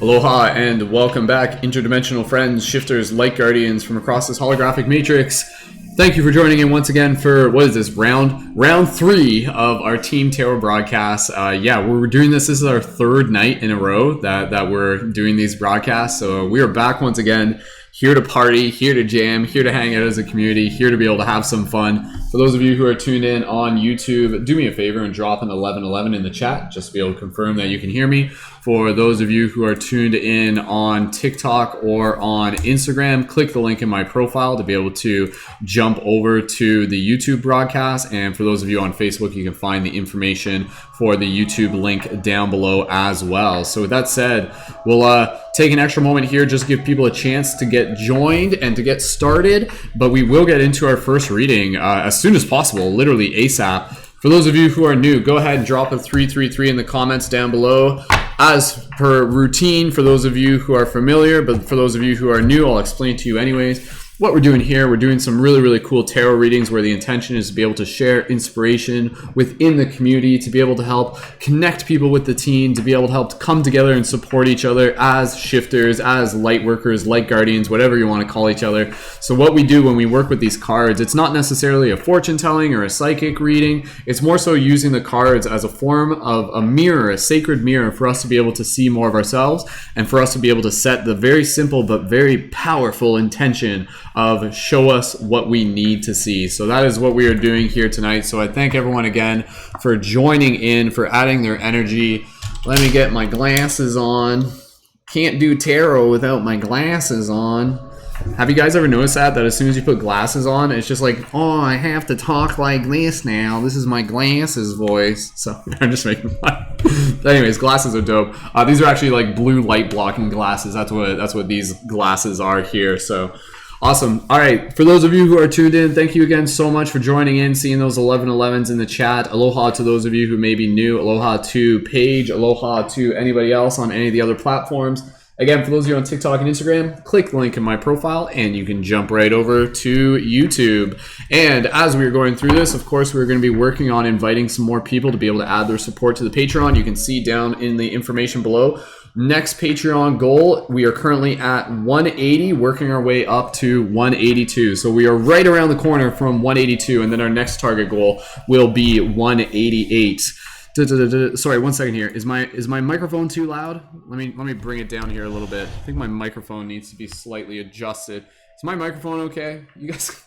Aloha and welcome back, interdimensional friends, shifters, light guardians from across this holographic matrix. Thank you for joining in once again for, what is this, round 3 of our Team Tarot broadcast. We're doing this. This is our third night in a row that we're doing these broadcasts. So we are back once again, here to party, here to jam, here to hang out as a community, here to be able to have some fun. For those of you who are tuned in on YouTube, do me a favor and drop an 1111 in the chat just to be able to confirm that you can hear me. For those of you who are tuned in on TikTok or on Instagram, click the link in my profile to be able to jump over to the YouTube broadcast. And for those of you on Facebook, you can find the information for the YouTube link down below as well. So with that said, we'll take an extra moment here, just give people a chance to get joined and to get started. But we will get into our first reading as soon as possible, literally ASAP. For those of you who are new, go ahead and drop a 333 in the comments down below. As per routine, for those of you who are familiar, but for those of you who are new, I'll explain to you anyways. What we're doing here, we're doing some really cool tarot readings where the intention is to be able to share inspiration within the community, to be able to help connect people with the team, to be able to help come together and support each other as shifters, as light workers, light guardians, whatever you want to call each other. So what we do when we work with these cards, it's not necessarily a fortune telling or a psychic reading. It's more so using the cards as a form of a mirror, a sacred mirror, for us to be able to see more of ourselves and for us to be able to set the very simple but very powerful intention of show us what we need to see. So that is what we are doing here tonight. So I thank everyone again for joining in, for adding their energy. Let me get my glasses on. Can't do tarot without my glasses on. Have you guys ever noticed that as soon as you put glasses on, it's just like, oh, I have to talk like this now. This is my glasses voice. So I'm just making fun. But anyways, glasses are dope. These are actually like blue light blocking glasses. That's what these glasses are here. So awesome. All right. For those of you who are tuned in, thank you again so much for joining in, seeing those 1111s in the chat. Aloha to those of you who may be new. Aloha to Paige. Aloha to anybody else on any of the other platforms. Again, for those of you on TikTok and Instagram, click the link in my profile and you can jump right over to YouTube. And as we are going through this, of course, we're going to be working on inviting some more people to be able to add their support to the Patreon. You can see down in the information below. Next Patreon goal, we are currently at 180, working our way up to 182. So we are right around the corner from 182, and then our next target goal will be 188. Sorry, 1 second here. Is my microphone too loud? Let me bring it down here a little bit. I think my microphone needs to be slightly adjusted. Is my microphone okay? You guys,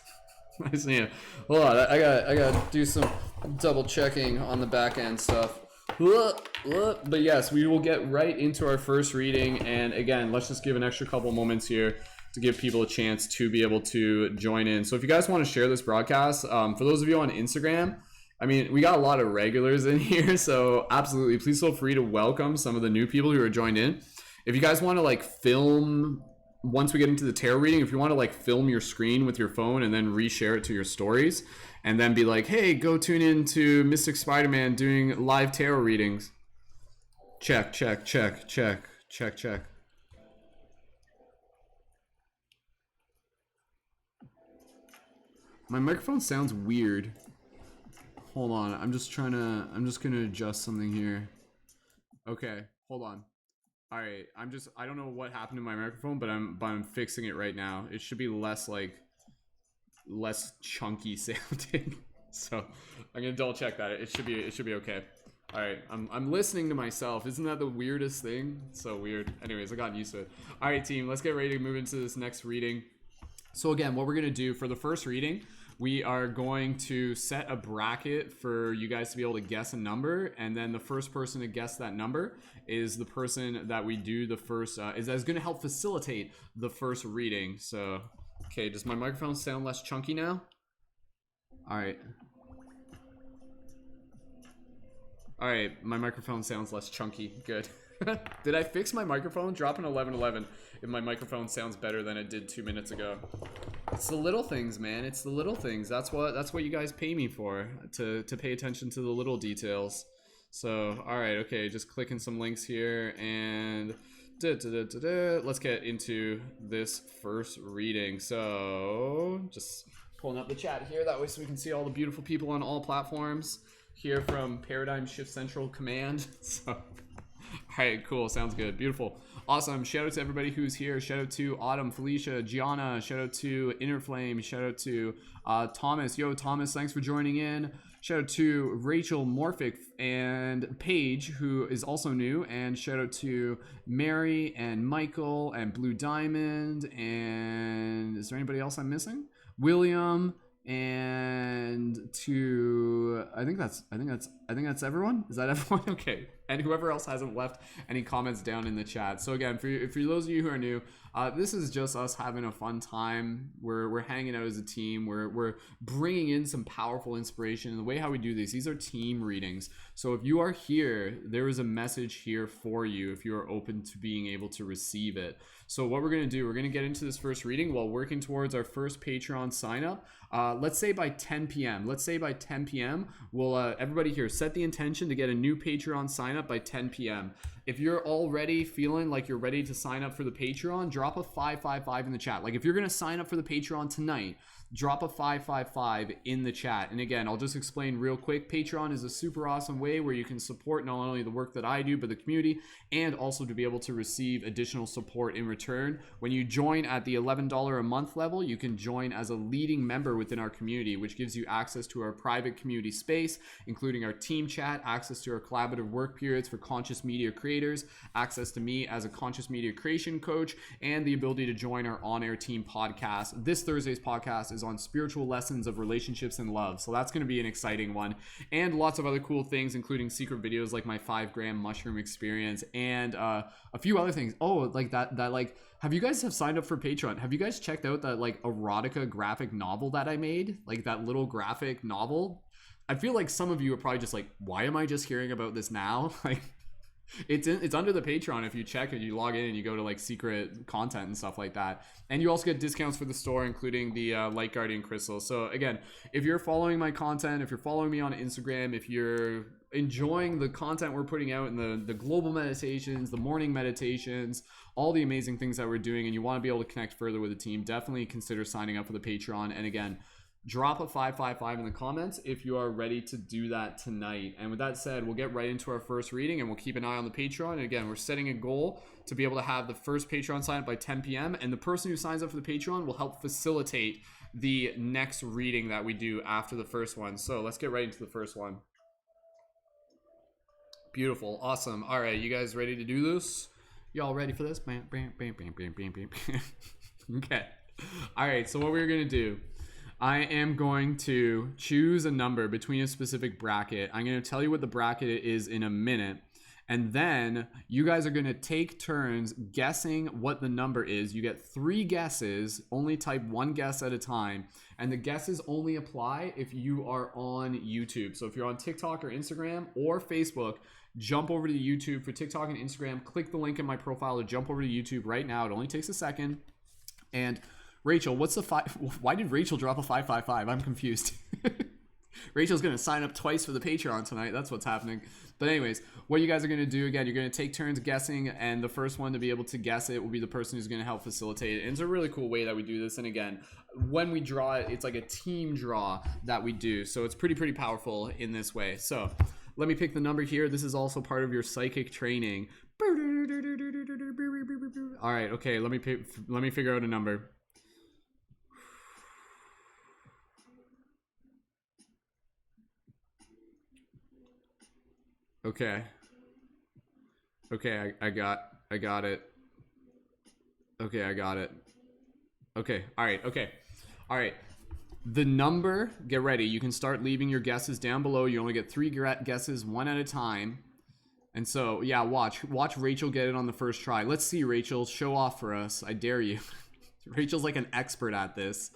I just need to, hold on. I got do some double checking on the back end stuff. But yes, we will get right into our first reading. And again, let's just give an extra couple moments here to give people a chance to be able to join in. So if you guys want to share this broadcast, for those of you on Instagram, I mean, we got a lot of regulars in here, so absolutely, please feel free to welcome some of the new people who are joined in. If you guys want to like film, once we get into the tarot reading, if you want to like film your screen with your phone and then reshare it to your stories, and then be like, hey, go tune in to Mystic Spider-Man doing live tarot readings. Check. My microphone sounds weird. Hold on, I'm just gonna adjust something here. Okay, hold on. All right, I don't know what happened to my microphone, but I'm fixing it right now. It should be less chunky sounding. So I'm gonna double check that. It should be okay. All right, I'm listening to myself. Isn't that the weirdest thing? It's so weird. Anyways, I got used to it. All right, team, let's get ready to move into this next reading. So again, what we're gonna do for the first reading, we are going to set a bracket for you guys to be able to guess a number, and then the first person to guess that number is the person that we do the first, is going to help facilitate the first reading. So, okay, does my microphone sound less chunky now? All right. All right, my microphone sounds less chunky. Good. Did I fix my microphone? Drop an 1111 if my microphone sounds better than it did 2 minutes ago. It's the little things, man. It's the little things. That's what you guys pay me for, to pay attention to the little details. So, all right, okay, just clicking some links here and let's get into this first reading. So, just pulling up the chat here that way so we can see all the beautiful people on all platforms here from Paradigm Shift Central Command. So right, cool. Sounds good. Beautiful. Awesome. Shout out to everybody who's here. Shout out to Autumn, Felicia, Gianna. Shout out to Inner Flame. Shout out to Thomas. Yo, Thomas, thanks for joining in. Shout out to Rachel Morphic and Paige, who is also new. And shout out to Mary and Michael and Blue Diamond. And is there anybody else I'm missing? William. And to I think that's everyone. Is that everyone? Okay. And whoever else hasn't left any comments down in the chat. So again, for those of you who are new, this is just us having a fun time. We're hanging out as a team. We're bringing in some powerful inspiration. And the way how we do these are team readings. So if you are here, there is a message here for you if you are open to being able to receive it. So what we're going to do, we're going to get into this first reading while working towards our first Patreon sign up. Let's say by 10 p.m. We'll everybody here set the intention to get a new Patreon sign up by 10 p.m. If you're already feeling like you're ready to sign up for the Patreon, drop a 555 in the chat. Like if you're going to sign up for the Patreon tonight, drop a 555 in the chat. And again, I'll just explain real quick. Patreon is a super awesome way where you can support not only the work that I do, but the community, and also to be able to receive additional support in return. When you join at the $11 a month level, you can join as a leading member within our community, which gives you access to our private community space, including our team chat, access to our collaborative work periods for conscious media creators, access to me as a conscious media creation coach, and the ability to join our on-air team podcast. This Thursday's podcast is on spiritual lessons of relationships and love. So that's going to be an exciting one. And lots of other cool things, including secret videos like my 5-gram mushroom experience and a few other things. Oh, like that like, have you guys have signed up for Patreon? Have you guys checked out that like erotica graphic novel that I made? Like that little graphic novel? I feel like some of you are probably just like, why am I just hearing about this now? Like, it's under the Patreon. If you check it, you log in and you go to like secret content and stuff like that. And you also get discounts for the store, including the Light Guardian crystals. So again, if you're following my content, if you're following me on Instagram, if you're enjoying the content we're putting out and the global meditations, the morning meditations, all the amazing things that we're doing, and you want to be able to connect further with the team, definitely consider signing up for the Patreon. And again, drop a 555 in the comments if you are ready to do that tonight. And with that said, we'll get right into our first reading and we'll keep an eye on the Patreon. And again, we're setting a goal to be able to have the first Patreon sign up by 10 p.m. And the person who signs up for the Patreon will help facilitate the next reading that we do after the first one. So let's get right into the first one. Beautiful. Awesome. All right, you guys ready to do this? Y'all ready for this? Bam, bam, bam, bam, bam, bam, bam. Okay. All right, so what we're going to do, I am going to choose a number between a specific bracket. I'm going to tell you what the bracket is in a minute. And then you guys are going to take turns guessing what the number is. You get 3 guesses, only type 1 guess at a time. And the guesses only apply if you are on YouTube. So if you're on TikTok or Instagram or Facebook, jump over to YouTube. For TikTok and Instagram, click the link in my profile to jump over to YouTube right now. It only takes a second. And Rachel, what's the why did Rachel drop a 555? I'm confused. Rachel's going to sign up twice for the Patreon tonight. That's what's happening. But anyways, what you guys are going to do, again, you're going to take turns guessing, and the first one to be able to guess it will be the person who's going to help facilitate it. And it's a really cool way that we do this. And again, when we draw it, it's like a team draw that we do. So it's pretty powerful in this way. So let me pick the number here. This is also part of your psychic training. All right, okay, let me figure out a number. Okay, I got it. Okay, I got it. Okay, all right. The number, get ready. You can start leaving your guesses down below. You only get 3 guesses, 1 at a time. And so, yeah, watch Rachel get it on the first try. Let's see, Rachel, show off for us. I dare you. Rachel's like an expert at this.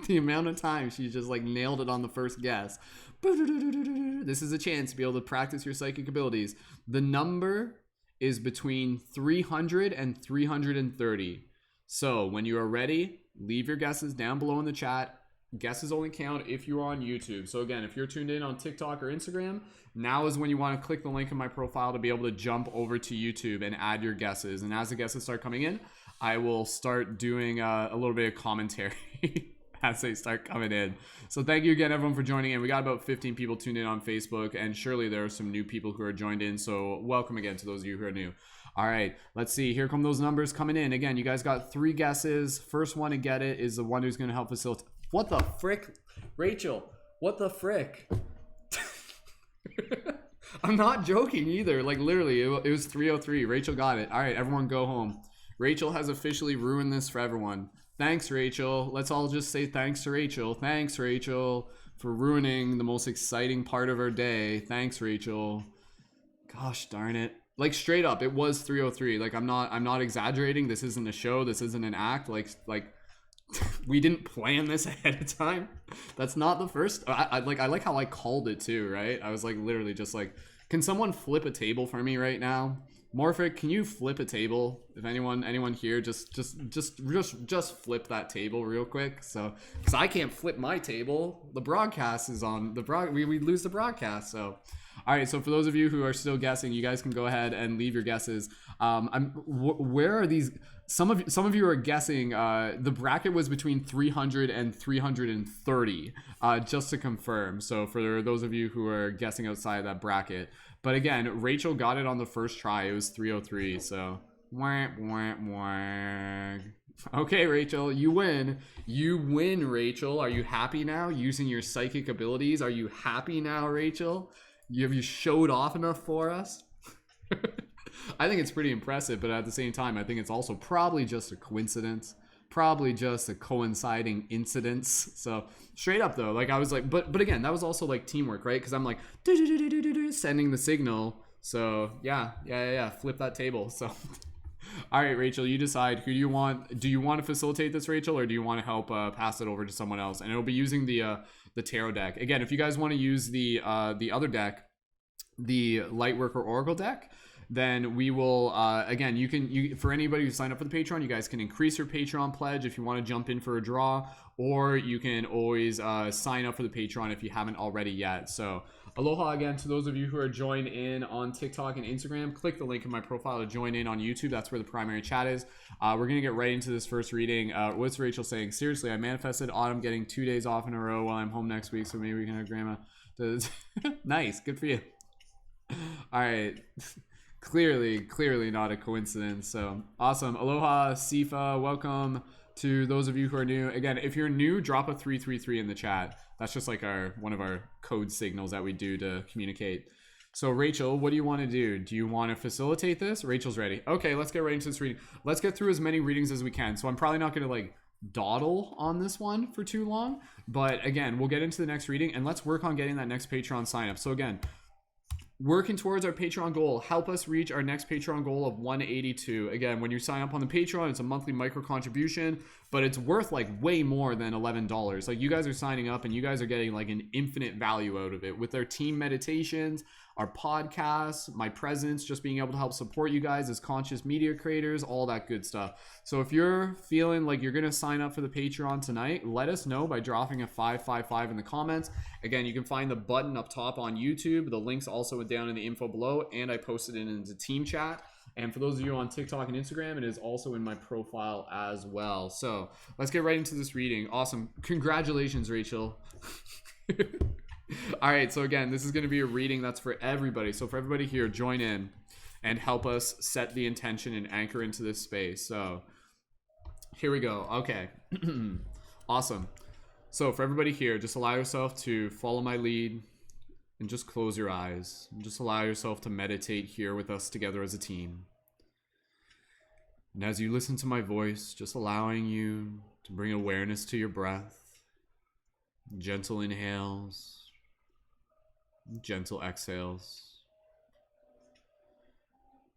The amount of time she's just like nailed it on the first guess. This is a chance to be able to practice your psychic abilities. The number is between 300 and 330. So when you are ready, leave your guesses down below in the chat. Guesses only count if you're on YouTube. So again, if you're tuned in on TikTok or Instagram, now is when you want to click the link in my profile to be able to jump over to YouTube and add your guesses. And as the guesses start coming in, I will start doing a little bit of commentary. as they start coming in. So thank you again, everyone, for joining in. We got about 15 people tuned in on Facebook, and surely there are some new people who are joined in. So welcome again to those of you who are new. All right, let's see. Here come those numbers coming in. Again, you guys got 3 guesses. First one to get it is the one who's going to help facilitate. What the frick? Rachel, what the frick? I'm not joking either. Like, literally, it was 303. Rachel got it. All right, everyone go home. Rachel has officially ruined this for everyone. Thanks, Rachel. Let's all just say thanks to Rachel. Thanks, Rachel, for ruining the most exciting part of our day. Thanks, Rachel. Gosh darn it. Like, straight up, it was 303. Like, I'm not exaggerating. This isn't a show. This isn't an act. Like we didn't plan this ahead of time. That's not the first. I like how I called it too, right? I was like literally just like, can someone flip a table for me right now? Morphic, can you flip a table? If anyone here, just flip that table real quick. So, because I can't flip my table. The broadcast is on the we lose the broadcast. So, all right. So for those of you who are still guessing, you guys can go ahead and leave your guesses. Where are these? Some of you are guessing. The bracket was between 300 and 330. Just to confirm. So for those of you who are guessing outside of that bracket. But again, Rachel got it on the first try. It was 303. So, okay, Rachel, you win. You win, Rachel. Are you happy now using your psychic abilities? Are you happy now, Rachel? Have you showed off enough for us? I think it's pretty impressive, but at the same time, I think it's also probably just a coincidence. Probably just a coinciding incidents. So straight up though, like I was like, but again, that was also like teamwork, right? Because I'm like sending the signal. So yeah, flip that table. So all right, Rachel, you decide. Who do you want? Do you want to facilitate this, Rachel, or do you want to help pass it over to someone else? And it'll be using the tarot deck. Again, if you guys want to use the other deck, the Lightworker Oracle deck, then we will again, you for anybody who signed up for the Patreon, you guys can increase your Patreon pledge if you want to jump in for a draw, or you can always sign up for the Patreon if you haven't already yet. So aloha again to those of you who are joined in on TikTok and Instagram. Click the link in my profile to join in on YouTube. That's where the primary chat is. We're gonna get right into this first reading. What's Rachel saying? Seriously, I manifested Autumn getting 2 days off in a row while I'm home next week, so maybe we can have grandma. Nice, good for you. All right. Clearly not a coincidence. So awesome. Aloha, Sifa. Welcome to those of you who are new. Again, if you're new, drop a 333 in the chat. That's just like one of our code signals that we do to communicate. So Rachel, what do you want to do? Do you want to facilitate this? Rachel's ready. Okay, let's get right into this reading. Let's get through as many readings as we can. So I'm probably not going to like dawdle on this one for too long. But again, we'll get into the next reading and let's work on getting that next Patreon sign up. So again, working towards our Patreon goal. Help us reach our next Patreon goal of 182. Again, when you sign up on the Patreon, it's a monthly micro contribution, but it's worth like way more than $11. Like you guys are signing up and you guys are getting like an infinite value out of it with our team meditations, our podcasts, my presence, just being able to help support you guys as conscious media creators, all that good stuff. So if you're feeling like you're going to sign up for the Patreon tonight, let us know by dropping a 555 in the comments. Again, you can find the button up top on YouTube. The link's also down in the info below, and I posted it into team chat. And for those of you on TikTok and Instagram, it is also in my profile as well. So let's get right into this reading. Awesome. Congratulations, Rachel. All right, so again, this is going to be a reading that's for everybody. So for everybody here, join in and help us set the intention and anchor into this space. So here we go. Okay. Awesome. So for everybody here, just allow yourself to follow my lead and just close your eyes. And just allow yourself to meditate here with us together as a team. And as you listen to my voice, just allowing you to bring awareness to your breath. Gentle inhales. Gentle exhales.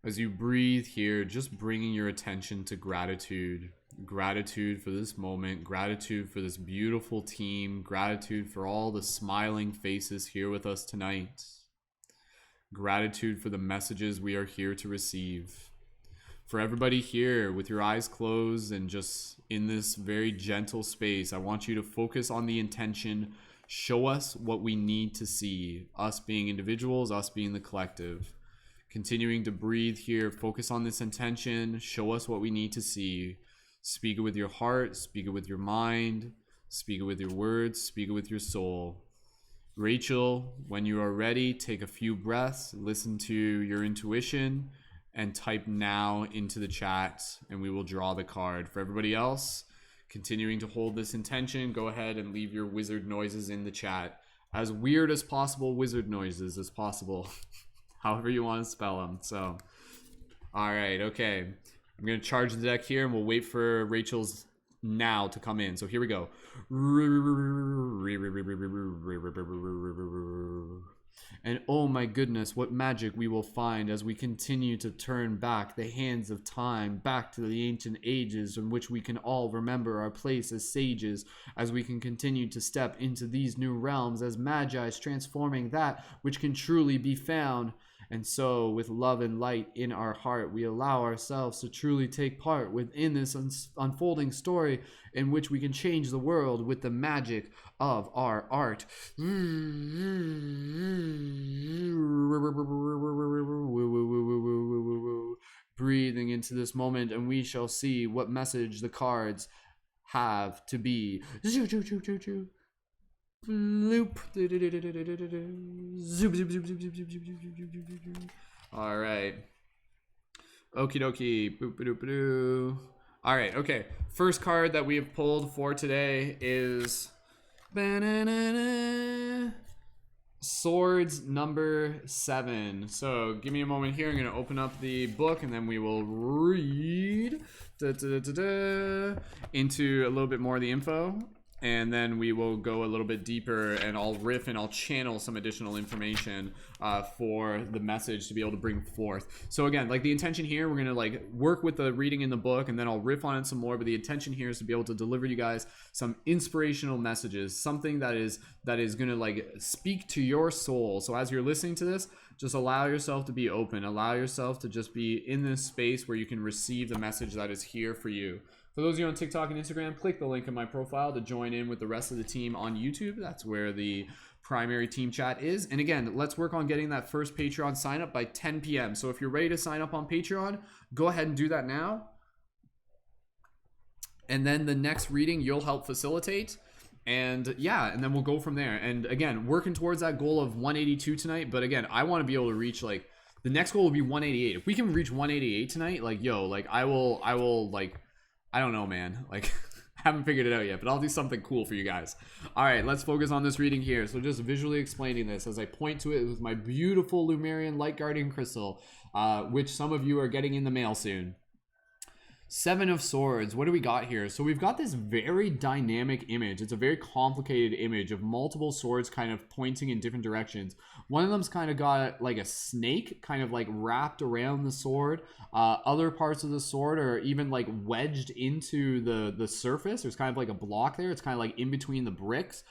As you breathe here, just bringing your attention to gratitude. Gratitude for this moment, gratitude for this beautiful team, gratitude for all the smiling faces here with us tonight. Gratitude for the messages we are here to receive. For everybody here with your eyes closed and just in this very gentle space, I want you to focus on the intention. Show us what we need to see, us being individuals, us being the collective. Continuing to breathe here, focus on this intention, show us what we need to see. Speak it with your heart, speak it with your mind, Speak it with your words, speak it with your soul. Rachel, when you are ready, take a few breaths, listen to your intuition, and type now into the chat, and we will draw the card. For everybody else, continuing to hold this intention, go ahead and leave your wizard noises in the chat. As weird as possible wizard noises as possible. However you want to spell them. So, all right, okay. I'm going to charge the deck here, and we'll wait for Rachel's now to come in. So here we go. And oh my goodness, what magic we will find as we continue to turn back the hands of time, back to the ancient ages in which we can all remember our place as sages, as we can continue to step into these new realms as magi's, transforming that which can truly be found. And so, with love and light in our heart, we allow ourselves to truly take part within this unfolding story in which we can change the world with the magic of our art. Breathing into this moment, and we shall see what message the cards have to be. Loop. Zoop, zoop, zoop, zoop, zoop, zoop, zoop, zoop, zoop, zoop. All right. Okie dokie. Boop, boop, boop. All right. Okay. First card that we have pulled for today is Swords number 7. So give me a moment here. I'm going to open up the book, and then we will read into a little bit more of the info. And then we will go a little bit deeper, and I'll riff and I'll channel some additional information for the message to be able to bring forth. So again, like the intention here, we're going to like work with the reading in the book, and then I'll riff on it some more. But the intention here is to be able to deliver you guys some inspirational messages, something that is going to like speak to your soul. So as you're listening to this, just allow yourself to be open. Allow yourself to just be in this space where you can receive the message that is here for you. For those of you on TikTok and Instagram, click the link in my profile to join in with the rest of the team on YouTube. That's where the primary team chat is. And again, let's work on getting that first Patreon sign up by 10 p.m. So if you're ready to sign up on Patreon, go ahead and do that now. And then the next reading, you'll help facilitate. And yeah, and then we'll go from there. And again, working towards that goal of 182 tonight. But again, I want to be able to reach like, the next goal will be 188. If we can reach 188 tonight, like, yo, like I will like, I don't know, man. Like, I haven't figured it out yet, but I'll do something cool for you guys. All right, let's focus on this reading here. So just visually explaining this as I point to it with my beautiful Lumerian Light Guardian Crystal, which some of you are getting in the mail soon. 7 of Swords. What do we got here? So we've got this very dynamic image. It's a very complicated image of multiple swords kind of pointing in different directions. One of them's kind of got like a snake kind of like wrapped around the sword. Other parts of the sword are even like wedged into the surface. There's kind of like a block there. It's kind of like in between the bricks.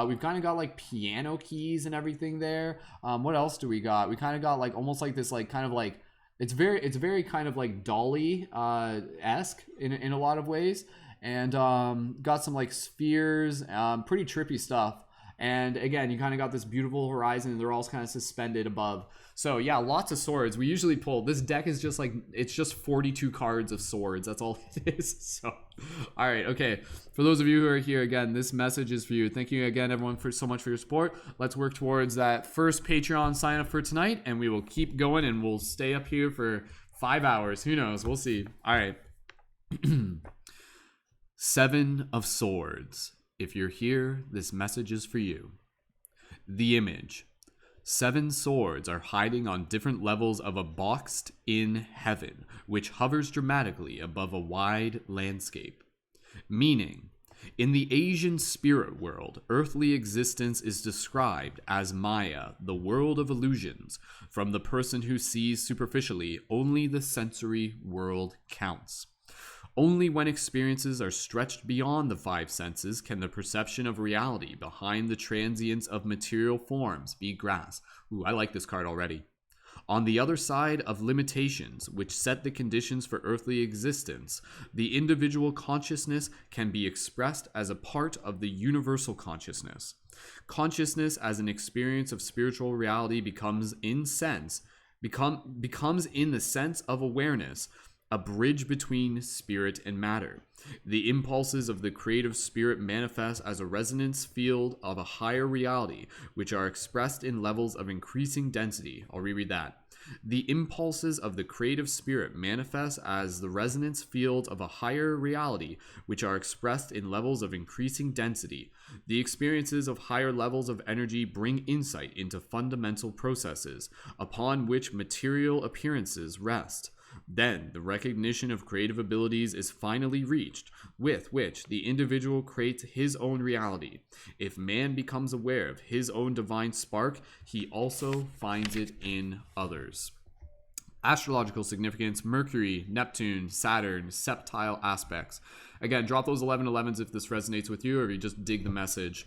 We've kind of got like piano keys and everything there. What else do we got? We kind of got like almost like this like kind of like it's very kind of like Dolly esque in a lot of ways, and got some like spheres, pretty trippy stuff. And again, you kind of got this beautiful horizon, and they're all kind of suspended above. So yeah, lots of swords. We usually pull, this deck is just like, it's just 42 cards of swords. That's all it is. So, all right, okay. For those of you who are here, again, this message is for you. Thank you again, everyone, for so much for your support. Let's work towards that first Patreon sign up for tonight, and we will keep going, and we'll stay up here for 5 hours. Who knows? We'll see. All right. 7 of Swords. If you're here, this message is for you. The image. 7 swords are hiding on different levels of a boxed-in heaven, which hovers dramatically above a wide landscape. Meaning, in the Asian spirit world, earthly existence is described as Maya, the world of illusions. From the person who sees superficially, only the sensory world counts. Only when experiences are stretched beyond the 5 senses can the perception of reality behind the transience of material forms be grasped. Ooh, I like this card already. On the other side of limitations, which set the conditions for earthly existence, the individual consciousness can be expressed as a part of the universal consciousness. Consciousness as an experience of spiritual reality becomes in the sense of awareness, a bridge between spirit and matter. The impulses of the creative spirit manifest as a resonance field of a higher reality, which are expressed in levels of increasing density. I'll reread that. The impulses of the creative spirit manifest as the resonance field of a higher reality, which are expressed in levels of increasing density. The experiences of higher levels of energy bring insight into fundamental processes upon which material appearances rest. Then the recognition of creative abilities is finally reached, with which the individual creates his own reality. If man becomes aware of his own divine spark, he also finds it in others. Astrological significance: Mercury, Neptune, Saturn, septile aspects. Again, drop those 1111s if this resonates with you or if you just dig the message.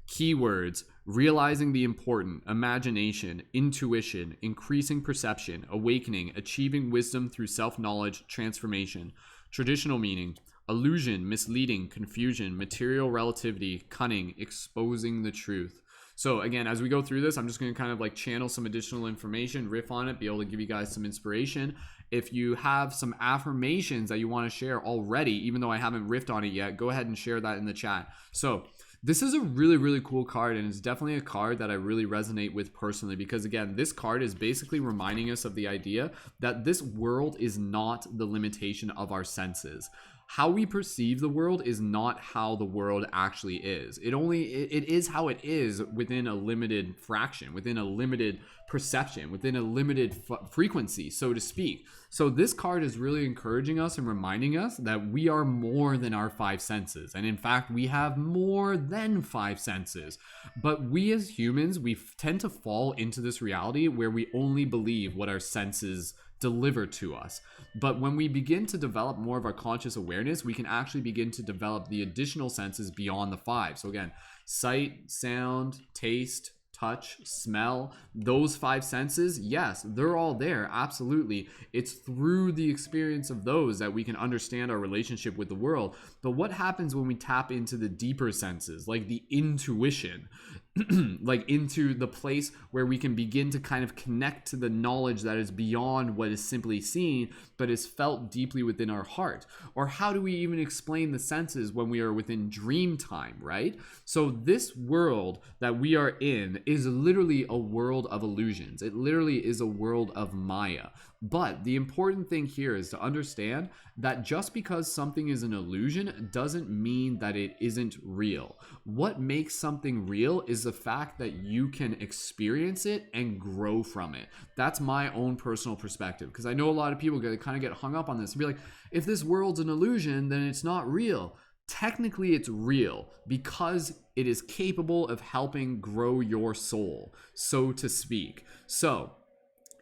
Keywords: realizing the important, imagination, intuition, increasing perception, awakening, achieving wisdom through self-knowledge, transformation. Traditional meaning: illusion, misleading, confusion, material relativity, cunning, exposing the truth. So again, as we go through this, I'm just going to kind of like channel some additional information, riff on it, be able to give you guys some inspiration. If you have some affirmations that you want to share already, even though I haven't riffed on it yet, go ahead and share that in the chat. So this is a really, really cool card, and it's definitely a card that I really resonate with personally because, again, this card is basically reminding us of the idea that this world is not the limitation of our senses. How we perceive the world is not how the world actually is. It is how it is within a limited fraction, within a limited perception, within a limited frequency, so to speak. So this card is really encouraging us and reminding us that we are more than our five senses. And in fact, we have more than five senses. But we as humans, we tend to fall into this reality where we only believe what our senses deliver to us. But when we begin to develop more of our conscious awareness, we can actually begin to develop the additional senses beyond the five. So again, sight, sound, taste, touch, smell, those five senses, yes, they're all there, absolutely. It's through the experience of those that we can understand our relationship with the world. But what happens when we tap into the deeper senses, like the intuition, like into the place where we can begin to kind of connect to the knowledge that is beyond what is simply seen, but is felt deeply within our heart? Or how do we even explain the senses when we are within dream time, right? So this world that we are in is literally a world of illusions. It literally is a world of Maya. But the important thing here is to understand that just because something is an illusion doesn't mean that it isn't real. What makes something real is the fact that you can experience it and grow from it. That's my own personal perspective, because I know a lot of people kind of get hung up on this and be like, if this world's an illusion, then it's not real. Technically, it's real because it is capable of helping grow your soul, so to speak. So,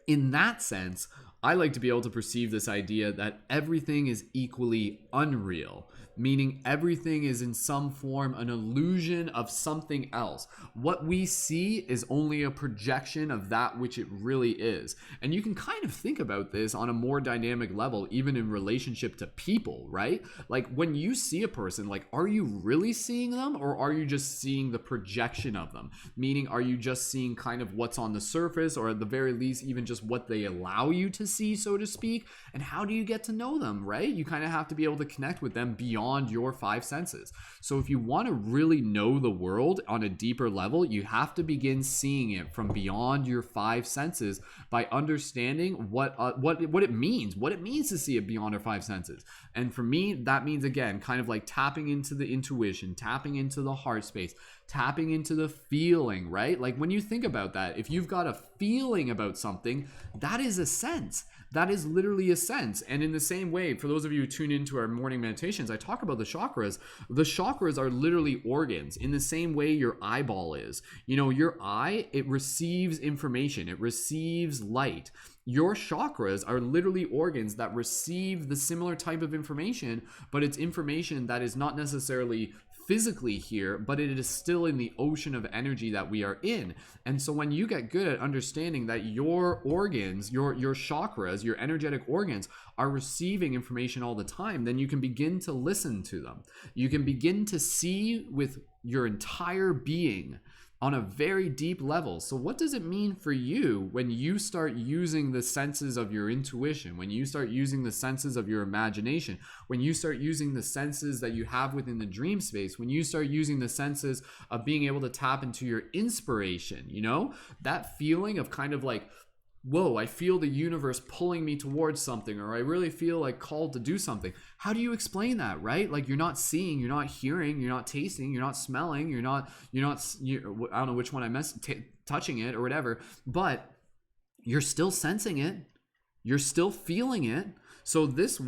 in that sense, I like to be able to perceive this idea that everything is equally unreal, meaning everything is in some form an illusion of something else. What we see is only a projection of that which it really is. And you can kind of think about this on a more dynamic level, even in relationship to people, right? Like when you see a person, like, are you really seeing them, or are you just seeing the projection of them? Meaning, are you just seeing kind of what's on the surface, or at the very least, even just what they allow you to see, so to speak? And how do you get to know them, right? You kind of have to be able to connect with them beyond your five senses. So if you want to really know the world on a deeper level, you have to begin seeing it from beyond your five senses by understanding what it means to see it beyond our five senses. And for me, that means, again, kind of like tapping into the intuition, tapping into the heart space, tapping into the feeling, right? Like when you think about that, if you've got a feeling about something, that is a sense. That is literally a sense. And in the same way, for those of you who tune into our morning meditations, I talk about the chakras. The chakras are literally organs in the same way your eyeball is. You know, your eye, it receives information, it receives light. Your chakras are literally organs that receive the similar type of information, but it's information that is not necessarily physically here, but it is still in the ocean of energy that we are in. And so when you get good at understanding that your organs, your chakras, your energetic organs are receiving information all the time, then you can begin to listen to them. You can begin to see with your entire being on a very deep level. So what does it mean for you when you start using the senses of your intuition, when you start using the senses of your imagination, when you start using the senses that you have within the dream space, when you start using the senses of being able to tap into your inspiration, you know, that feeling of kind of like, whoa, I feel the universe pulling me towards something, or I really feel like called to do something. How do you explain that, right? Like, you're not seeing, you're not hearing, you're not tasting, you're not smelling, I don't know which one touching it or whatever, but you're still sensing it. You're still feeling it. So this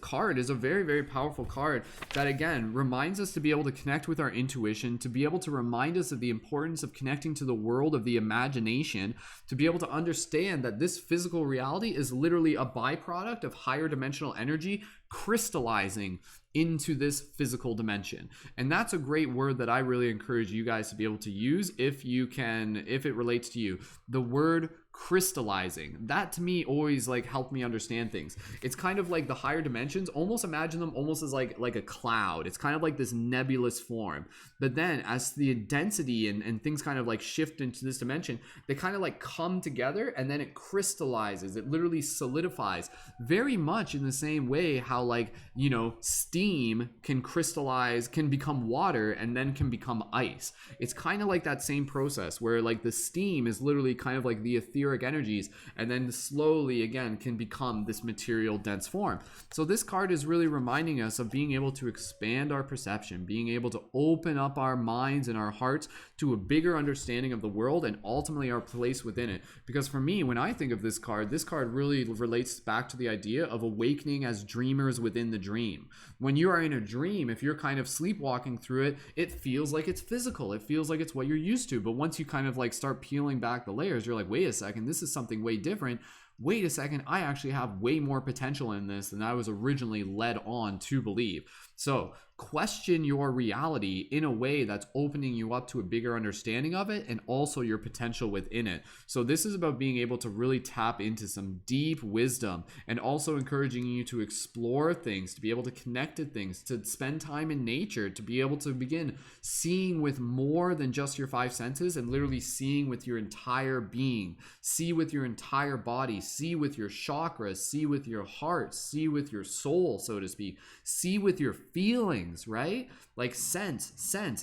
card is a very, very powerful card that, again, reminds us to be able to connect with our intuition, to be able to remind us of the importance of connecting to the world of the imagination, to be able to understand that this physical reality is literally a byproduct of higher dimensional energy crystallizing into this physical dimension. And that's a great word that I really encourage you guys to be able to use if it relates to you. The word crystallizing, that to me always like helped me understand things. It's kind of like the higher dimensions, almost imagine them almost as like a cloud. It's kind of like this nebulous form. But then as the density and things kind of like shift into this dimension, they kind of like come together and then it crystallizes. It literally solidifies, very much in the same way how, like, you know, steam can crystallize, can become water, and then can become ice. It's kind of like that same process where like the steam is literally kind of like the etheric energies, and then slowly again can become this material dense form. So this card is really reminding us of being able to expand our perception, being able to open up our minds and our hearts to a bigger understanding of the world and ultimately our place within it. Because for me, when I think of this card really relates back to the idea of awakening as dreamers within the dream. When you are in a dream, if you're kind of sleepwalking through it, it feels like it's physical. It feels like it's what you're used to. But once you kind of like start peeling back the layers, you're like, wait a second, this is something way different. Wait a second, I actually have way more potential in this than I was originally led on to believe. So question your reality in a way that's opening you up to a bigger understanding of it and also your potential within it. So this is about being able to really tap into some deep wisdom and also encouraging you to explore things, to be able to connect to things, to spend time in nature, to be able to begin seeing with more than just your five senses and literally seeing with your entire being, see with your entire body, see with your chakras, see with your heart, see with your soul, so to speak, see with your feelings, right? Like sense.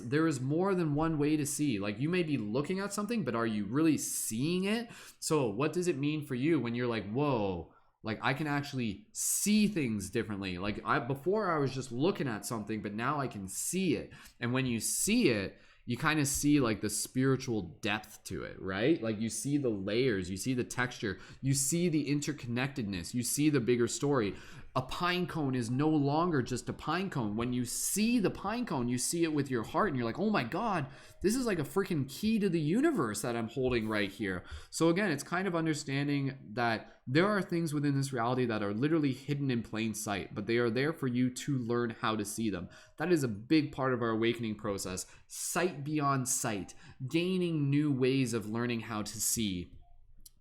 There is more than one way to see. Like, you may be looking at something, but are you really seeing it? So what does it mean for you when you're like, whoa, like I can actually see things differently? Like before I was just looking at something, but now I can see it. And when you see it, you kind of see like the spiritual depth to it, right? Like you see the layers, you see the texture, you see the interconnectedness, you see the bigger story. A pine cone is no longer just a pine cone. When you see the pine cone, you see it with your heart and you're like, oh my God, this is like a freaking key to the universe that I'm holding right here. So again, it's kind of understanding that there are things within this reality that are literally hidden in plain sight, but they are there for you to learn how to see them. That is a big part of our awakening process. Sight beyond sight, gaining new ways of learning how to see.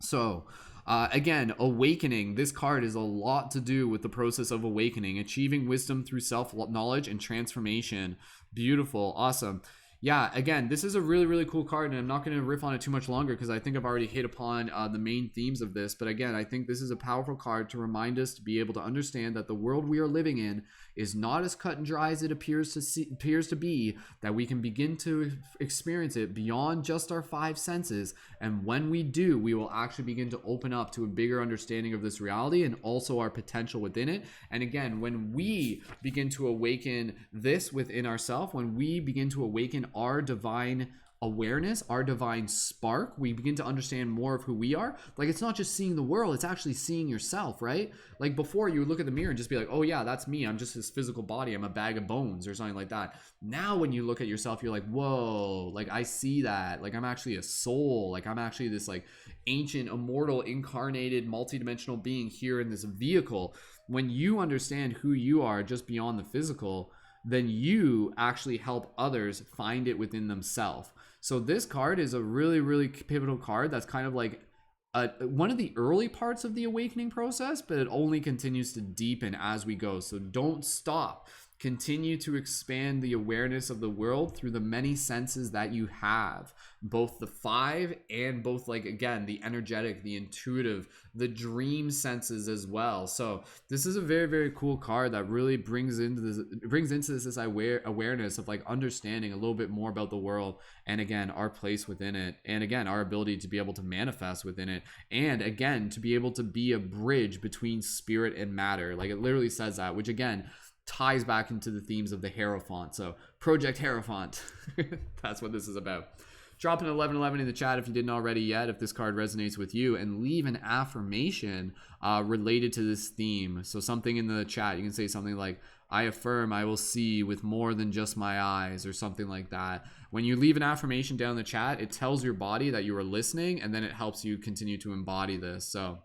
So again, awakening, this card is a lot to do with the process of awakening, achieving wisdom through self-knowledge and transformation. Beautiful. Awesome. Yeah, again, this is a really, really cool card, and I'm not going to riff on it too much longer because I think I've already hit upon the main themes of this. But again, I think this is a powerful card to remind us to be able to understand that the world we are living in is not as cut and dry as it appears to be, that we can begin to experience it beyond just our five senses. And when we do, we will actually begin to open up to a bigger understanding of this reality and also our potential within it. And again, when we begin to awaken this within ourselves, when we begin to awaken our divine awareness, our divine spark, we begin to understand more of who we are. Like, it's not just seeing the world, it's actually seeing yourself, right? Like before, you would look at the mirror and just be like, oh yeah, that's me, I'm just this physical body, I'm a bag of bones or something like that. Now when you look at yourself, you're like, whoa, like I see that, like I'm actually a soul, like I'm actually this like ancient, immortal, incarnated, multidimensional being here in this vehicle. When you understand who you are just beyond the physical, then you actually help others find it within themselves. So this card is a really, really pivotal card that's kind of like one of the early parts of the awakening process, but it only continues to deepen as we go. So don't stop. Continue to expand the awareness of the world through the many senses that you have, both the five and both, like, again, the energetic, the intuitive, the dream senses as well. So this is a very, very cool card that really brings into this awareness of like understanding a little bit more about the world, and again, our place within it, and again, our ability to be able to manifest within it, and again, to be able to be a bridge between spirit and matter. Like, it literally says that, which again ties back into the themes of the Hierophant. So Project Hierophant, that's what this is about. Drop an 1111 in the chat if you didn't already yet, if this card resonates with you, and leave an affirmation related to this theme. So something in the chat, you can say something like, I affirm I will see with more than just my eyes, or something like that. When you leave an affirmation down in the chat, it tells your body that you are listening, and then it helps you continue to embody this. So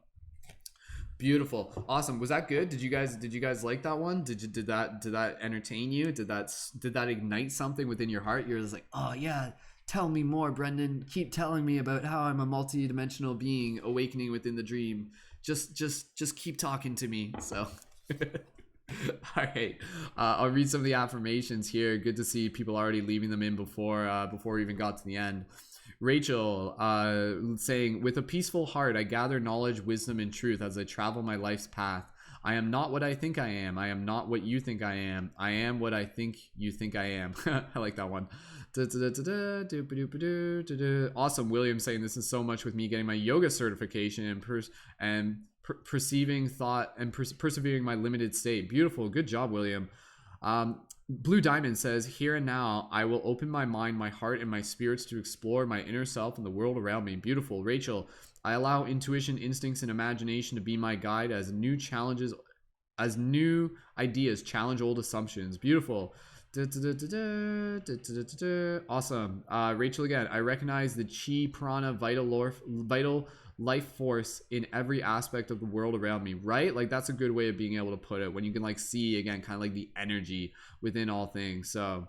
beautiful, awesome. Was that good? Did you guys like that one? Did that entertain you? Did that ignite something within your heart? You're just like, oh yeah, tell me more, Brendan. Keep telling me about how I'm a multi-dimensional being awakening within the dream. Just keep talking to me. So all right, I'll read some of the affirmations here. Good to see people already leaving them in before we even got to the end. Rachel saying, with a peaceful heart, I gather knowledge, wisdom, and truth as I travel my life's path. I am not what I think I am. I am not what you think I am. I am what I think you think I am. I like that one. Awesome. William saying, this is so much with me getting my yoga certification and perceiving thought and persevering my limited state. Beautiful. Good job, William. Blue Diamond says, here and now, I will open my mind, my heart, and my spirits to explore my inner self and the world around me. Beautiful. Rachel, I allow intuition, instincts, and imagination to be my guide as new ideas challenge old assumptions. Beautiful. Awesome. Rachel again, I recognize the chi, prana, vital life force in every aspect of the world around me, right? Like, that's a good way of being able to put it, when you can like see again kind of like the energy within all things. So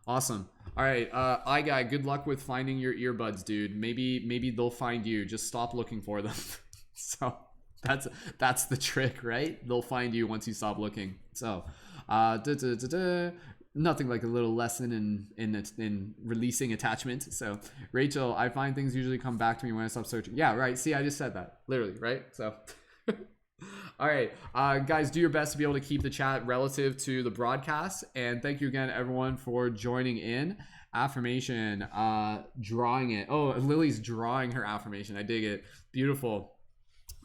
awesome. All right, guy, good luck with finding your earbuds, dude. Maybe they'll find you. Just stop looking for them. So that's the trick, right? They'll find you once you stop looking. So nothing like a little lesson in releasing attachment. So Rachel, I find things usually come back to me when I stop searching. Yeah, right. See, I just said that literally, right? So all right, guys, do your best to be able to keep the chat relative to the broadcast, and thank you again, everyone, for joining in. Affirmation, drawing it. Oh, Lily's drawing her affirmation. I dig it. Beautiful.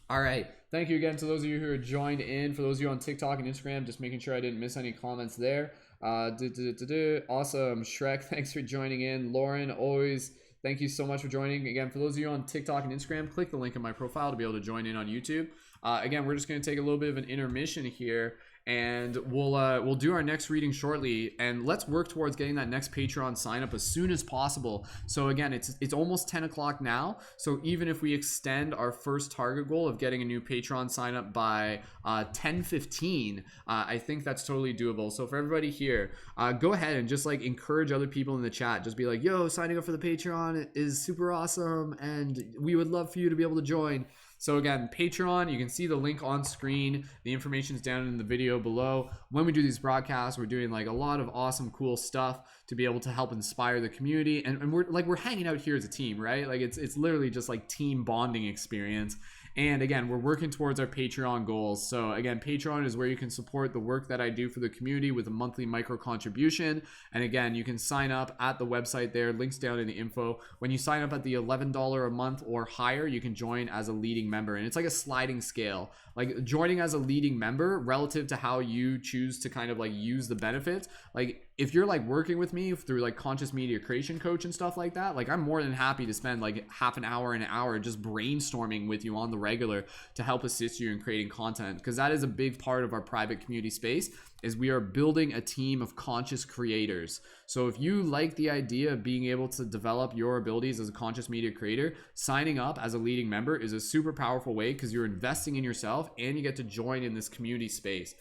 All right, thank you again to those of you who are joined in. For those of you on TikTok and Instagram, just making sure I didn't miss any comments there. Awesome. Shrek, thanks for joining in. Lauren, always, thank you so much for joining. Again, for those of you on TikTok and Instagram, click the link in my profile to be able to join in on YouTube. Again, we're just going to take a little bit of an intermission here, and we'll do our next reading shortly, and let's work towards getting that next Patreon sign up as soon as possible. So again, it's almost 10 o'clock now, so even if we extend our first target goal of getting a new Patreon sign up by 10:15, I think that's totally doable. So for everybody here, go ahead and just like encourage other people in the chat. Just be like, yo, signing up for the Patreon is super awesome, and we would love for you to be able to join. So again, Patreon, you can see the link on screen. The information is down in the video below. When we do these broadcasts, we're doing like a lot of awesome, cool stuff to be able to help inspire the community. And we're hanging out here as a team, right? Like it's literally just like team bonding experience. And again, we're working towards our Patreon goals. So again, Patreon is where you can support the work that I do for the community with a monthly micro contribution. And again, you can sign up at the website there, links down in the info. When you sign up at the $11 a month or higher, you can join as a leading member. And it's like a sliding scale. Like joining as a leading member relative to how you choose to kind of like use the benefits. Like if you're like working with me through like conscious media creation coach and stuff like that, like I'm more than happy to spend like half an hour just brainstorming with you on the regular to help assist you in creating content, because that is a big part of our private community space, is we are building a team of conscious creators. So if you like the idea of being able to develop your abilities as a conscious media creator, signing up as a leading member is a super powerful way, because you're investing in yourself and you get to join in this community space.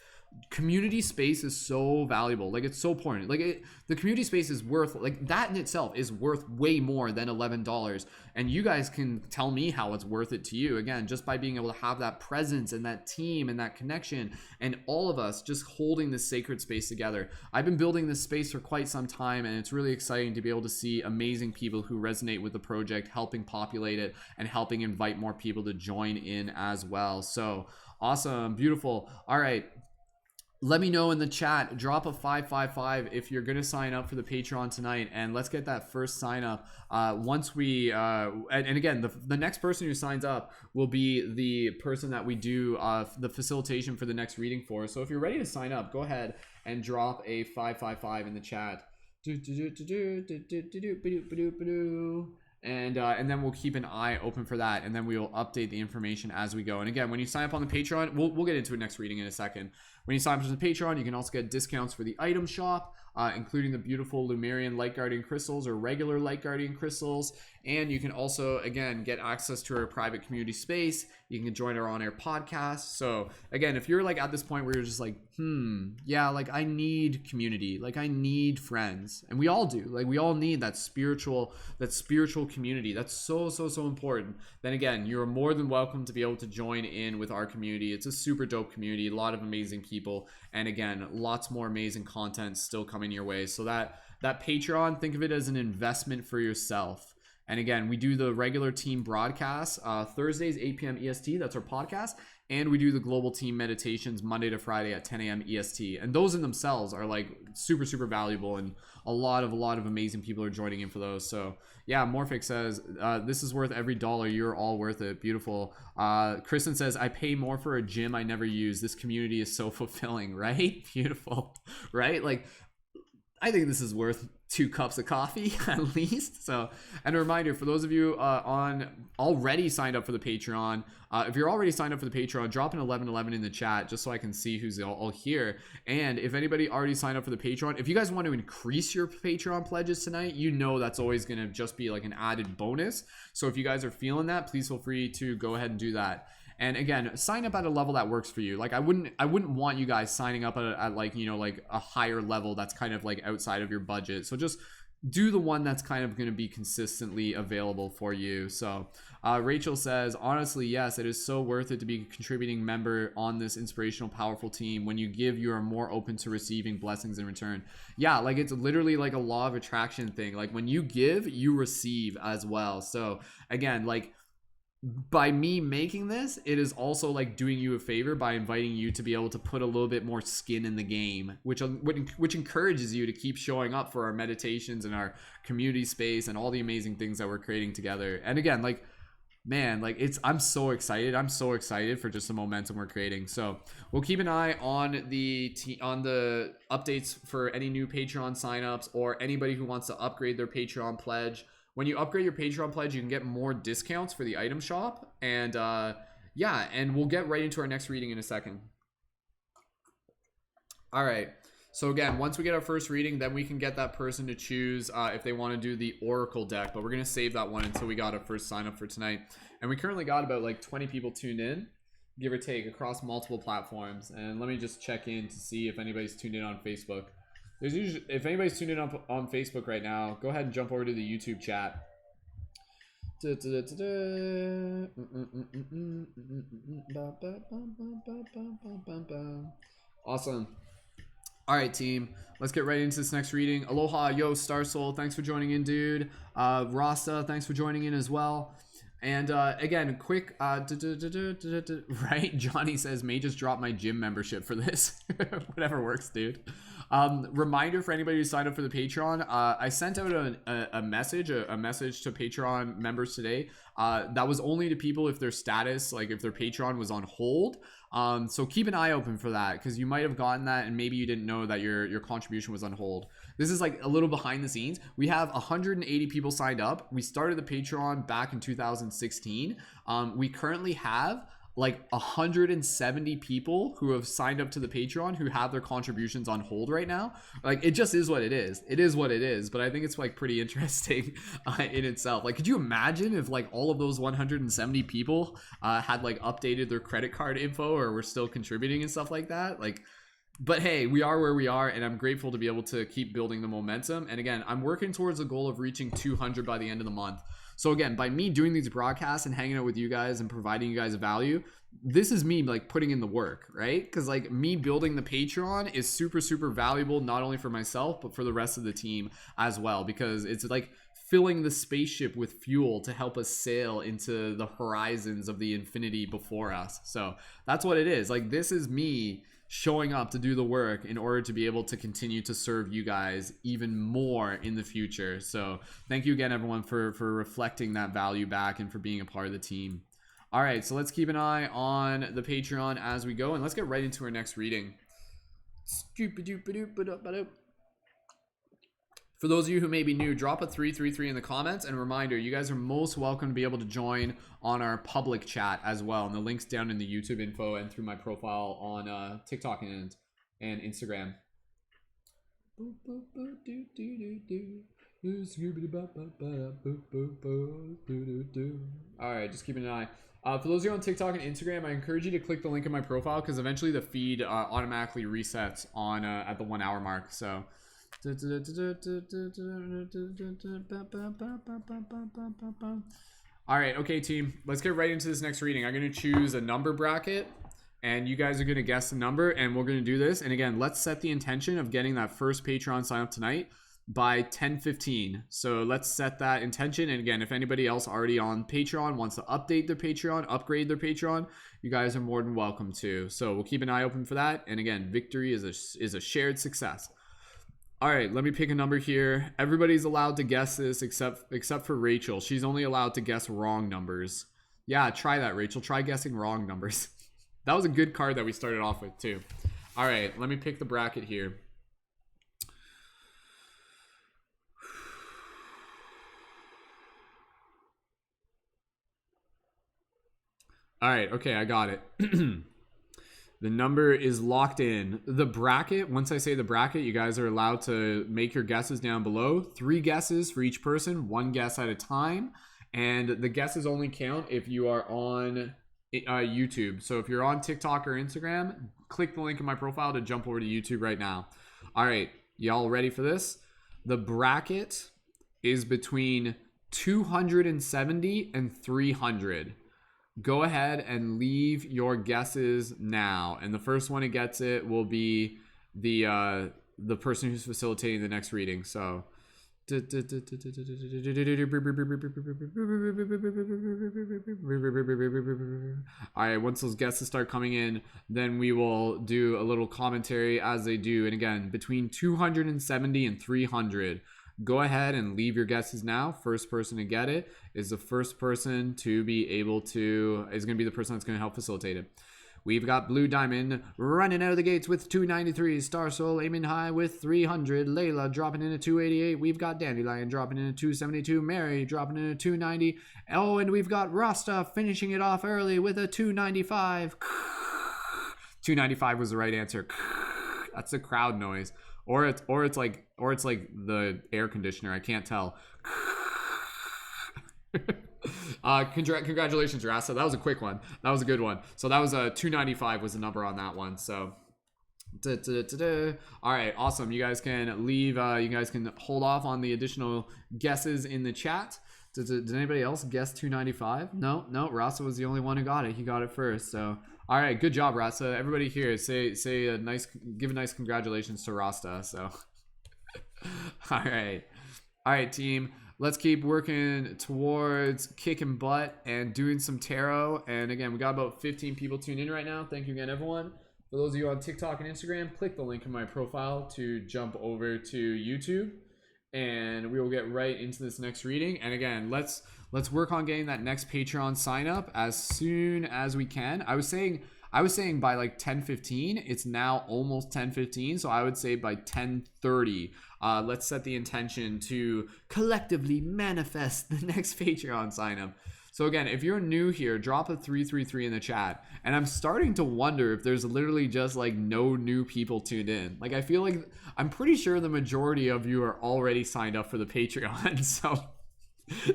community space is so valuable. Like, it's so important. Like, the community space is worth, like, that in itself is worth way more than $11. And you guys can tell me how it's worth it to you, again, just by being able to have that presence and that team and that connection, and all of us just holding this sacred space together. I've been building this space for quite some time, and it's really exciting to be able to see amazing people who resonate with the project, helping populate it and helping invite more people to join in as well. So awesome, beautiful. All right, let me know in the chat, drop a 555 if you're going to sign up for the Patreon tonight, and let's get that first sign up. Once we and again, the next person who signs up will be the person that we do the facilitation for the next reading for. So if you're ready to sign up, go ahead and drop a 555 in the chat. And then we'll keep an eye open for that, and then we will update the information as we go. And again, when you sign up on the Patreon, we'll get into a next reading in a second. When you sign up for the Patreon, you can also get discounts for the item shop, including the beautiful Lumerian Light Guardian crystals or regular Light Guardian crystals. And you can also, again, get access to our private community space. You can join our on-air podcast. So again, if you're like at this point where you're just like, yeah, like I need community, like I need friends, and we all do, like we all need that spiritual community. That's so important. Then again, you're more than welcome to be able to join in with our community. It's a super dope community, a lot of amazing people, and again, lots more amazing content still coming your way. So that Patreon, think of it as an investment for yourself. And again, we do the regular team broadcasts Thursdays 8 p.m. EST, that's our podcast, and we do the global team meditations Monday to Friday at 10 a.m. EST. And those in themselves are like super valuable, and a lot of amazing people are joining in for those. So yeah, Morphic says this is worth every dollar. You're all worth it. Beautiful. Kristen says, I pay more for a gym I never use. This community is so fulfilling, right? Beautiful, right? Like, I think this is worth 2 cups of coffee at least. So, and a reminder for those of you already signed up for the Patreon, if you're already signed up for the Patreon, drop an 1111 in the chat just so I can see who's all here. And if anybody already signed up for the Patreon, if you guys want to increase your Patreon pledges tonight, you know that's always going to just be like an added bonus. So if you guys are feeling that, please feel free to go ahead and do that. And again, sign up at a level that works for you. Like I wouldn't want you guys signing up at like, you know, like a higher level that's kind of like outside of your budget. So just do the one that's kind of going to be consistently available for you. So Rachel says, honestly, yes, it is so worth it to be a contributing member on this inspirational, powerful team. When you give, you are more open to receiving blessings in return. Yeah, like it's literally like a law of attraction thing. Like when you give, you receive as well. So again, like, by me making this, it is also like doing you a favor by inviting you to be able to put a little bit more skin in the game, which encourages you to keep showing up for our meditations and our community space and all the amazing things that we're creating together. And again, like, man, like I'm so excited for just the momentum we're creating. So we'll keep an eye on the updates for any new Patreon signups or anybody who wants to upgrade their Patreon pledge. When you upgrade your Patreon pledge, you can get more discounts for the item shop. And yeah, and we'll get right into our next reading in a second. All right. So again, once we get our first reading, then we can get that person to choose if they want to do the Oracle deck. But we're going to save that one until we got our first sign up for tonight. And we currently got about like 20 people tuned in, give or take, across multiple platforms. And let me just check in to see if anybody's tuned in on Facebook. There's usually, if anybody's tuned in on Facebook right now, go ahead and jump over to the YouTube chat. Awesome. All right, team. Let's get right into this next reading. Aloha, yo, Star Soul. Thanks for joining in, dude. Rasta, thanks for joining in as well. And again, quick, right? Johnny says, may just drop my gym membership for this. Whatever works, dude. Reminder for anybody who signed up for the Patreon, I sent out a message to Patreon members today. That was only to people if their status, like if their Patreon was on hold. So keep an eye open for that, because you might have gotten that and maybe you didn't know that your contribution was on hold. This is like a little behind the scenes. We have 180 people signed up. We started the Patreon back in 2016. We currently have like 170 people who have signed up to the Patreon who have their contributions on hold right now. Like, it just is what it is. It is what it is. But I think it's like pretty interesting in itself. Like, could you imagine if like all of those 170 people had like updated their credit card info or were still contributing and stuff like that? Like, But hey, we are where we are, and I'm grateful to be able to keep building the momentum. And again, I'm working towards the goal of reaching 200 by the end of the month. So again, by me doing these broadcasts and hanging out with you guys and providing you guys value, this is me like putting in the work, right? Because like me building the Patreon is super, super valuable, not only for myself, but for the rest of the team as well, because it's like filling the spaceship with fuel to help us sail into the horizons of the infinity before us. So that's what it is. Like, this is me showing up to do the work in order to be able to continue to serve you guys even more in the future. So thank you again, everyone, for reflecting that value back and for being a part of the team. All right, so let's keep an eye on the Patreon as we go, and let's get right into our next reading. For those of you who may be new, drop a 333 in the comments, and a reminder, you guys are most welcome to be able to join on our public chat as well, and the link's down in the YouTube info and through my profile on TikTok and Instagram. All right, just keeping an eye. For those of you on TikTok and Instagram, I encourage you to click the link in my profile, because eventually the feed automatically resets on at the 1 hour mark. So all right, okay, team, let's get right into this next reading. I'm going to choose a number bracket, and you guys are going to guess the number, and we're going to do this. And again, let's set the intention of getting that first Patreon sign up tonight by 10:15. So let's set that intention. And again, if anybody else already on Patreon wants to update their Patreon, upgrade their Patreon, you guys are more than welcome to. So we'll keep an eye open for that. And again, victory is a shared success. All right, let me pick a number here. Everybody's allowed to guess this except for Rachel. She's only allowed to guess wrong numbers. Yeah, try that, Rachel. Try guessing wrong numbers. That was a good card that we started off with too. All right, let me pick the bracket here. All right, okay, I got it. The number is locked in. The bracket, once I say the bracket, you guys are allowed to make your guesses down below. 3 guesses for each person, 1 guess at a time. And the guesses only count if you are on YouTube. So if you're on TikTok or Instagram, click the link in my profile to jump over to YouTube right now. All right, y'all ready for this? The bracket is between 270 and 300. Go ahead and leave your guesses now, and the first one who gets it will be the person who's facilitating the next reading. So all right, once those guesses start coming in, then we will do a little commentary as they do. And again, between 270 and 300. Go ahead and leave your guesses now. First person to get it is the first person to be able to, is going to be the person that's going to help facilitate it. We've got Blue Diamond running out of the gates with 293. Star Soul aiming high with 300. Layla dropping in at 288. We've got Dandelion dropping in at 272. Mary dropping in at 290. Oh, and we've got Rasta finishing it off early with a 295. 295 was the right answer. That's the crowd noise. Or it's like the air conditioner. I can't tell. Congratulations, Rasa. That was a quick one. That was a good one. So that was a 295 was the number on that one. So all right, awesome. You guys can leave. You guys can hold off on the additional guesses in the chat. Did anybody else guess 295? No. Rasa was the only one who got it. He got it first. So all right, good job, Rasta. Everybody here, give a nice congratulations to Rasta. So, all right, team. Let's keep working towards kicking butt and doing some tarot. And again, we got about 15 people tuned in right now. Thank you again, everyone. For those of you on TikTok and Instagram, click the link in my profile to jump over to YouTube, and we will get right into this next reading. And again, let's work on getting that next Patreon sign up as soon as we can. I was saying by like 10:15. It's now almost 10:15, so I would say by 10:30. Let's set the intention to collectively manifest the next Patreon sign up. So again, if you're new here, drop a 333 in the chat. And I'm starting to wonder if there's literally just like no new people tuned in. Like, I feel like I'm pretty sure the majority of you are already signed up for the Patreon. So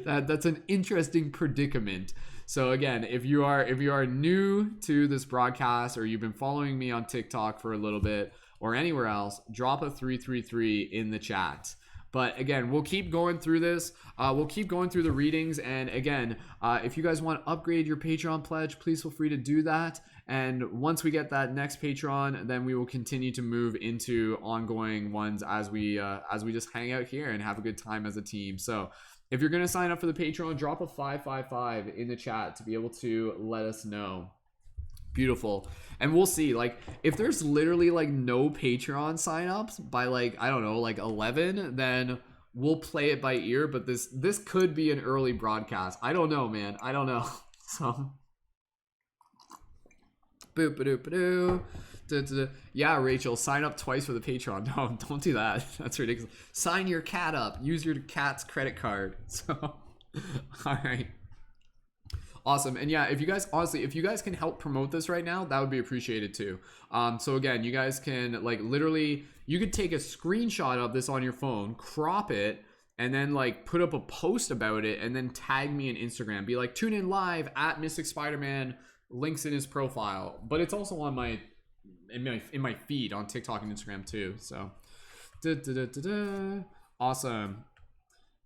that's an interesting predicament. So again, if you are new to this broadcast, or you've been following me on TikTok for a little bit, or anywhere else, drop a 333 in the chat. But again, we'll keep going through this. We'll keep going through the readings. And again, if you guys want to upgrade your Patreon pledge, please feel free to do that. And once we get that next Patreon, then we will continue to move into ongoing ones as we just hang out here and have a good time as a team. So if you're going to sign up for the Patreon, drop a 555 in the chat to be able to let us know. Beautiful. And we'll see, like, if there's literally like no Patreon signups by like, I don't know, like 11, then we'll play it by ear. But this could be an early broadcast. I don't know, man. I don't know. So boop ba doo. Yeah, Rachel, sign up twice for the Patreon. No, don't do that. That's ridiculous. Sign your cat up. Use your cat's credit card. So all right. Awesome. And yeah, if you guys, honestly, if you guys can help promote this right now, that would be appreciated too. So again, you guys can like literally, you could take a screenshot of this on your phone, crop it, and then like put up a post about it, and then tag me in Instagram. Be like, tune in live at Mystic Spider-Man, links in his profile. But it's also on in my feed on TikTok and Instagram too. So awesome.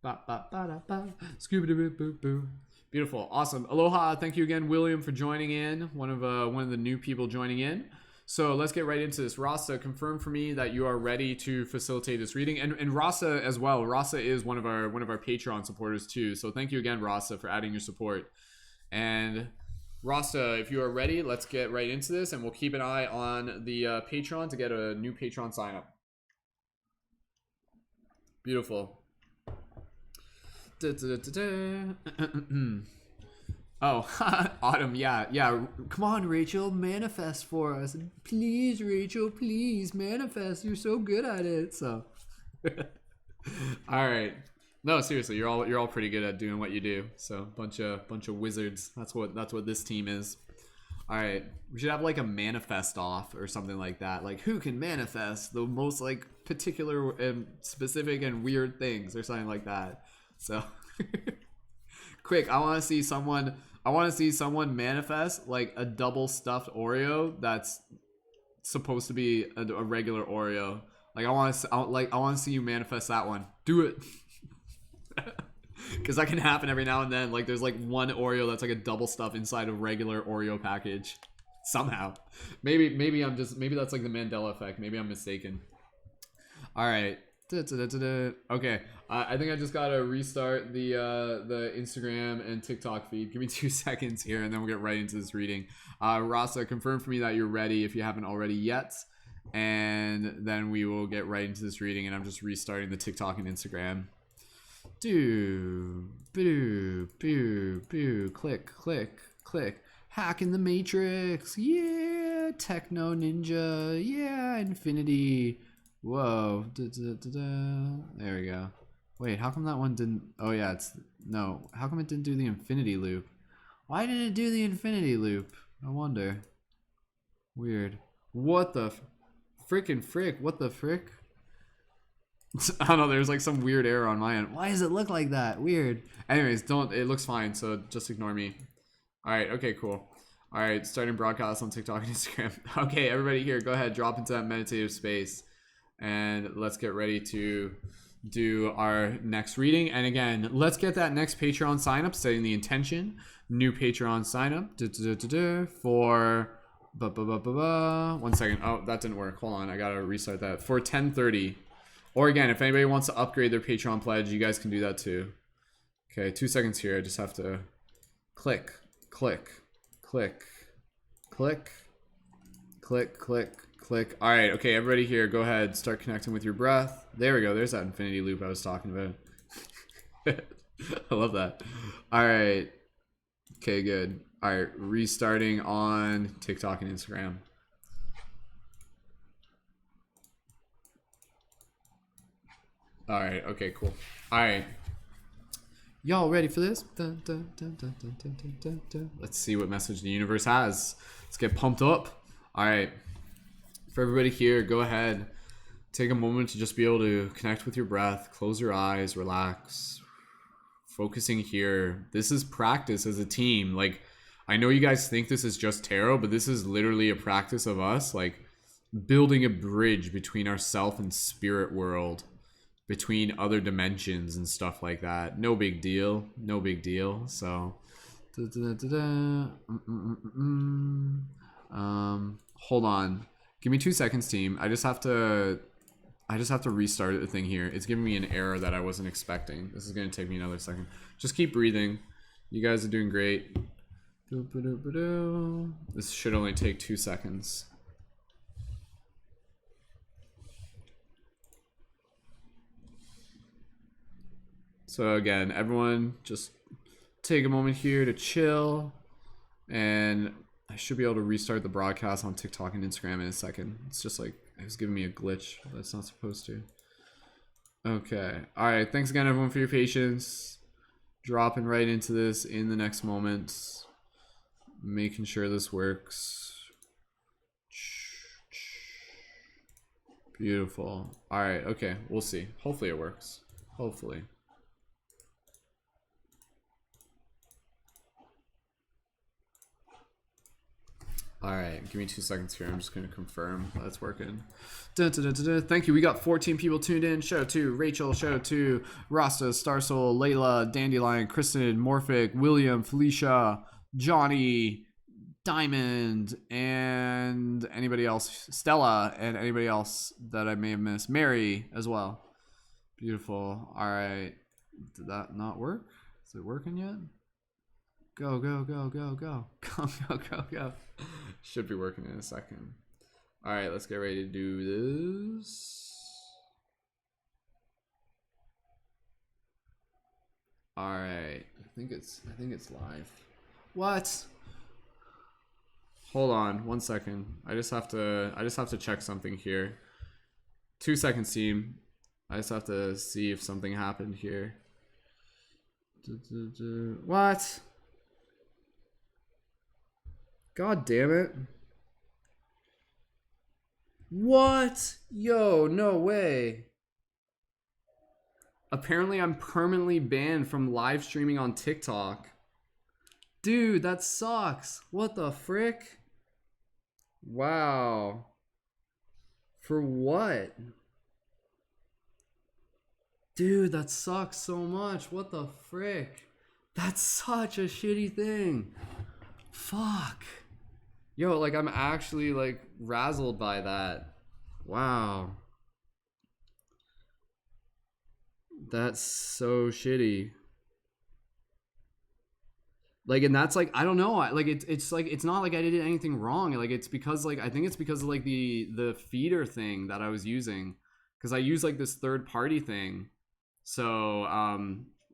Scooby-Doo-Boo-Boo. Beautiful. Awesome. Aloha. Thank you again, William, for joining in. One of the new people joining in. So let's get right into this. Rasa, confirm for me that you are ready to facilitate this reading. And Rasa as well. Rasa is one of our Patreon supporters too. So thank you again, Rasa, for adding your support. And Rasa, if you are ready, let's get right into this, and we'll keep an eye on the Patreon to get a new Patreon sign up. Beautiful. Oh, Autumn, yeah. Come on, Rachel, manifest for us. Please, Rachel, please manifest. You're so good at it. So, all right. No, seriously, you're all pretty good at doing what you do. So, bunch of wizards. That's what this team is. All right, we should have like a manifest off or something like that. Like, who can manifest the most like particular and specific and weird things or something like that. So quick, I want to see someone manifest like a double stuffed Oreo that's supposed to be a regular Oreo. Like I want to see you manifest that one. Do it. Because that can happen every now and then. Like there's like one Oreo that's like a double stuff inside a regular Oreo package somehow. Maybe that's like the Mandela effect. Maybe I'm mistaken. All right. Okay, I think I just gotta restart the Instagram and TikTok feed. Give me 2 seconds here, and then we'll get right into this reading. Rasa, confirm for me that you're ready if you haven't already yet, and then we will get right into this reading. And I'm just restarting the TikTok and Instagram. Click. Hack in the Matrix. Yeah, Techno Ninja. Yeah, Infinity. Whoa. There we go. Wait, how come that one didn't... Oh yeah, how come it didn't do the infinity loop? Why didn't it do the infinity loop? I wonder. Weird. What the frickin' frick? What the frick? I don't know, there's like some weird error on my end. Why does it look like that? Weird. Anyways, it looks fine, so just ignore me. Alright, okay, cool. Alright, starting broadcast on TikTok and Instagram. Okay, everybody here, go ahead, drop into that meditative space. And let's get ready to do our next reading. And again, let's get that next Patreon sign up, setting the intention. New Patreon sign up for 1 second. Oh, that didn't work. Hold on, I gotta restart that. For 10:30. Or again, if anybody wants to upgrade their Patreon pledge, you guys can do that too. Okay, 2 seconds here. I just have to click. All right, okay, everybody here, go ahead, start connecting with your breath. There we go. There's that infinity loop I was talking about. I love that. All right. Okay, good. All right, restarting on TikTok and Instagram. All right, okay, cool. All right. Y'all ready for this? Let's see what message the universe has. Let's get pumped up. All right. For everybody here, go ahead. Take a moment to just be able to connect with your breath. Close your eyes, relax. Focusing here. This is practice as a team. Like, I know you guys think this is just tarot, but this is literally a practice of us, like, building a bridge between our self and spirit world, between other dimensions and stuff like that. No big deal. No big deal. So, hold on. Give me 2 seconds, team. I just have to restart the thing here. It's giving me an error that I wasn't expecting. This is gonna take me another second. Just keep breathing. You guys are doing great. This should only take 2 seconds. So again, everyone just take a moment here to chill, and I should be able to restart the broadcast on TikTok and Instagram in a second. It's just like it was giving me a glitch that's not supposed to. Okay. All right. Thanks again, everyone, for your patience. Dropping right into this in the next moment. Making sure this works. Beautiful. All right. Okay. We'll see. Hopefully it works. Hopefully. All right, give me 2 seconds here. I'm just going to confirm that's working. Thank you. We got 14 people tuned in. Shout out to Rachel. Shout out to Rasta, Starsoul, Layla, Dandelion, Kristen, Morphic, William, Felicia, Johnny, Diamond, and anybody else. Stella, and anybody else that I may have missed. Mary as well. Beautiful. All right. Did that not work? Is it working yet? Go, go, go, go, go. Go, go, go, go. Should be working in a second. All right, let's get ready to do this. All right. I think it's live. What? Hold on 1 second. I just have to check something here. 2 seconds, team. I just have to see if something happened here. What? God damn it. What? Yo, no way. Apparently I'm permanently banned from live streaming on TikTok. Dude, that sucks. What the frick? Wow. For what? Dude, that sucks so much. What the frick? That's such a shitty thing. Fuck. Yo, like I'm actually like razzled by that. Wow. That's so shitty. Like, and that's like, I don't know. Like it's like, it's not like I did anything wrong. Like it's because like, I think it's because of like the feeder thing that I was using. Cause I use like this third party thing. So,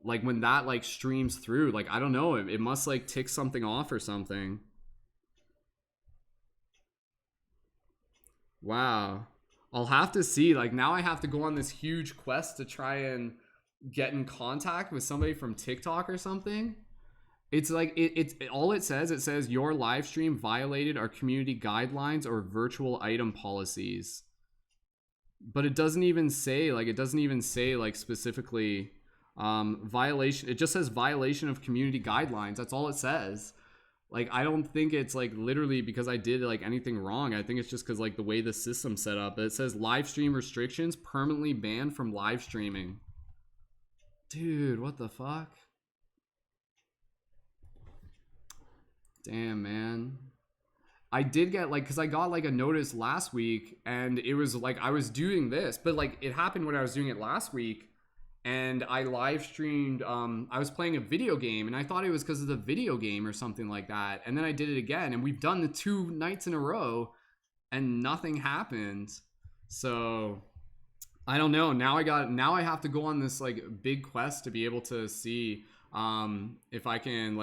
like when that like streams through, like, I don't know, it must like tick something off or something. Wow. I'll have to see. Like now I have to go on this huge quest to try and get in contact with somebody from TikTok or something. It's like it's all it says your live stream violated our community guidelines or virtual item policies. But it doesn't even say like specifically violation. It just says violation of community guidelines. That's all it says. Like, I don't think it's like literally because I did like anything wrong. I think it's just because like the way the system's set up. It says live stream restrictions, permanently banned from live streaming. Dude, what the fuck? Damn, man. I did get like, because I got like a notice last week and it was like I was doing this, but like it happened when I was doing it last week. And I live streamed, I was playing a video game and I thought it was because of the video game or something like that. And then I did it again and we've done the 2 nights in a row and nothing happened. So I don't know. Now I have to go on this like big quest to be able to see if I can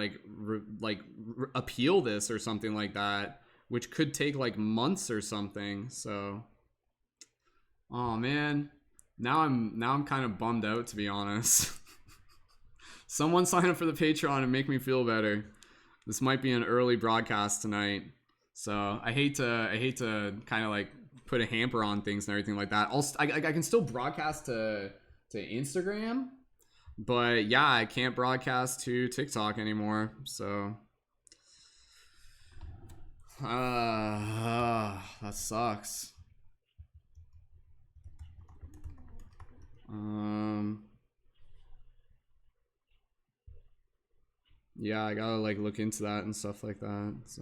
appeal this or something like that, which could take like months or something. So, oh man. Now I'm kind of bummed out, to be honest. Someone sign up for the Patreon and make me feel better. This might be an early broadcast tonight, so I hate to kind of like put a hamper on things and everything like that. I can still broadcast to Instagram, but yeah, I can't broadcast to TikTok anymore. So that sucks. Yeah, I gotta like look into that and stuff like that. So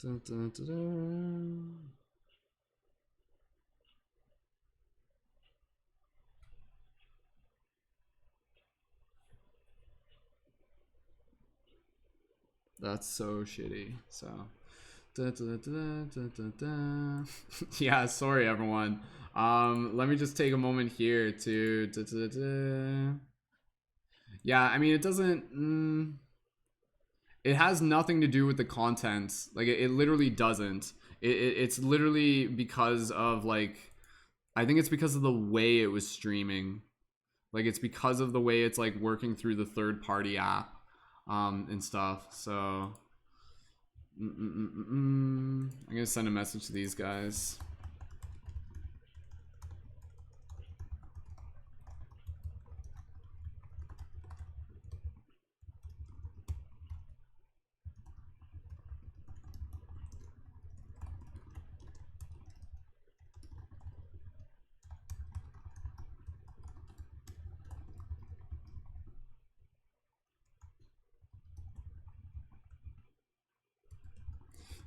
dun, dun, dun, dun. That's so shitty. So da, da, da, da, da, da. Yeah, sorry everyone. Let me just take a moment here to yeah, I mean it doesn't it has nothing to do with the content. Like it literally doesn't. It's literally because of like I think it's because of the way it was streaming. Like it's because of the way it's like working through the third party app and stuff. So I'm gonna send a message to these guys.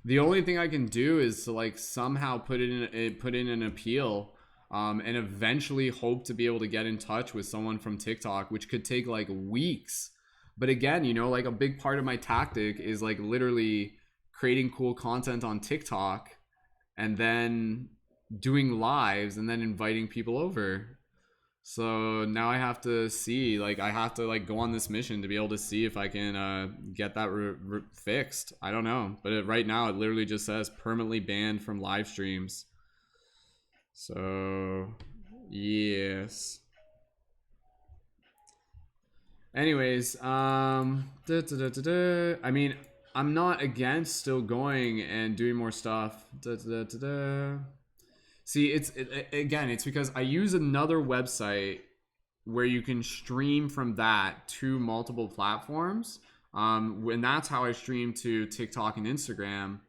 The only thing I can do is to like somehow put in an appeal, and eventually hope to be able to get in touch with someone from TikTok, which could take like weeks. But again, you know, like a big part of my tactic is like literally creating cool content on TikTok and then doing lives and then inviting people over. So now I have to see, like, I have to like go on this mission to be able to see if I can get that fixed. I don't know, but right now it literally just says permanently banned from live streams. So yes. Anyways, I mean, I'm not against still going and doing more stuff. See, again, it's because I use another website where you can stream from that to multiple platforms. And that's how I stream to TikTok and Instagram.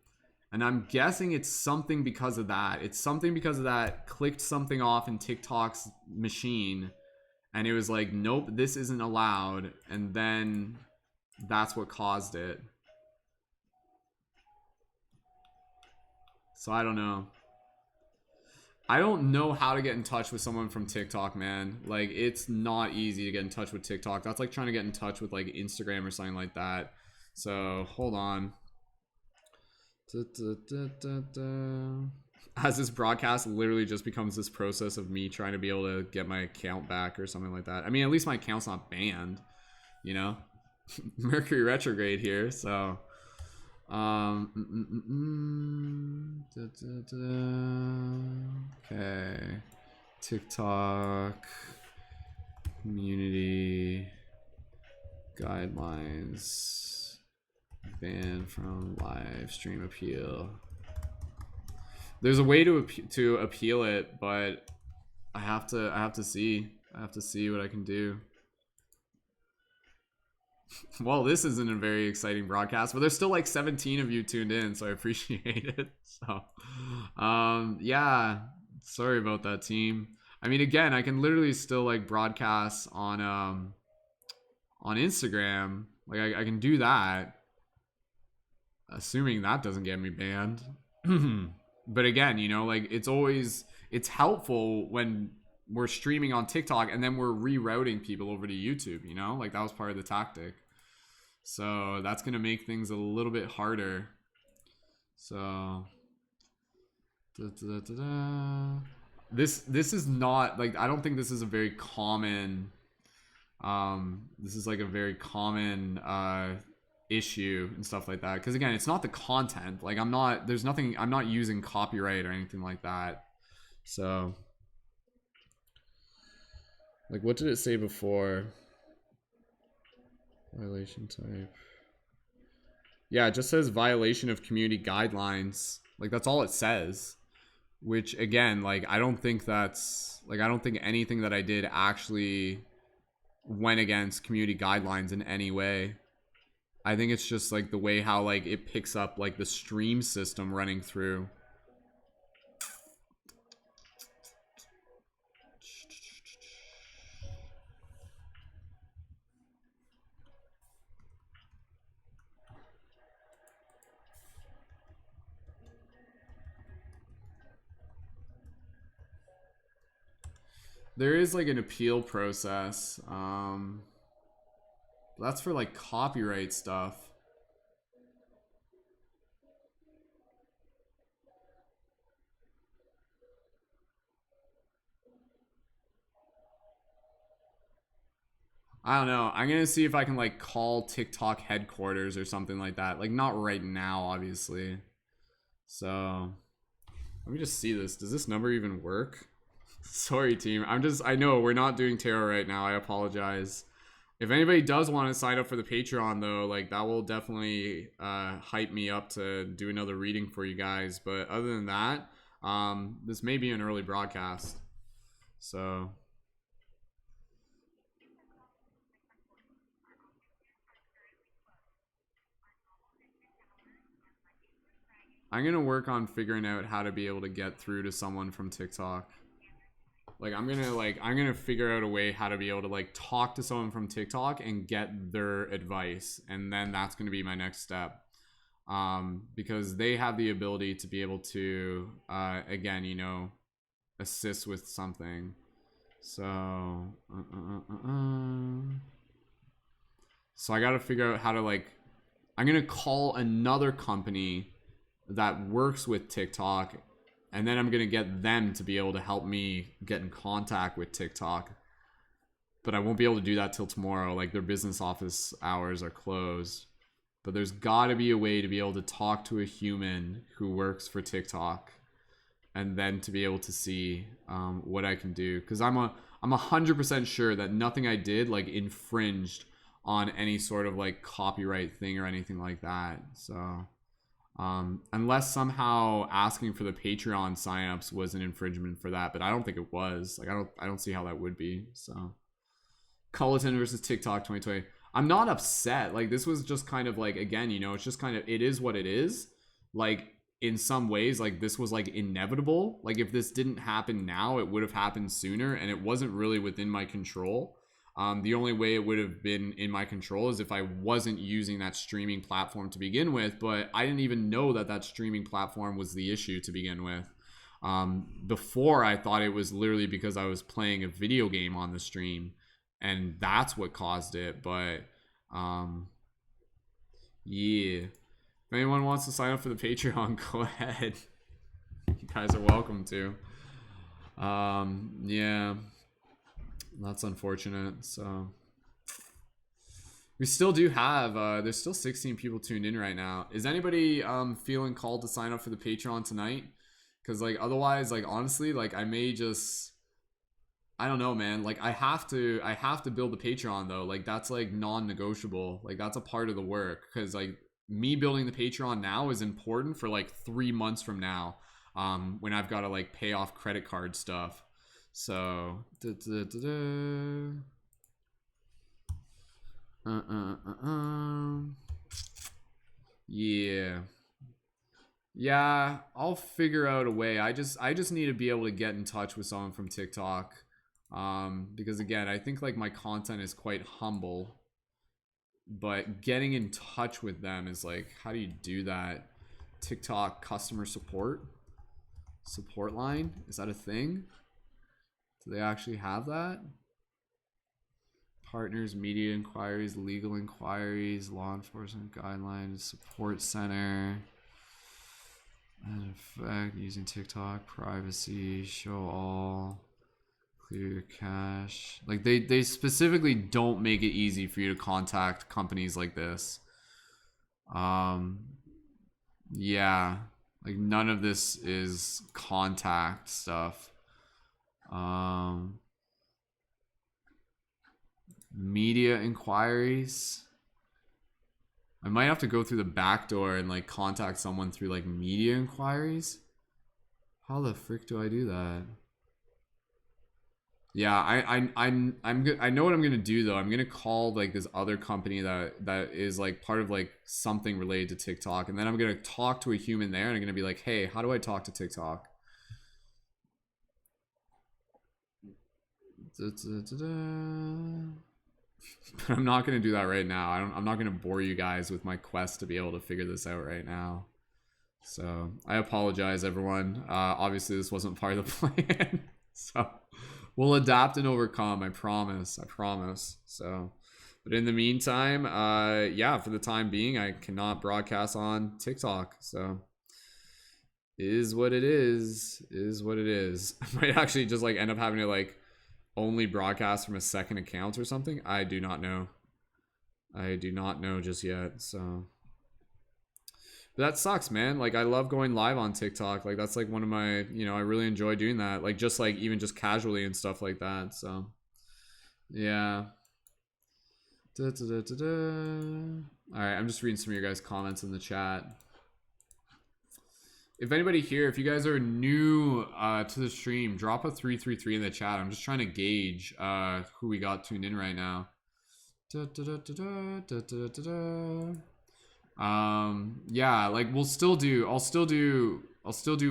And I'm guessing it's something because of that. It's something because of that. Clicked something off in TikTok's machine, and it was like, nope, this isn't allowed. And then that's what caused it. So I don't know. I don't know how to get in touch with someone from TikTok, man. Like, it's not easy to get in touch with TikTok. That's like trying to get in touch with like Instagram or something like that. So hold on. As this broadcast literally just becomes this process of me trying to be able to get my account back or something like that. I mean, at least my account's not banned, you know? Mercury retrograde here, so okay, TikTok community guidelines, ban from live stream appeal. There's a way to appeal it, but I have to see what I can do. Well, this isn't a very exciting broadcast, but there's still like 17 of you tuned in, so I appreciate it. So, yeah, sorry about that, team. I mean, again, I can literally still like broadcast on Instagram. Like, I can do that, assuming that doesn't get me banned. But again, you know, like it's helpful when we're streaming on TikTok and then we're rerouting people over to YouTube, you know? Like that was part of the tactic. So that's going to make things a little bit harder. So this is not like, I don't think this is a very common this is like a very common issue and stuff like that, because again, it's not the content. Like I'm not using copyright or anything like that. So like, what did it say before? Violation type. Yeah, it just says violation of community guidelines. Like that's all it says. Which again, like I don't think anything that I did actually went against community guidelines in any way. I think it's just like the way how like it picks up like the stream system running through. There is like an appeal process. That's for like copyright stuff. I don't know. I'm gonna see if I can like call TikTok headquarters or something like that. Like not right now, obviously. So let me just see this. Does this number even work? Sorry, team. I know we're not doing tarot right now. I apologize. If anybody does want to sign up for the Patreon, though, like that will definitely hype me up to do another reading for you guys. But other than that, this may be an early broadcast. So I'm going to work on figuring out how to be able to get through to someone from TikTok. Like I'm gonna figure out a way how to be able to like talk to someone from TikTok and get their advice, and then that's gonna be my next step. Because they have the ability to be able to again, you know, assist with something. So so I gotta figure out how to like I'm gonna call another company that works with TikTok, and then I'm gonna get them to be able to help me get in contact with TikTok. But I won't be able to do that till tomorrow. Like their business office hours are closed. But there's gotta be a way to be able to talk to a human who works for TikTok, and then to be able to see what I can do. Because I'm 100% sure that nothing I did like infringed on any sort of like copyright thing or anything like that. So unless somehow asking for the Patreon signups was an infringement for that, but I don't think it was. Like I don't see how that would be. So Culleton versus TikTok 2020. I'm not upset. Like this was just kind of like, again, you know, it's just kind of, it is what it is. Like in some ways, like this was like inevitable. Like if this didn't happen now, it would have happened sooner, and it wasn't really within my control. The only way it would have been in my control is if I wasn't using that streaming platform to begin with, but I didn't even know that that streaming platform was the issue to begin with. Before, I thought it was literally because I was playing a video game on the stream, and that's what caused it. But yeah, if anyone wants to sign up for the Patreon, go ahead. You guys are welcome to. Yeah, that's unfortunate. So we still do have there's still 16 people tuned in right now. Is anybody feeling called to sign up for the Patreon tonight? Because like otherwise, like honestly, like I may just, I don't know, man. Like I have to build the Patreon though. Like that's like non-negotiable. Like that's a part of the work, because like me building the Patreon now is important for like 3 months from now, when I've got to like pay off credit card stuff. So yeah. Yeah, I'll figure out a way. I just need to be able to get in touch with someone from TikTok. Because again, I think like my content is quite humble, but getting in touch with them is like, how do you do that? TikTok customer support line, is that a thing? Do they actually have that? Partners, media inquiries, legal inquiries, law enforcement guidelines, support center. In fact, using TikTok, privacy, show all, clear your cache. Like they specifically don't make it easy for you to contact companies like this. Yeah, like none of this is contact stuff. Media inquiries. I might have to go through the back door and like contact someone through like media inquiries. How the frick do I do that? Yeah, I'm good. I know what I'm gonna do though. I'm gonna call like this other company that is like part of like something related to TikTok, and then I'm gonna talk to a human there, and I'm gonna be like, hey, how do I talk to TikTok? But I'm not gonna do that right now. I'm not gonna bore you guys with my quest to be able to figure this out right now. So I apologize, everyone. Obviously, this wasn't part of the plan. So We'll adapt and overcome. I promise. I promise. So, but in the meantime, yeah, for the time being, I cannot broadcast on TikTok. So, is what it is. Is what it is. I might actually just like end up having to like only broadcast from a second account or something. I do not know. I do not know just yet. So. But that sucks, man. Like I love going live on TikTok. Like that's like one of my, you know, I really enjoy doing that. Like just like even just casually and stuff like that. So yeah. Da, da, da, da, da. All right, I'm just reading some of your guys' comments in the chat. If anybody here, if you guys are new to the stream, drop a 333 in the chat. I'm just trying to gauge who we got tuned in right now. Da, da, da, da, da, da, da, da. Yeah, like I'll still do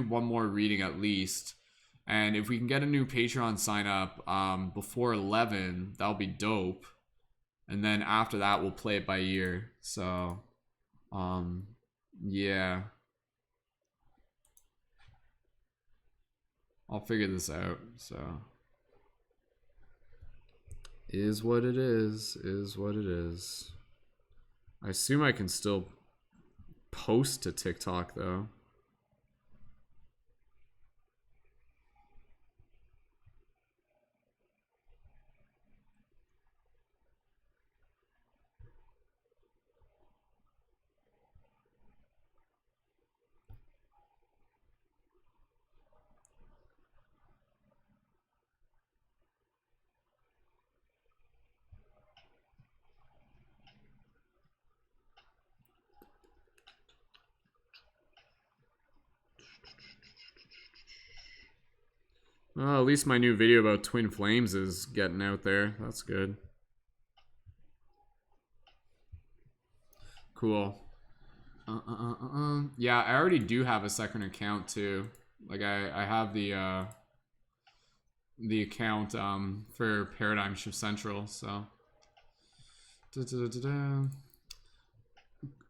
one more reading at least, and if we can get a new Patreon sign up before 11, that'll be dope, and then after that we'll play it by ear. So yeah, I'll figure this out. So is what it is what it is. I assume I can still post to TikTok though. Well, at least my new video about twin flames is getting out there. That's good. Cool. Yeah, I already do have a second account too. Like I have the account for Paradigm Shift Central. So.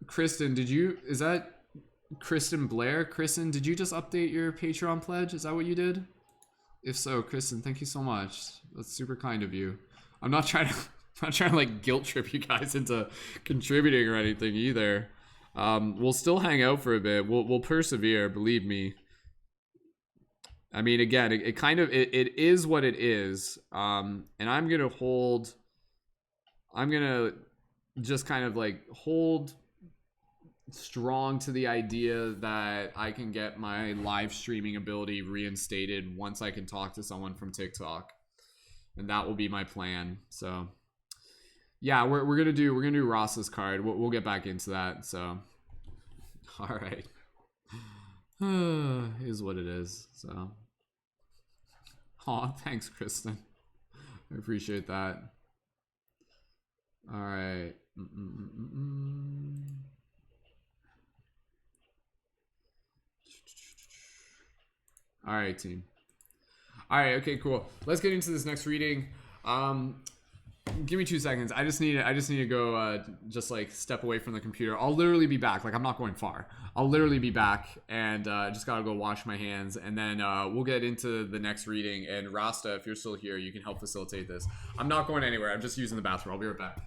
Kristen, is that Kristen Blair? Kristen, did you just update your Patreon pledge? Is that what you did? If so, Kristen, thank you so much. That's super kind of you. I'm not trying to, I'm not trying to like guilt trip you guys into contributing or anything either. We'll still hang out for a bit. We'll persevere. Believe me. I mean, again, it kind of it is what it is. And I'm gonna just kind of like hold strong to the idea that I can get my live streaming ability reinstated once I can talk to someone from TikTok, and that will be my plan. So yeah, we're gonna do Ross's card. We'll get back into that. So all right. Is what it is. So oh, thanks, Kristen. I appreciate that. All right. All right, team. All right, okay, cool. Let's get into this next reading. Give me 2 seconds. I just need to go just like step away from the computer. I'll literally be back. Like I'm not going far. I'll literally be back, and just gotta go wash my hands, and then we'll get into the next reading. And Rasta, if you're still here, you can help facilitate this. I'm not going anywhere. I'm just using the bathroom. I'll be right back.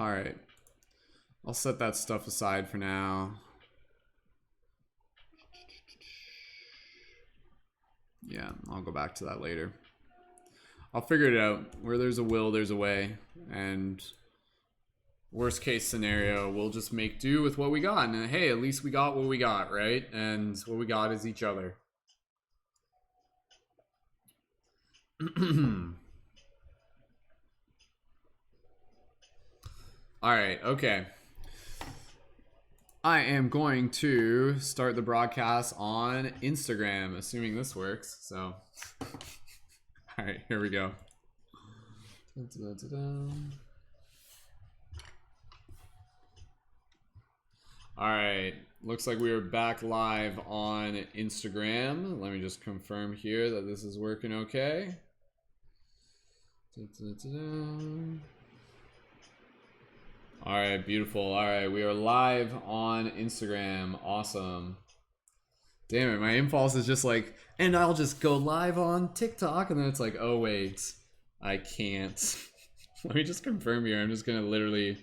All right. I'll set that stuff aside for now. Yeah, I'll go back to that later. I'll figure it out. Where there's a will, there's a way. And worst case scenario, we'll just make do with what we got. And hey, at least we got what we got, right? And what we got is each other. All right, okay. I am going to start the broadcast on Instagram, assuming this works. So, all right, here we go. All right, looks like we are back live on Instagram. Let me just confirm here that this is working okay. All right, beautiful. All right, we are live on Instagram. Awesome. Damn it, my impulse is just like, and I'll just go live on TikTok, and then it's like, oh wait, I can't. Let me just confirm here. I'm just gonna literally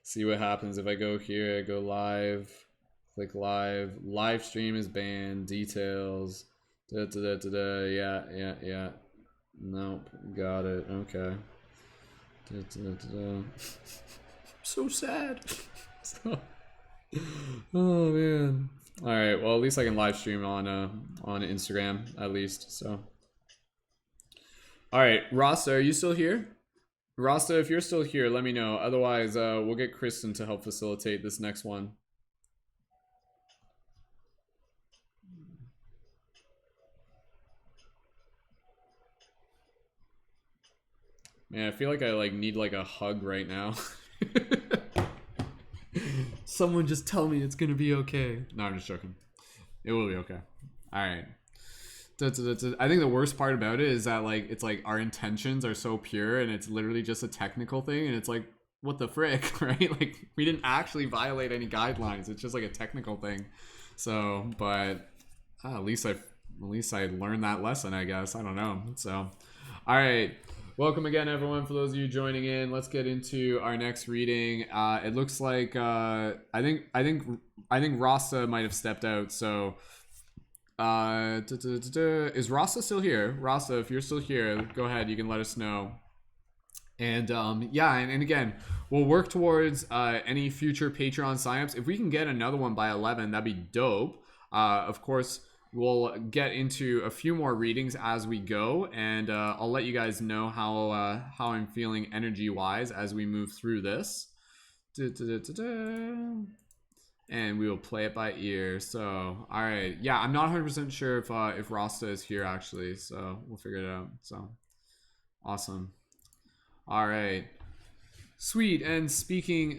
see what happens if I go here. I go live, click live. Live stream is banned. Details. Yeah. Nope. Got it. Okay. So sad. Oh man. All right. Well, at least I can live stream on Instagram at least. So. All right, Rasta, are you still here? Rasta, if you're still here, let me know. Otherwise, we'll get Kristen to help facilitate this next one. Man, I feel like I need a hug right now. Someone just tell me it's gonna be okay. No, I'm just joking. It will be okay. All right. I think the worst part about it is that it's like our intentions are so pure, and it's literally just a technical thing, and it's like, what the frick, right? Like, we didn't actually violate any guidelines. It's just like a technical thing. So, but at least I learned that lesson, I guess. I don't know. So, all right. Welcome again, everyone. For those of you joining in, let's get into our next reading. It looks like I think Rasta might have stepped out. So, is Rasta still here? Rasta, if you're still here, go ahead. You can let us know. And yeah, and again, we'll work towards any future Patreon signups. If we can get another one by 11, that'd be dope. Of course. We'll get into a few more readings as we go, and I'll let you guys know how I'm feeling energy-wise as we move through this. And we will play it by ear. So, all right, yeah, I'm not 100% sure if Rasta is here actually, so we'll figure it out. So, awesome. All right. Sweet. And speaking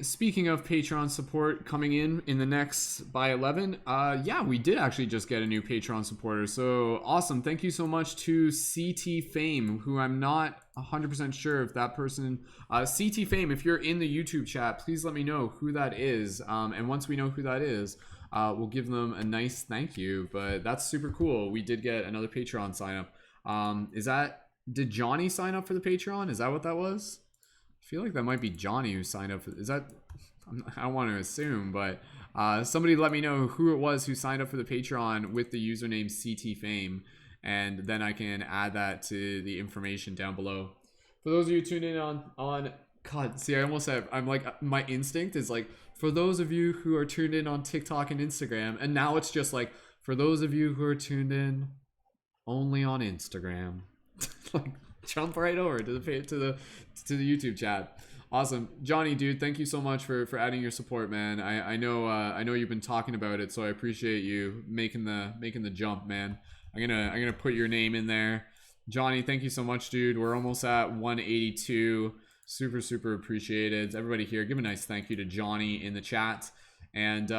of Patreon support coming in the next by 11, yeah, we did actually just get a new Patreon supporter. So awesome. Thank you so much to CT Fame, who I'm not 100% sure if that person, CT Fame, if you're in the YouTube chat, please let me know who that is. And once we know who that is, we'll give them a nice thank you. But that's super cool. We did get another Patreon sign up. Did Johnny sign up for the Patreon? Is that what that was? I feel like that might be Johnny who signed up. Is that? I don't want to assume, but somebody let me know who it was who signed up for the Patreon with the username CT Fame, and then I can add that to the information down below. For those of you tuned in on God, see, I almost said, I'm like, my instinct is like, for those of you who are tuned in on TikTok and Instagram, and now it's just like, for those of you who are tuned in only on Instagram. Like, jump right over to the YouTube chat. Awesome, Johnny, dude, thank you so much for adding your support, man. I know you've been talking about it, so I appreciate you making the jump, man. I'm gonna put your name in there. Johnny, thank you so much, dude. We're almost at 182. Super appreciated. Everybody here, give a nice thank you to Johnny in the chat. And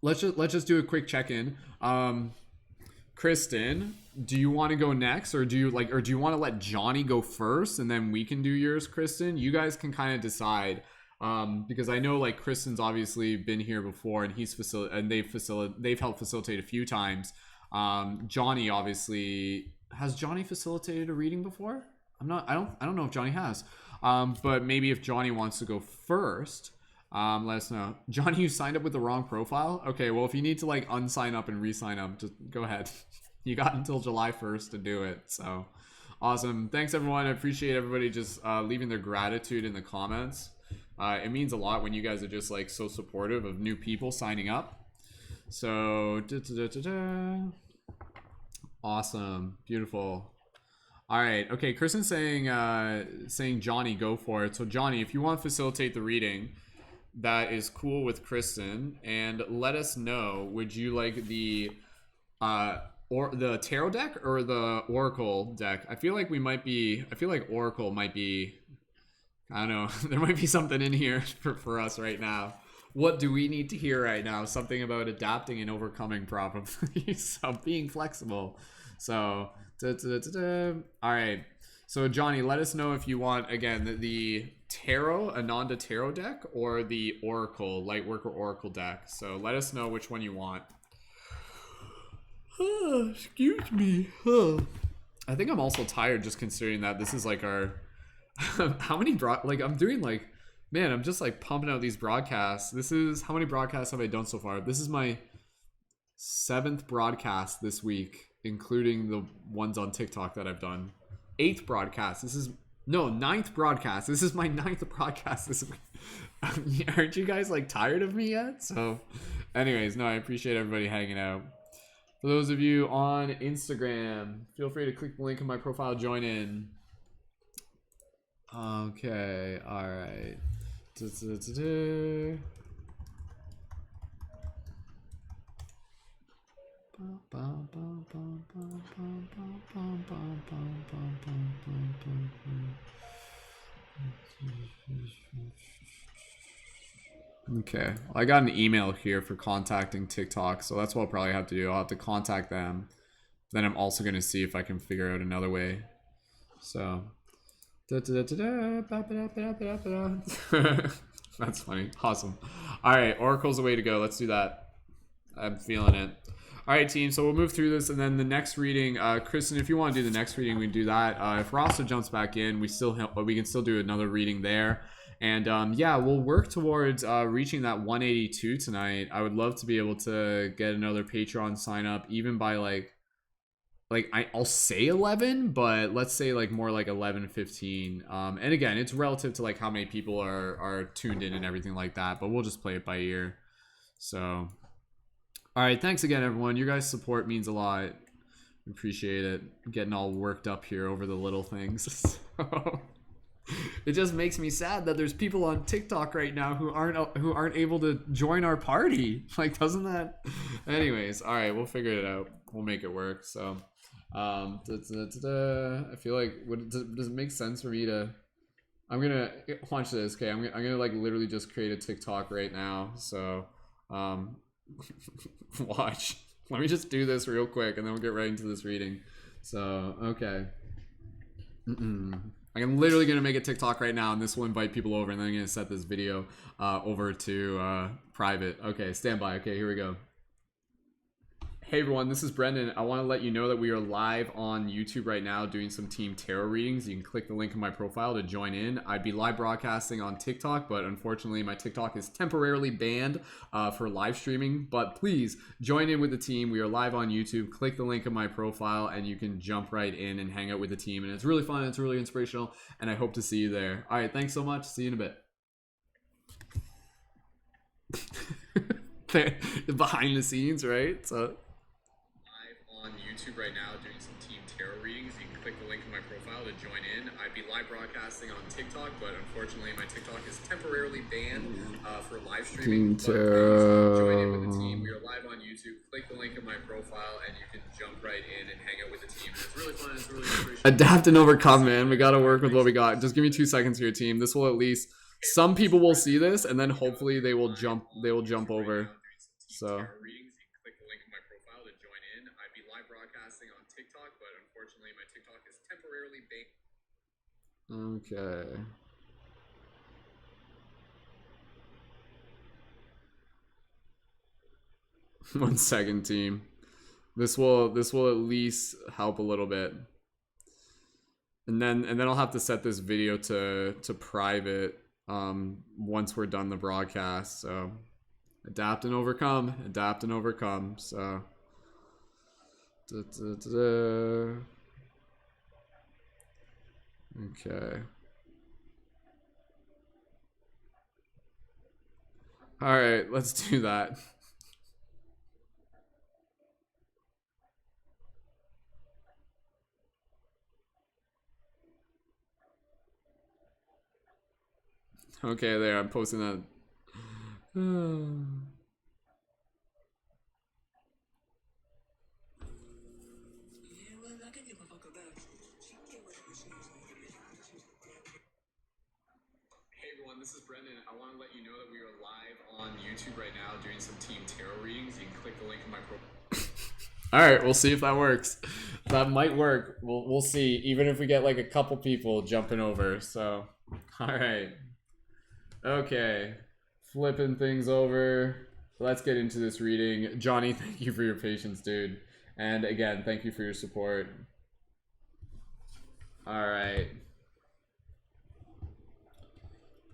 let's just do a quick check-in. Kristen, do you want to go next, or do you want to let Johnny go first and then we can do yours, Kristen? You guys can kind of decide, because I know like Kristen's obviously been here before, and they've helped facilitate a few times. Johnny obviously, has Johnny facilitated a reading before? I don't know if Johnny has. But maybe if Johnny wants to go first, let us know. Johnny, you signed up with the wrong profile? Okay, well, if you need to like unsign up and re-sign up, just go ahead. You got until July 1st to do it. So awesome. Thanks, everyone. I appreciate everybody just leaving their gratitude in the comments. It means a lot when you guys are just like so supportive of new people signing up. So, awesome. Beautiful. All right. Okay. Kristen's saying Johnny, go for it. So Johnny, if you want to facilitate the reading, that is cool with Kristen. And let us know, would you like the or the tarot deck or the oracle deck? I feel like oracle might be, I don't know, there might be something in here for us right now. What do we need to hear right now? Something about adapting and overcoming probably. So being flexible. So all right. So Johnny, let us know if you want, again, the tarot Ananda tarot deck or the oracle Lightworker oracle deck. So let us know which one you want. Excuse me. I think I'm also tired, just considering that this is like our how many I'm doing like, man, I'm just like pumping out these broadcasts. This is, how many broadcasts have I done so far? This is my 7th broadcast this week, including the ones on TikTok that I've done. 8th broadcast. This is, no, 9th broadcast. This is my 9th broadcast this week. Aren't you guys like tired of me yet? So anyways, no, I appreciate everybody hanging out. For those of you on Instagram, feel free to click the link in my profile, join in. Okay, all right. Okay, I got an email here for contacting TikTok, so that's what I'll probably have to do. I'll have to contact them. Then I'm also going to see if I can figure out another way. So that's funny. Awesome. All right, Oracle's the way to go. Let's do that. I'm feeling it. All right, team. So we'll move through this, and then the next reading, Kristen, if you want to do the next reading, we can do that. If Rasta jumps back in, we can still do another reading there. And yeah, we'll work towards reaching that 182 tonight. I would love to be able to get another Patreon sign up, even by I'll say 11, but let's say like more like 11, 15. And again, it's relative to like how many people are tuned in and everything like that, but we'll just play it by ear. So, all right, thanks again, everyone. Your guys' support means a lot. Appreciate it. Getting all worked up here over the little things. So, it just makes me sad that there's people on TikTok right now who aren't able to join our party. Like, doesn't that? Anyways, all right, we'll figure it out. We'll make it work. So, I feel like, does it make sense for me to? I'm gonna watch this. Okay, I'm gonna like literally just create a TikTok right now. So, watch. Let me just do this real quick, and then we'll get right into this reading. So, okay. I'm literally going to make a TikTok right now, and this will invite people over, and then I'm going to set this video over to private. Okay, stand by. Okay, here we go. Hey everyone, this is Brendan. I want to let you know that we are live on YouTube right now doing some team tarot readings. You can click the link in my profile to join in. I'd be live broadcasting on TikTok, but unfortunately my TikTok is temporarily banned for live streaming. But please join in with the team. We are live on YouTube. Click the link in my profile and you can jump right in and hang out with the team. And it's really fun. It's really inspirational. And I hope to see you there. All right, thanks so much. See you in a bit. Behind the scenes, right? So on YouTube right now doing some team tarot readings. You can click the link in my profile to join in. I'd be live broadcasting on TikTok, but unfortunately my TikTok is temporarily banned for live streaming. Team tarot. Join in with the team. We are live on YouTube. Click the link in my profile and you can jump right in and hang out with the team. It's really fun. It's really inspirational. Adapt and overcome, man. We got to work with what we got. Just give me 2 seconds here, team. This will at least, some people will see this and then hopefully they will jump over. So broadcasting on TikTok, but unfortunately my TikTok is temporarily banned. Okay. One second, team. This will at least help a little bit. And then I'll have to set this video to private once we're done the broadcast. So adapt and overcome, adapt and overcome. So okay. All right, let's do that. Okay, there, I'm posting that. Hey everyone, this is Brendan. I want to let you know that we are live on YouTube right now doing some Team Tarot readings. You can click the link in my profile. All right, we'll see if that works. That might work. We'll see. Even if we get like a couple people jumping over. So, all right. Okay, flipping things over. Let's get into this reading. Johnny, thank you for your patience, dude. And again, thank you for your support. All right.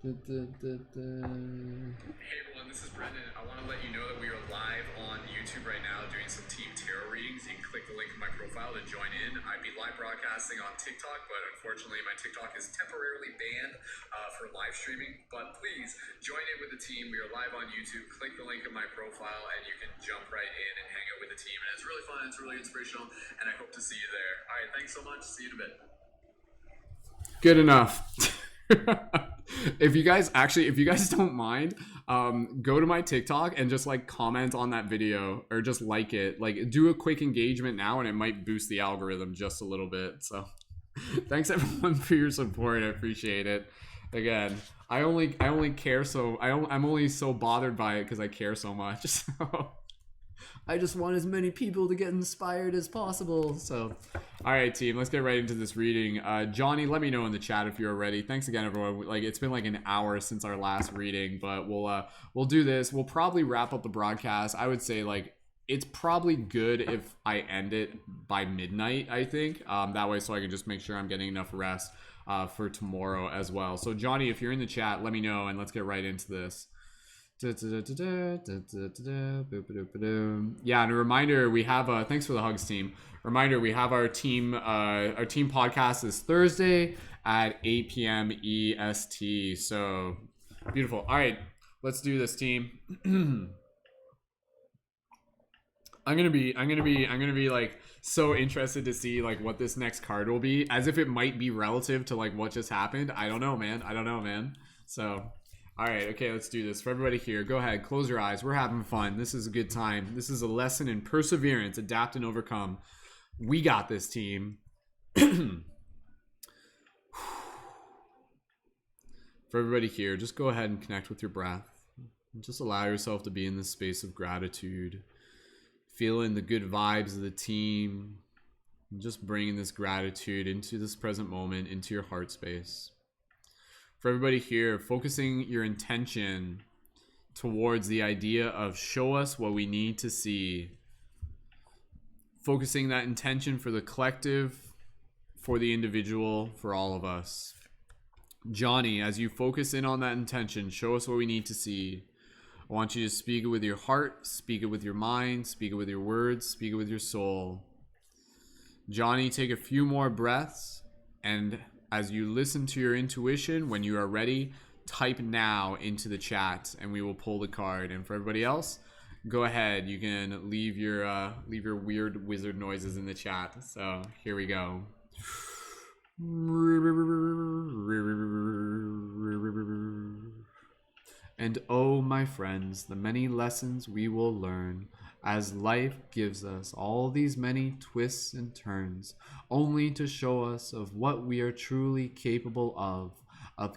Hey everyone, this is Brendan. I want to let you know that we are live on YouTube right now doing some Team Tarot readings. You can click the link in my profile to join in. I'd be live broadcasting on TikTok, but unfortunately my TikTok is temporarily banned for live streaming. But please join in with the team. We are live on YouTube. Click the link in my profile and you can jump right in and hang out with the team. And it's really fun, it's really inspirational, and I hope to see you there. All right, thanks so much. See you in a bit. Good enough. If you guys don't mind, go to my TikTok and just like comment on that video or just like it, like do a quick engagement now and it might boost the algorithm just a little bit. So thanks everyone for your support. I appreciate it. Again, I only care so I'm only so bothered by it because I care so much. So I just want as many people to get inspired as possible. So, all right, team, let's get right into this reading. Johnny, let me know in the chat if you're ready. Thanks again, everyone. Like, it's been like an hour since our last reading, but we'll do this. We'll probably wrap up the broadcast. I would say like it's probably good if I end it by midnight. I think that way, so I can just make sure I'm getting enough rest for tomorrow as well. So, Johnny, if you're in the chat, let me know, and let's get right into this. Yeah, and a reminder, we have thanks for the hugs, team. Reminder, we have our team podcast this Thursday at 8 p.m. EST. So beautiful. All right, let's do this, team. I'm gonna be like so interested to see like what this next card will be, as if it might be relative to like what just happened. I don't know, man. So all right, okay, let's do this. For everybody here, go ahead, close your eyes. We're having fun. This is a good time. This is a lesson in perseverance, adapt and overcome. We got this, team. For everybody here, just go ahead and connect with your breath. Just allow yourself to be in this space of gratitude. Feeling the good vibes of the team. Just bringing this gratitude into this present moment, into your heart space. For everybody here, focusing your intention towards the idea of show us what we need to see. Focusing that intention for the collective, for the individual, for all of us. Johnny, as you focus in on that intention, show us what we need to see. I want you to speak it with your heart, speak it with your mind, speak it with your words, speak it with your soul. Johnny, take a few more breaths, and as you listen to your intuition, when you are ready, type now into the chat and we will pull the card. And for everybody else, go ahead. You can leave your weird wizard noises in the chat. So here we go. And oh, my friends, the many lessons we will learn as life gives us all these many twists and turns, only to show us of what we are truly capable of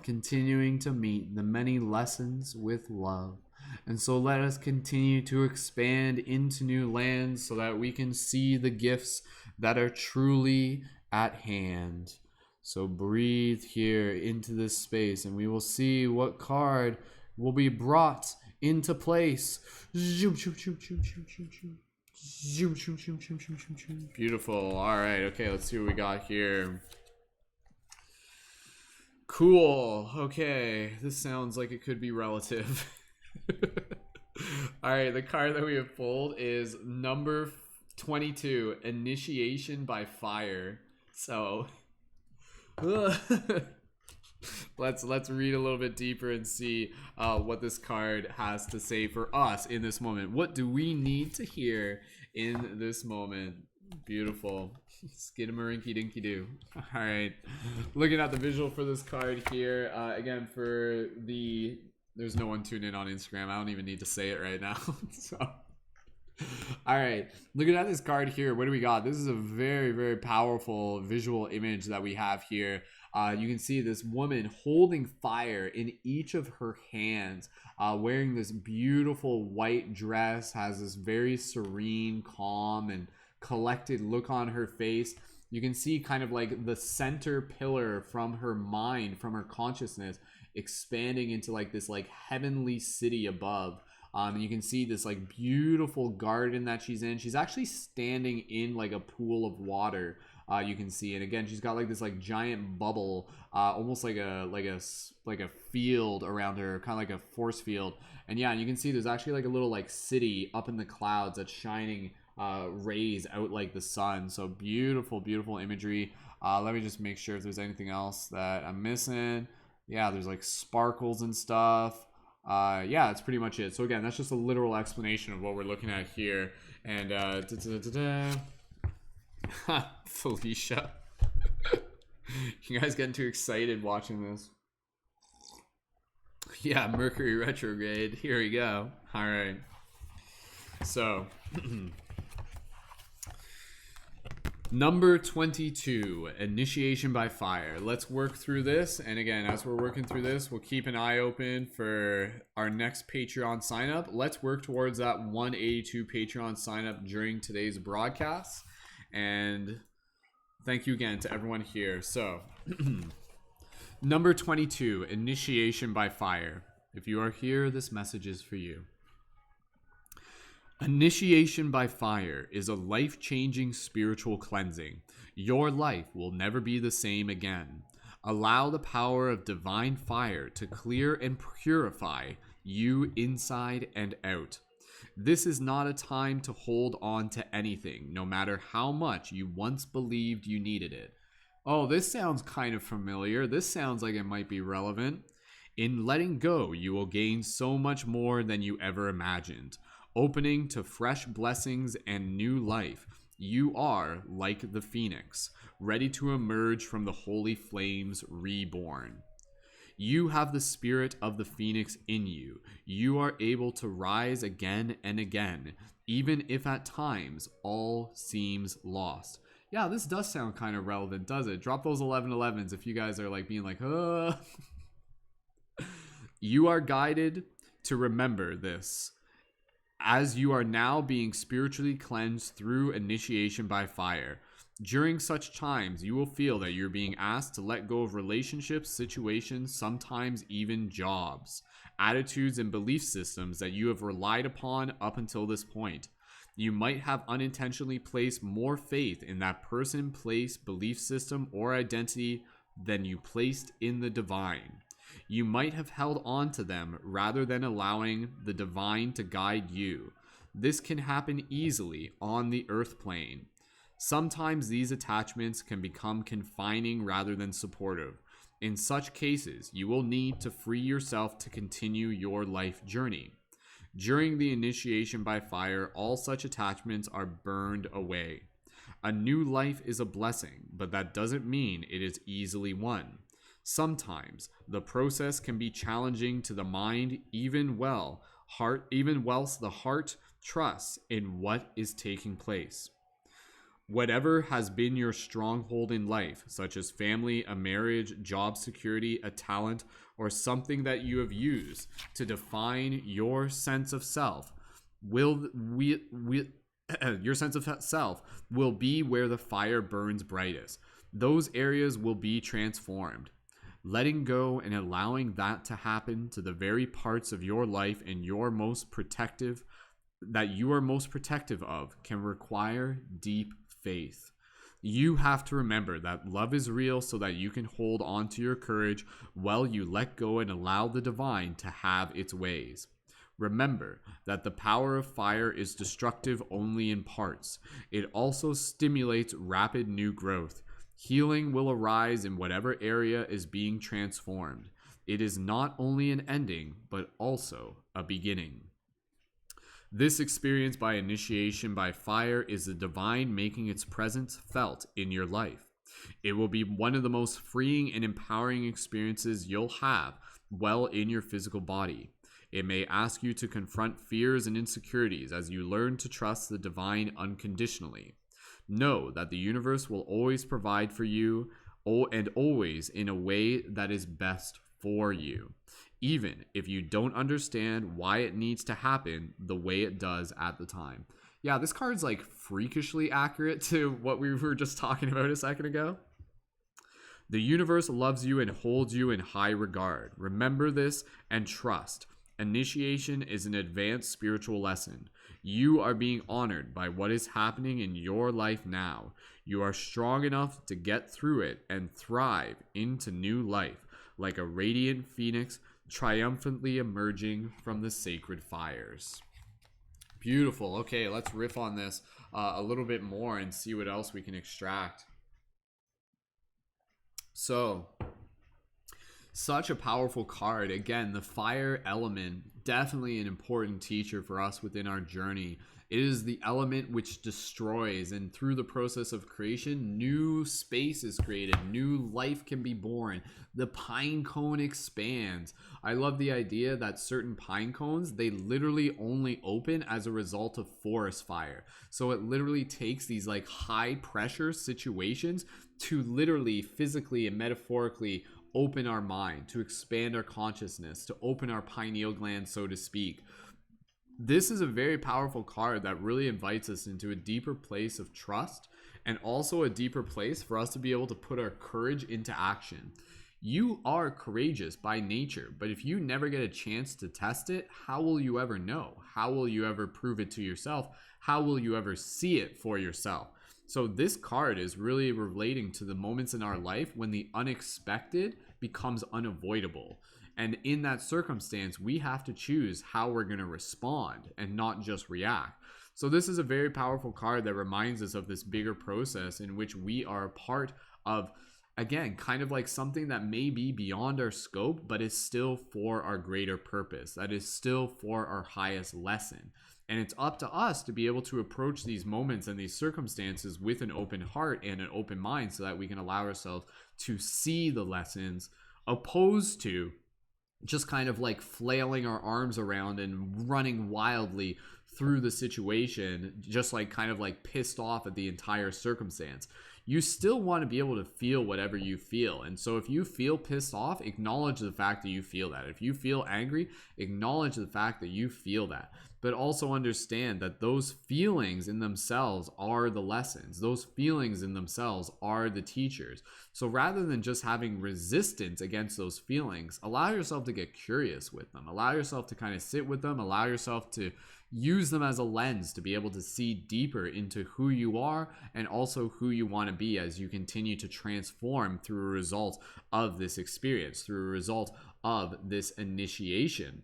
continuing to meet the many lessons with love. And so let us continue to expand into new lands so that we can see the gifts that are truly at hand. So breathe here into this space and we will see what card will be brought into place. Beautiful. All right. Okay, let's see what we got here. Cool. Okay, this sounds like it could be relative. All right, the card that we have pulled is number 22, Initiation by Fire. So, let's read a little bit deeper and see what this card has to say for us in this moment. What do we need to hear in this moment? Beautiful. Skidamarinky dinky doo. All right. Looking at the visual for this card here. Again, for the... There's no one tuned in on Instagram. I don't even need to say it right now. So, all right. Looking at this card here, what do we got? This is a very, very powerful visual image that we have here. You can see this woman holding fire in each of her hands, wearing this beautiful white dress, has this very serene, calm, and collected look on her face. You can see kind of like the center pillar from her mind, from her consciousness, expanding into like this like heavenly city above. And you can see this like beautiful garden that she's in. She's actually standing in like a pool of water. You can see, and again, she's got like this like giant bubble, almost like a field around her, kind of like a force field. And yeah, you can see there's actually like a little like city up in the clouds that's shining rays out like the sun. So beautiful, beautiful imagery. Let me just make sure if there's anything else that I'm missing. Yeah, there's like sparkles and stuff. Yeah, that's pretty much it. So again, that's just a literal explanation of what we're looking at here. And Felicia, you guys getting too excited watching this? Yeah, Mercury retrograde. Here we go. All right. So number 22, Initiation by Fire. Let's work through this. And again, as we're working through this, we'll keep an eye open for our next Patreon sign up. Let's work towards that 182 Patreon sign up during today's broadcast. And thank you again to everyone here. So, number 22, Initiation by Fire. If you are here, this message is for you. Initiation by fire is a life-changing spiritual cleansing. Your life will never be the same again. Allow the power of divine fire to clear and purify you inside and out. This is not a time to hold on to anything, no matter how much you once believed you needed it. Oh, this sounds kind of familiar. This sounds like it might be relevant. In letting go, you will gain so much more than you ever imagined. Opening to fresh blessings and new life, you are like the phoenix, ready to emerge from the holy flames reborn. You have the spirit of the phoenix in you. You are able to rise again and again, even if at times all seems lost. Yeah, this does sound kind of relevant, does it? Drop those 1111s if you guys are like being like, You are guided to remember this, as you are now being spiritually cleansed through initiation by fire. During such times, you will feel that you're being asked to let go of relationships, situations, sometimes even jobs, attitudes, and belief systems that you have relied upon up until this point. You might have unintentionally placed more faith in that person, place, belief system, or identity than you placed in the divine. You might have held on to them rather than allowing the divine to guide you. This can happen easily on the earth plane. Sometimes these attachments can become confining rather than supportive. In such cases, you will need to free yourself to continue your life journey. During the initiation by fire, all such attachments are burned away. A new life is a blessing, but that doesn't mean it is easily won. Sometimes the process can be challenging to the mind, even whilst the heart trusts in what is taking place. Whatever has been your stronghold in life, such as family, a marriage, job security, a talent, or something that you have used to define your sense of self, your sense of self will be where the fire burns brightest. Those areas will be transformed. Letting go and allowing that to happen to the very parts of your life and you are most protective of can require deep faith. You have to remember that love is real so that you can hold on to your courage while you let go and allow the divine to have its ways. Remember that the power of fire is destructive only in parts. It also stimulates rapid new growth. Healing will arise in whatever area is being transformed. It is not only an ending, but also a beginning. This experience by initiation by fire is the divine making its presence felt in your life. It will be one of the most freeing and empowering experiences you'll have while in your physical body. It may ask you to confront fears and insecurities as you learn to trust the divine unconditionally. Know that the universe will always provide for you, and always in a way that is best for you, even if you don't understand why it needs to happen the way it does at the time. Yeah, this card's like freakishly accurate to what we were just talking about a second ago. The universe loves you and holds you in high regard. Remember this and trust. Initiation is an advanced spiritual lesson. You are being honored by what is happening in your life now. You are strong enough to get through it and thrive into new life, like a radiant phoenix triumphantly emerging from the sacred fires. Beautiful. Okay, let's riff on this a little bit more and see what else we can extract. So, such a powerful card. Again, the fire element, definitely an important teacher for us within our journey. It is the element which destroys, and through the process of creation, new space is created, new life can be born. The pine cone expands. I love the idea that certain pine cones, they literally only open as a result of forest fire. So it literally takes these like high pressure situations to literally physically and metaphorically open our mind, to expand our consciousness, to open our pineal gland, so to speak. This is a very powerful card that really invites us into a deeper place of trust, and also a deeper place for us to be able to put our courage into action. You are courageous by nature, but if you never get a chance to test it, how will you ever know? How will you ever prove it to yourself? How will you ever see it for yourself? So this card is really relating to the moments in our life when the unexpected becomes unavoidable. And in that circumstance, we have to choose how we're going to respond and not just react. So this is a very powerful card that reminds us of this bigger process in which we are a part of, again, kind of like something that may be beyond our scope, but is still for our greater purpose. That is still for our highest lesson. And it's up to us to be able to approach these moments and these circumstances with an open heart and an open mind so that we can allow ourselves to see the lessons, opposed to just kind of like flailing our arms around and running wildly through the situation, just like kind of like pissed off at the entire circumstance. You still want to be able to feel whatever you feel. And so if you feel pissed off, acknowledge the fact that you feel that. If you feel angry, acknowledge the fact that you feel that. But also understand that those feelings in themselves are the lessons. Those feelings in themselves are the teachers. So rather than just having resistance against those feelings, allow yourself to get curious with them. Allow yourself to kind of sit with them. Allow yourself to use them as a lens to be able to see deeper into who you are and also who you want to be as you continue to transform through a result of this experience, through a result of this initiation.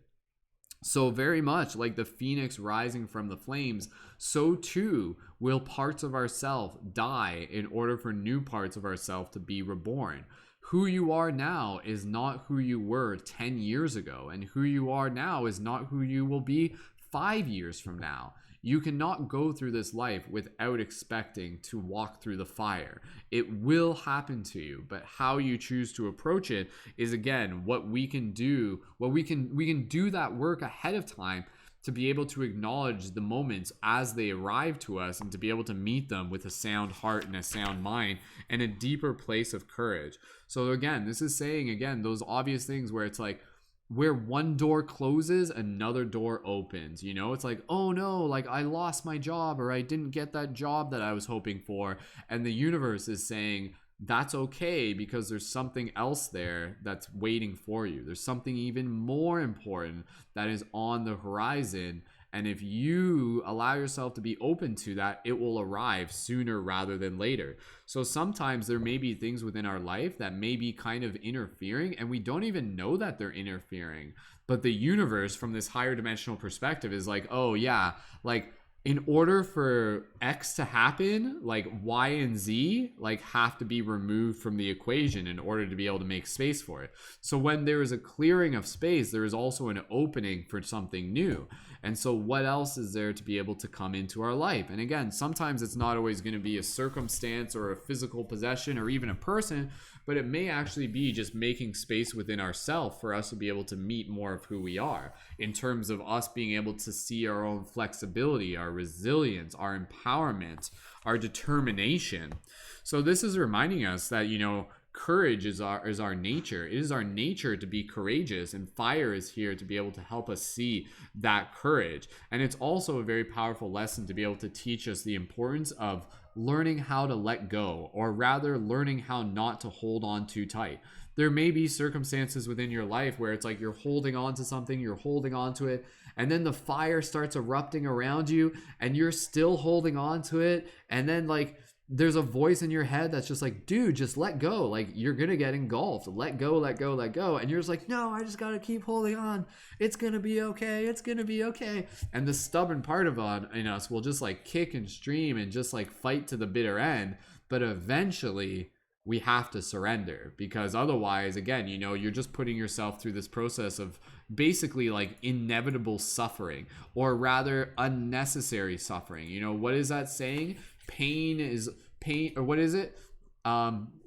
So very much like the phoenix rising from the flames, so too will parts of ourself die in order for new parts of ourself to be reborn. Who you are now is not who you were 10 years ago, and who you are now is not who you will be 5 years from now. You cannot go through this life without expecting to walk through the fire. It will happen to you, but how you choose to approach it is, again, what we can do. We can do that work ahead of time to be able to acknowledge the moments as they arrive to us and to be able to meet them with a sound heart and a sound mind and a deeper place of courage. So again, this is saying, again, those obvious things where it's like, where one door closes, another door opens. You know, it's like, oh no, like I lost my job, or I didn't get that job that I was hoping for. And the universe is saying, that's okay, because there's something else there that's waiting for you. There's something even more important that is on the horizon. And if you allow yourself to be open to that, it will arrive sooner rather than later. So sometimes there may be things within our life that may be kind of interfering, and we don't even know that they're interfering. But the universe, from this higher dimensional perspective, is like, oh yeah, like in order for X to happen, like Y and Z like have to be removed from the equation in order to be able to make space for it. So when there is a clearing of space, there is also an opening for something new. And so what else is there to be able to come into our life? And again, sometimes it's not always going to be a circumstance or a physical possession or even a person, but it may actually be just making space within ourselves for us to be able to meet more of who we are, in terms of us being able to see our own flexibility, our resilience, our empowerment, our determination. So this is reminding us that, courage is our nature. It is our nature to be courageous, and fire is here to be able to help us see that courage. And it's also a very powerful lesson to be able to teach us the importance of learning how to let go, or rather learning how not to hold on too tight. There may be circumstances within your life where it's like you're holding on to something, you're holding on to it, and then the fire starts erupting around you and you're still holding on to it, and then like there's a voice in your head that's just like, dude, just let go. Like, you're gonna get engulfed. Let go, let go, let go. And you're just like, no, I just gotta keep holding on. It's gonna be okay. It's gonna be okay. And the stubborn part of in us will just like kick and stream and just like fight to the bitter end. But eventually we have to surrender, because otherwise, again, you're just putting yourself through this process of basically like inevitable suffering, or rather unnecessary suffering. What is that saying? Pain is pain, or what is it?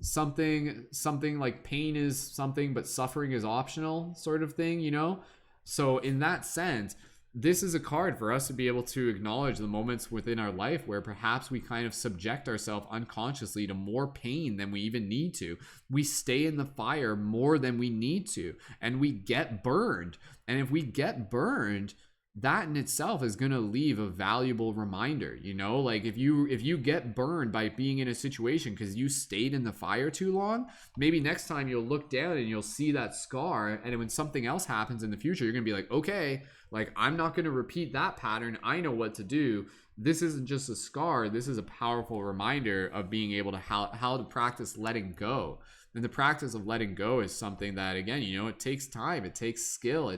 Something like pain is something, but suffering is optional, sort of thing. So in that sense, this is a card for us to be able to acknowledge the moments within our life where perhaps we kind of subject ourselves unconsciously to more pain than we even need to. We stay in the fire more than we need to, and we get burned. And if we get burned, that in itself is going to leave a valuable reminder. Like if you get burned by being in a situation because you stayed in the fire too long, maybe next time you'll look down and you'll see that scar, and when something else happens in the future, you're going to be like, okay, like I'm not going to repeat that pattern. I know what to do. This isn't just a scar. This is a powerful reminder of being able to how to practice letting go. And the practice of letting go is something that, again, it takes time, it takes skill,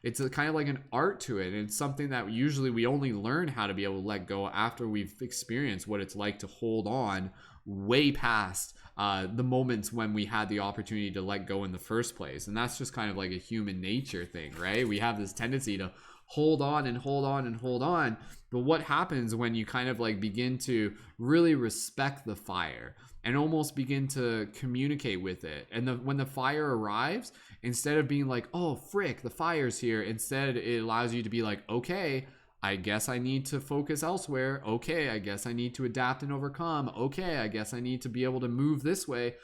it's a kind of like an art to it. And it's something that usually we only learn how to be able to let go after we've experienced what it's like to hold on way past the moments when we had the opportunity to let go in the first place. And that's just kind of like a human nature thing, right? We have this tendency to hold on and hold on and hold on. But what happens when you kind of like begin to really respect the fire and almost begin to communicate with it? And when the fire arrives, instead of being like, oh, frick, the fire's here, instead it allows you to be like, okay, I guess I need to focus elsewhere. Okay, I guess I need to adapt and overcome. Okay, I guess I need to be able to move this way.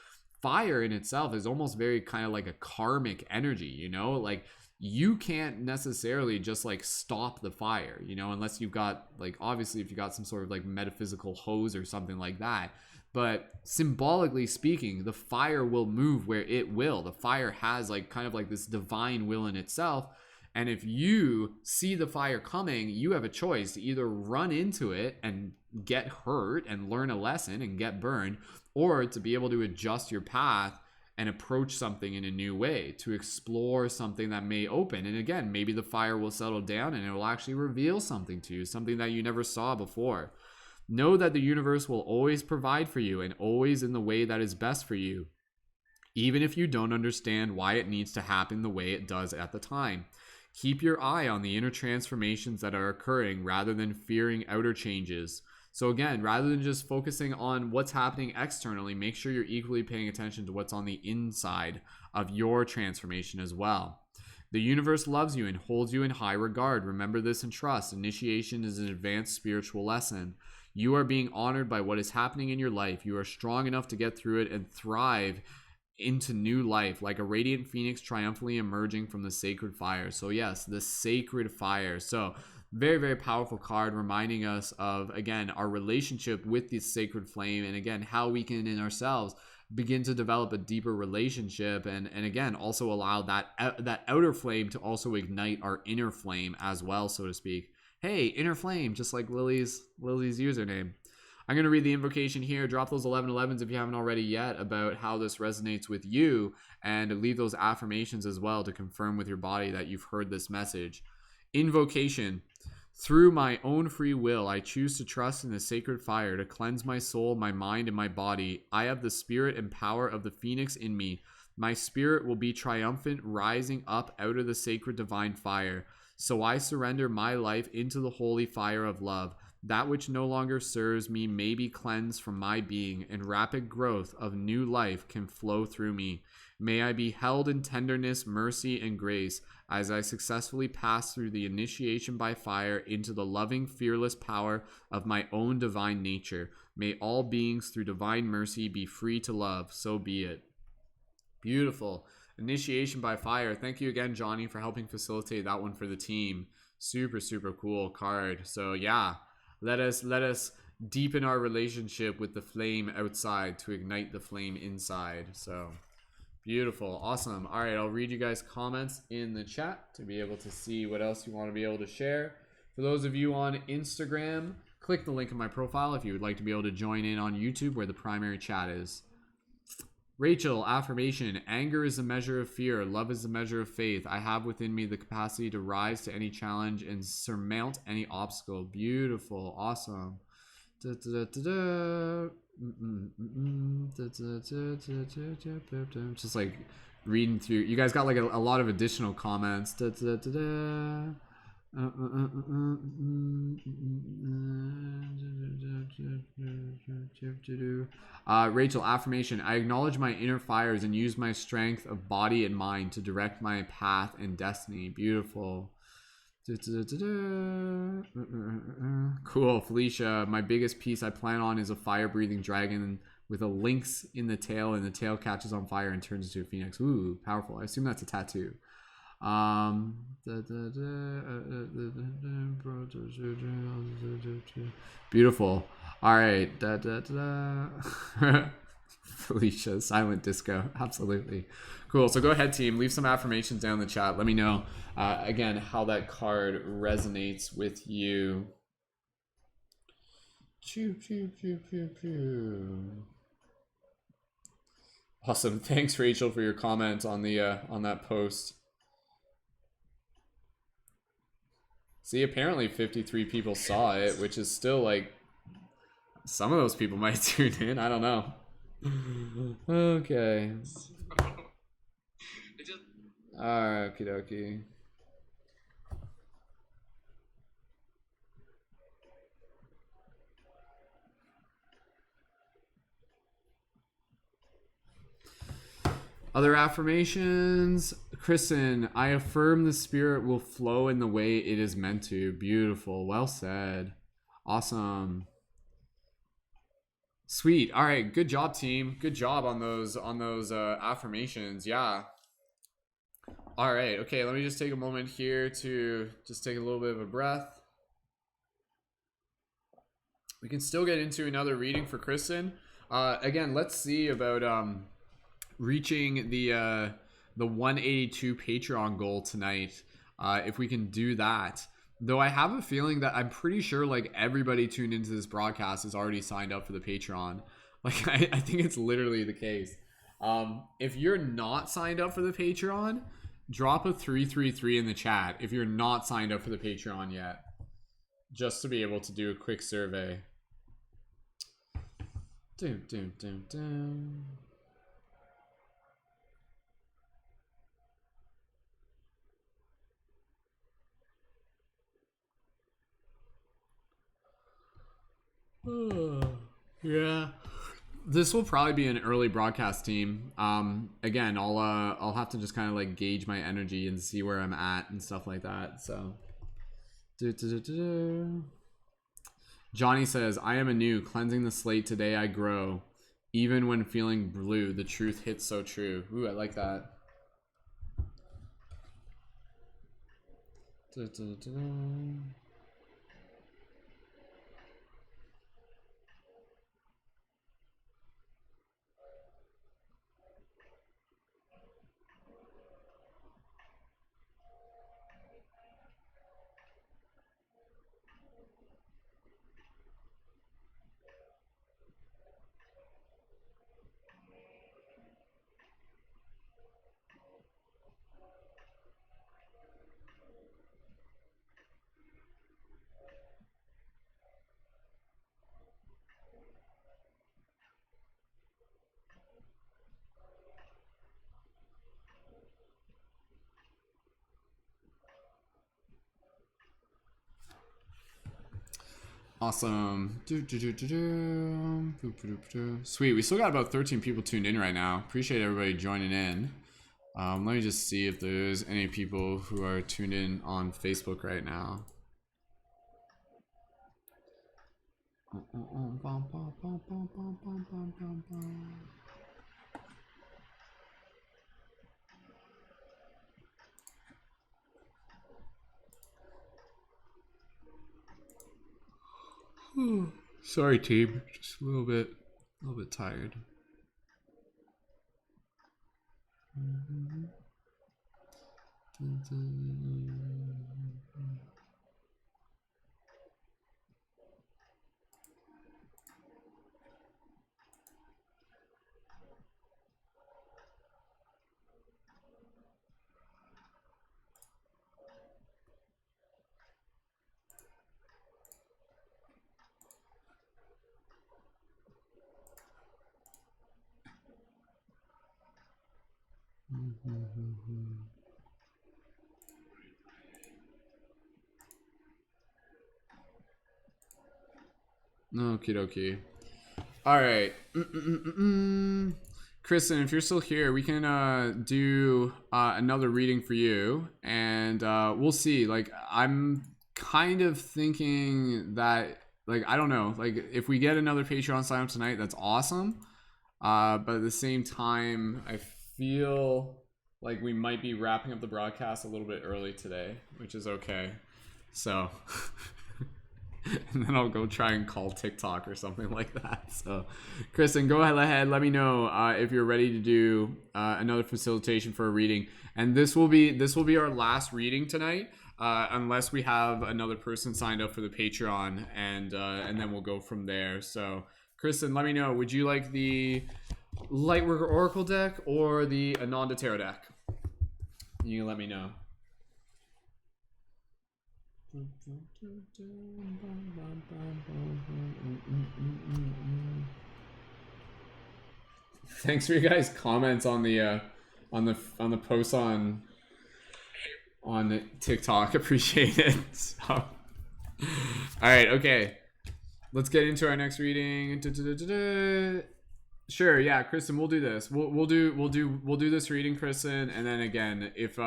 Fire in itself is almost very kind of like a karmic energy, like you can't necessarily just like stop the fire, unless you've got like, obviously if you got some sort of like metaphysical hose or something like that. But symbolically speaking, the fire will move where it will. The fire has like kind of like this divine will in itself. And if you see the fire coming, you have a choice to either run into it and get hurt and learn a lesson and get burned, or to be able to adjust your path and approach something in a new way, to explore something that may open. And again, maybe the fire will settle down and it will actually reveal something to you, something that you never saw before. Know that the universe will always provide for you, and always in the way that is best for you, even if you don't understand why it needs to happen the way it does at the time. Keep your eye on the inner transformations that are occurring rather than fearing outer changes. So again, rather than just focusing on what's happening externally, make sure you're equally paying attention to what's on the inside of your transformation as well. The universe loves you and holds you in high regard. Remember this and trust. Initiation is an advanced spiritual lesson. You are being honored by what is happening in your life. You are strong enough to get through it and thrive into new life, like a radiant phoenix triumphantly emerging from the sacred fire. So yes, the sacred fire. So very, very powerful card, reminding us of, again, our relationship with this sacred flame, and again, how we can in ourselves begin to develop a deeper relationship, and again, also allow that outer flame to also ignite our inner flame as well, so to speak. Hey, inner flame, just like Lily's username. I'm going to read the invocation here. Drop those 1111s if you haven't already yet about how this resonates with you, and leave those affirmations as well to confirm with your body that you've heard this message. Invocation. Through my own free will, I choose to trust in the sacred fire to cleanse my soul, my mind, and my body. I have the spirit and power of the phoenix in me. My spirit will be triumphant, rising up out of the sacred divine fire. So I surrender my life into the holy fire of love. That which no longer serves me may be cleansed from my being, and rapid growth of new life can flow through me. May I be held in tenderness, mercy, and grace as I successfully pass through the initiation by fire into the loving, fearless power of my own divine nature. May all beings through divine mercy be free to love. So be it. Beautiful. Initiation by fire. Thank you again, Johnny, for helping facilitate that one for the team. Super, super cool card. So yeah, let us deepen our relationship with the flame outside to ignite the flame inside. So beautiful. Awesome. All right, I'll read you guys' comments in the chat to be able to see what else you want to be able to share. For those of you on Instagram, click the link in my profile if you would like to be able to join in on YouTube where the primary chat is. Rachel, affirmation. Anger is a measure of fear. Love is a measure of faith. I have within me the capacity to rise to any challenge and surmount any obstacle. Beautiful. Awesome. Just like reading through. You guys got like a lot of additional comments. Rachel, affirmation. I acknowledge my inner fires and use my strength of body and mind to direct my path and destiny. Beautiful. Cool. Felicia, my biggest piece I plan on is a fire-breathing dragon with a lynx in the tail, and the tail catches on fire and turns into a phoenix. Ooh, powerful. I assume that's a tattoo. Beautiful. All right. Felicia, silent disco. Absolutely. Cool. So go ahead, team. Leave some affirmations down in the chat. Let me know, again, how that card resonates with you. Choo, choo, choo, choo, choo. Awesome. Thanks, Rachel, for your comment on the on that post. See, apparently 53 people saw it, which is still like some of those people might tune in. I don't know. Okay. Alright, okie dokie. Other affirmations. Kristen, I affirm the spirit will flow in the way it is meant to. Beautiful. Well said. Awesome. Sweet. All right. Good job, team. Good job on those affirmations. Yeah. All right. Okay. Let me just take a moment here to just take a little bit of a breath. We can still get into another reading for Kristen. Again, let's see about reaching the 182 Patreon goal tonight. If we can do that. Though I have a feeling that I'm pretty sure like everybody tuned into this broadcast is already signed up for the Patreon. Like I think it's literally the case. If you're not signed up for the Patreon, drop a 333 in the chat if you're not signed up for the Patreon yet. Just to be able to do a quick survey. Yeah, this will probably be an early broadcast, team. Again, I'll have to just kind of like gauge my energy and see where I'm at and stuff like that. So Johnny says, I am anew, cleansing the slate today I grow. Even when feeling blue, the truth hits so true. Ooh, I like that. Awesome. Sweet. We still got about 13 people tuned in right now. Appreciate everybody joining in. Let me just see if there's any people who are tuned in on Facebook right now. Sorry, team. Just a little bit tired. Okie dokie. All right. Kristen, if you're still here, we can do another reading for you, and we'll see. Like, I'm kind of thinking that, like, I don't know, like, if we get another Patreon sign up tonight, that's awesome. But at the same time, I feel like we might be wrapping up the broadcast a little bit early today, which is okay. So, and then I'll go try and call TikTok or something like that. So, Kristen, go ahead. Let me know if you're ready to do another facilitation for a reading. And this will be our last reading tonight, unless we have another person signed up for the Patreon, and then we'll go from there. So, Kristen, let me know. Would you like the Lightworker Oracle deck or the Ananda Tarot deck? You can let me know. Thanks for your guys' comments on the post on TikTok. Appreciate it. So, all right, okay. Let's get into our next reading. Sure, yeah, Kristen, we'll do this. We'll do this reading, Kristen, and then again, if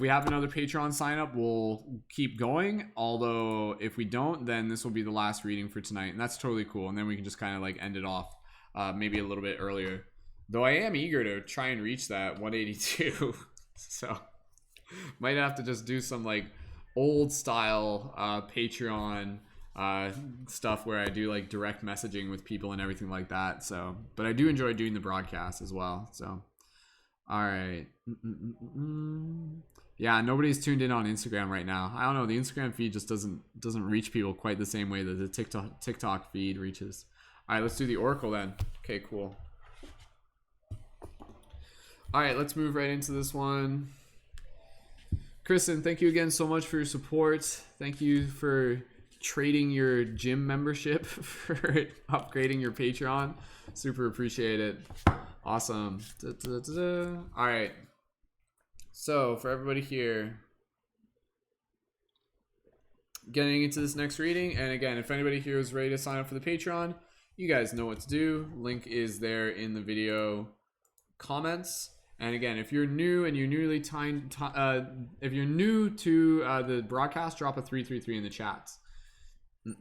we have another Patreon sign up, we'll keep going. Although if we don't, then this will be the last reading for tonight, and that's totally cool. And then we can just kind of like end it off, maybe a little bit earlier. Though I am eager to try and reach that 182, so might have to just do some like old style Patreon stuff where I do like direct messaging with people and everything like that. So, but I do enjoy doing the broadcast as well. So, all right. Yeah, nobody's tuned in on Instagram right now. I don't know. The Instagram feed just doesn't reach people quite the same way that the TikTok feed reaches. All right, let's do the Oracle then. Okay, cool. All right, let's move right into this one. Kristen, thank you again so much for your support. Thank you for trading your gym membership for upgrading your Patreon. Super appreciate it. Awesome. All right. So for everybody here, getting into this next reading, and again, if anybody here is ready to sign up for the Patreon, you guys know what to do. Link is there in the video comments. And again, if you're new and you're if you're new to the broadcast, drop a 333 in the chats. All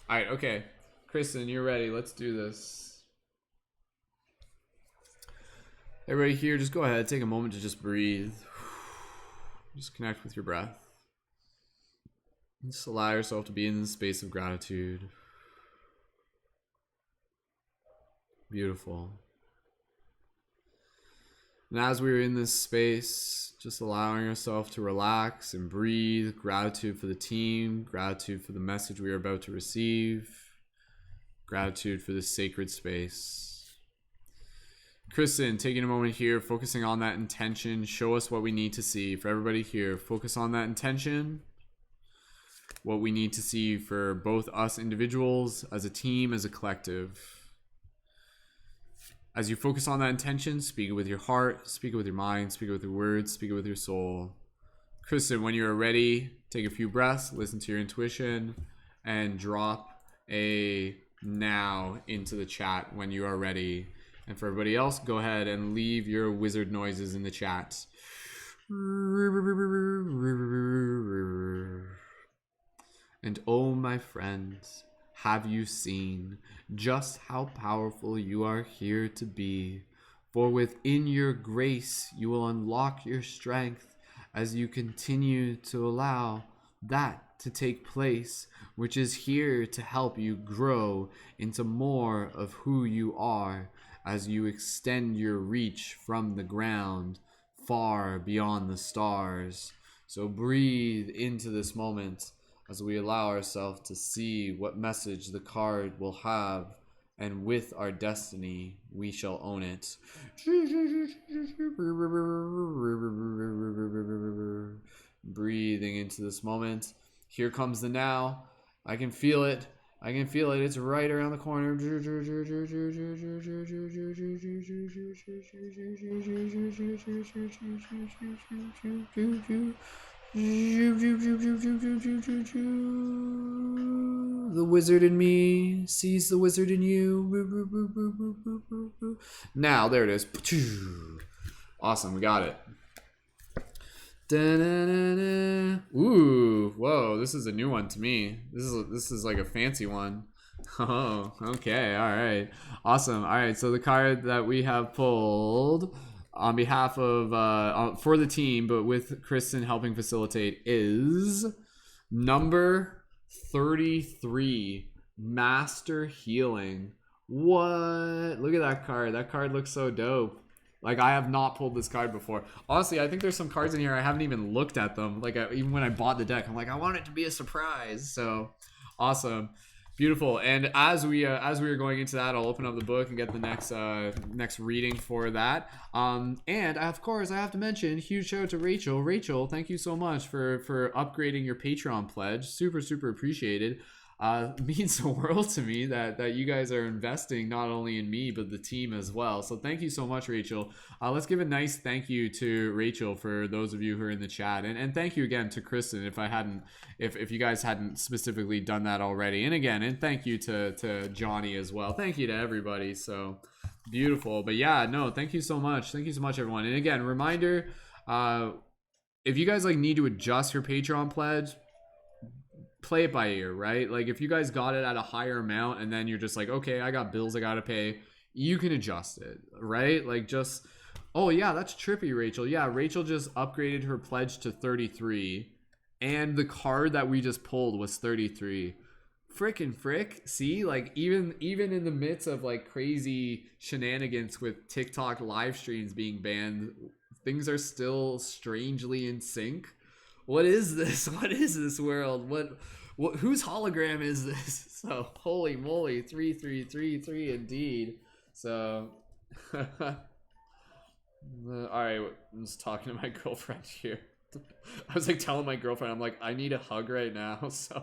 right, okay, Kristen, you're ready. Let's do this. Everybody here, just go ahead, take a moment to just breathe. Just connect with your breath. Just allow yourself to be in the space of gratitude. Beautiful. And as we're in this space, just allowing yourself to relax and breathe. Gratitude for the team, gratitude for the message we are about to receive, gratitude for this sacred space. Kristen, taking a moment here, focusing on that intention. Show us what we need to see. For everybody here, focus on that intention. What we need to see for both us individuals, as a team, as a collective. As you focus on that intention, speak it with your heart, speak it with your mind, speak it with your words, speak it with your soul. Kristen, when you're ready, take a few breaths, listen to your intuition, and drop a now into the chat when you are ready. And for everybody else, go ahead and leave your wizard noises in the chat. And oh, my friends, have you seen just how powerful you are here to be? For within your grace, you will unlock your strength as you continue to allow that to take place, which is here to help you grow into more of who you are as you extend your reach from the ground far beyond the stars. So breathe into this moment as we allow ourselves to see what message the card will have, and with our destiny, we shall own it. Breathing into this moment. Here comes the now. I can feel it. I can feel it. It's right around the corner. The wizard in me sees the wizard in you. Now, there it is. Awesome, we got it. Ooh, whoa, this is a new one to me. This is like a fancy one. Oh, okay, all right, awesome. All right, so the card that we have pulled on behalf of for the team, but with Kristen helping facilitate, is number 33, Master Healing. What? Look at that card. That card looks so dope. Like, I have not pulled this card before. Honestly, I think there's some cards in here I haven't even looked at them. Like, even when I bought the deck, I'm like, I want it to be a surprise. So, awesome. Beautiful. And as we are going into that, I'll open up the book and get the next reading for that. And of course, I have to mention, huge shout out to Rachel. Rachel, thank you so much for upgrading your Patreon pledge. Super, super appreciated. Means the world to me that you guys are investing not only in me but the team as well. So thank you so much, Rachel. Let's give a nice thank you to Rachel for those of you who are in the chat, and thank you again to Kristen if you guys hadn't specifically done that already. And again, and thank you to Johnny as well. Thank you to everybody. So beautiful. But yeah, no, thank you so much, everyone. And again, reminder, if you guys need to adjust your Patreon pledge, play it by ear, right? Like, if you guys got it at a higher amount and then you're just like, okay, I got bills I gotta pay, you can adjust it, right? Like, just, oh yeah, that's trippy, Rachel. Yeah, Rachel just upgraded her pledge to 33 and the card that we just pulled was 33. Frickin' frick. See, like, even in the midst of crazy shenanigans with TikTok live streams being banned, things are still strangely in sync. What is this? What is this world? What whose hologram is this? So, holy moly, 3333 indeed. So, all right, I'm just talking to my girlfriend here. I was telling my girlfriend, I'm like, I need a hug right now. So,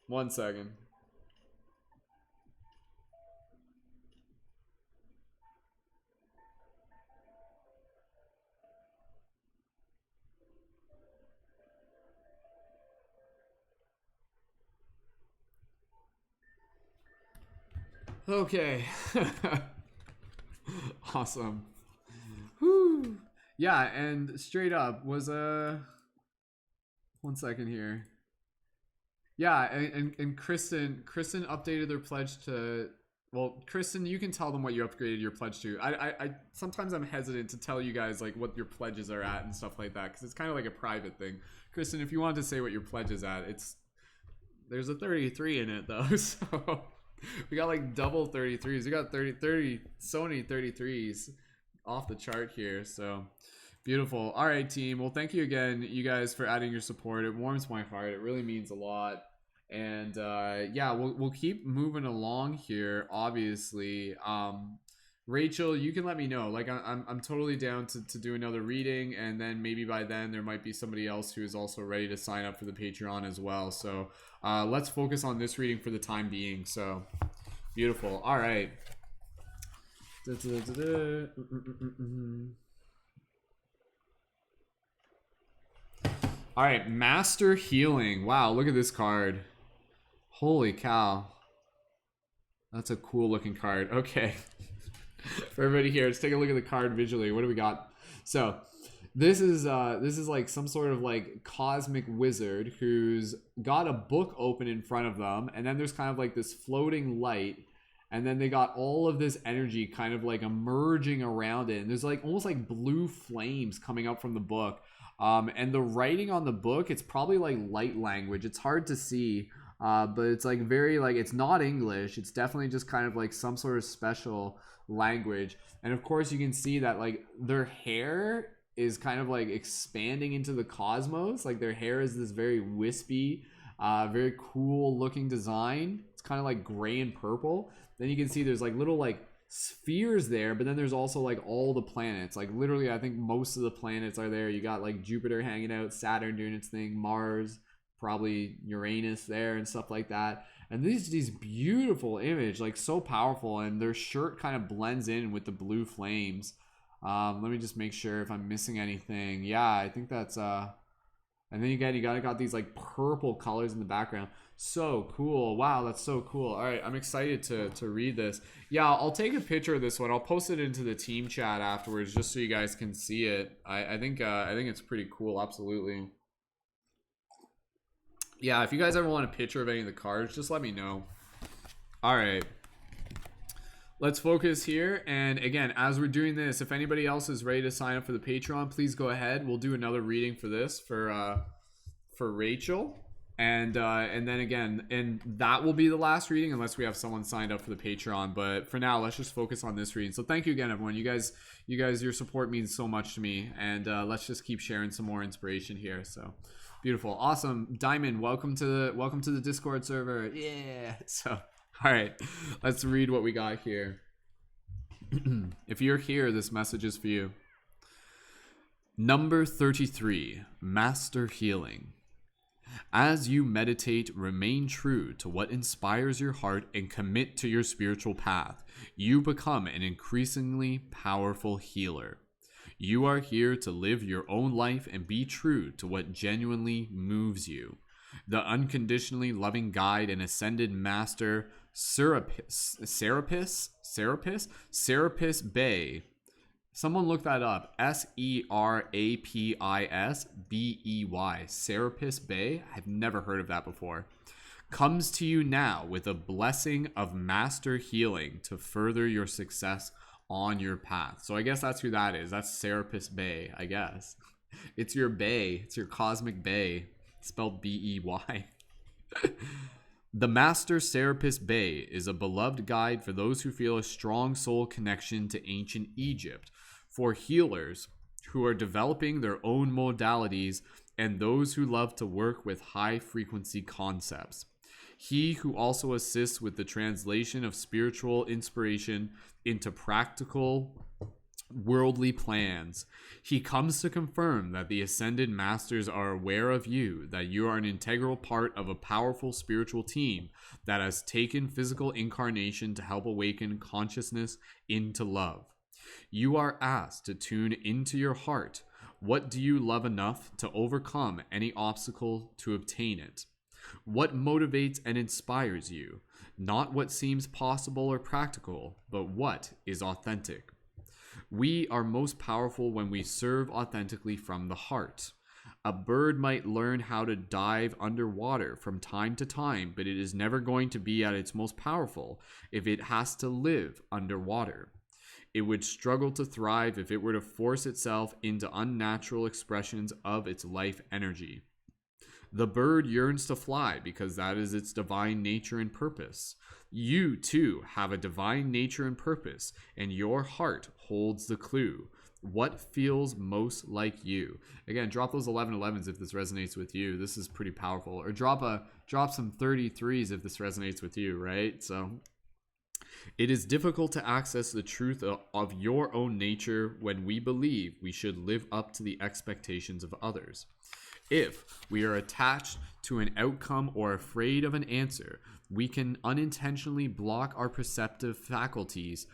1 second. Okay. Awesome. Whew. Yeah, and straight up was 1 second here. Yeah, and Kristen updated their pledge to, well, Kristen, you can tell them what you upgraded your pledge to. I sometimes I'm hesitant to tell you guys what your pledges are at and stuff like that, because it's kind of like a private thing. Kristen, if you wanted to say what your pledge is at, there's a 33 in it though. So we got double 33s. We got 30 so many 33s off the chart here. So beautiful. All right, team. Well, thank you again, you guys, for adding your support. It warms my heart. It really means a lot. And yeah, we'll keep moving along here. Obviously, Rachel, you can let me know. I'm totally down to do another reading, and then maybe by then there might be somebody else who is also ready to sign up for the Patreon as well. So let's focus on this reading for the time being. So beautiful. All right. All right, Master Healing. Wow, look at this card. Holy cow. That's a cool looking card. Okay. For everybody here, let's take a look at the card visually. What do we got? So, this is like some sort of like cosmic wizard who's got a book open in front of them, and then there's kind of like this floating light, and then they got all of this energy kind of like emerging around it, and there's like almost like blue flames coming up from the book. And the writing on the book, it's probably like light language. It's hard to see, but it's like very like, it's not English. It's definitely just kind of like some sort of special language. And of course you can see that like their hair is kind of like expanding into the cosmos. Like their hair is this very wispy, very cool looking design. It's kind of like gray and purple. Then you can see there's like little like spheres there, but then there's also like all the planets. Like literally I think most of the planets are there. You got like Jupiter hanging out, Saturn doing its thing, Mars, probably Uranus there and stuff like that. And these beautiful image, like so powerful, and their shirt kind of blends in with the blue flames. Let me just make sure if I'm missing anything. Yeah, I think that's and then you got these like purple colors in the background. So cool. Wow, that's so cool. All right, I'm excited to read this. Yeah, I'll take a picture of this one. I'll post it into the team chat afterwards just so you guys can see it. I think it's pretty cool. Absolutely. Yeah, if you guys ever want a picture of any of the cards, just let me know. All right. Let's focus here. And again, as we're doing this, if anybody else is ready to sign up for the Patreon, please go ahead. We'll do another reading for this for Rachel. And then again, and that will be the last reading unless we have someone signed up for the Patreon. But for now, let's just focus on this reading. So thank you again, everyone. You guys, your support means so much to me. And let's just keep sharing some more inspiration here. So beautiful, awesome. Diamond, welcome to the Discord server. Yeah. So all right, let's read what we got here. If you're here, this message is for you. Number 33, Master Healing. As you meditate, remain true to what inspires your heart and commit to your spiritual path. You become an increasingly powerful healer. You are here to live your own life and be true to what genuinely moves you. The unconditionally loving guide and ascended master Serapis Bey. Someone look that up. Serapis Bey. Serapis Bey. I've never heard of that before. Comes to you now with a blessing of master healing to further your success on your path. So I guess that's who that is. That's Serapis Bey, I guess. It's your Bey. It's your cosmic Bey. Spelled B-E-Y. The Master Serapis Bey is a beloved guide for those who feel a strong soul connection to ancient Egypt, for healers who are developing their own modalities, and those who love to work with high-frequency concepts. He who also assists with the translation of spiritual inspiration into practical worldly plans. He comes to confirm that the ascended masters are aware of you, that you are an integral part of a powerful spiritual team that has taken physical incarnation to help awaken consciousness into love. You are asked to tune into your heart. What do you love enough to overcome any obstacle to obtain it? What motivates and inspires you? Not what seems possible or practical, but what is authentic. We are most powerful when we serve authentically from the heart. A bird might learn how to dive underwater from time to time, but it is never going to be at its most powerful if it has to live underwater. It would struggle to thrive if it were to force itself into unnatural expressions of its life energy. The bird yearns to fly because that is its divine nature and purpose. You, too, have a divine nature and purpose, and your heart holds the clue. What feels most like you? Again, drop those 1111s if this resonates with you. This is pretty powerful. Or drop some 33s if this resonates with you, right? So it is difficult to access the truth of your own nature when we believe we should live up to the expectations of others. If we are attached to an outcome or afraid of an answer, we can unintentionally block our perceptive faculties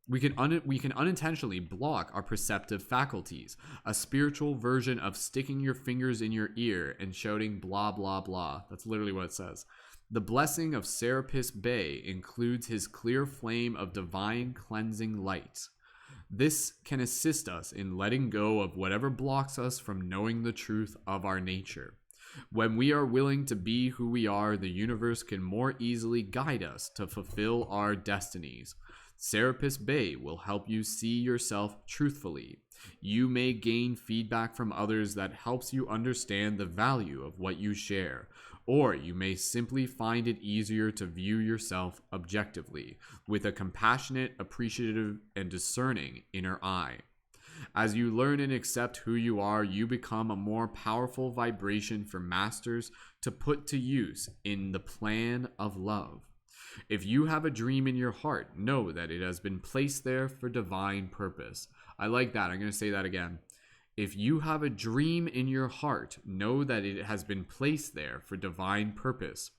we can unintentionally block our perceptive faculties, a spiritual version of sticking your fingers in your ear and shouting blah blah blah. That's literally what it says. The blessing of Serapis Bey includes his clear flame of divine cleansing light. This can assist us in letting go of whatever blocks us from knowing the truth of our nature. When we are willing to be who we are, the universe can more easily guide us to fulfill our destinies. Serapis Bey will help you see yourself truthfully. You may gain feedback from others that helps you understand the value of what you share, or you may simply find it easier to view yourself objectively, with a compassionate, appreciative, and discerning inner eye. As you learn and accept who you are, you become a more powerful vibration for masters to put to use in the plan of love. If you have a dream in your heart, know that it has been placed there for divine purpose. I like that. I'm going to say that again. If you have a dream in your heart, know that it has been placed there for divine purpose.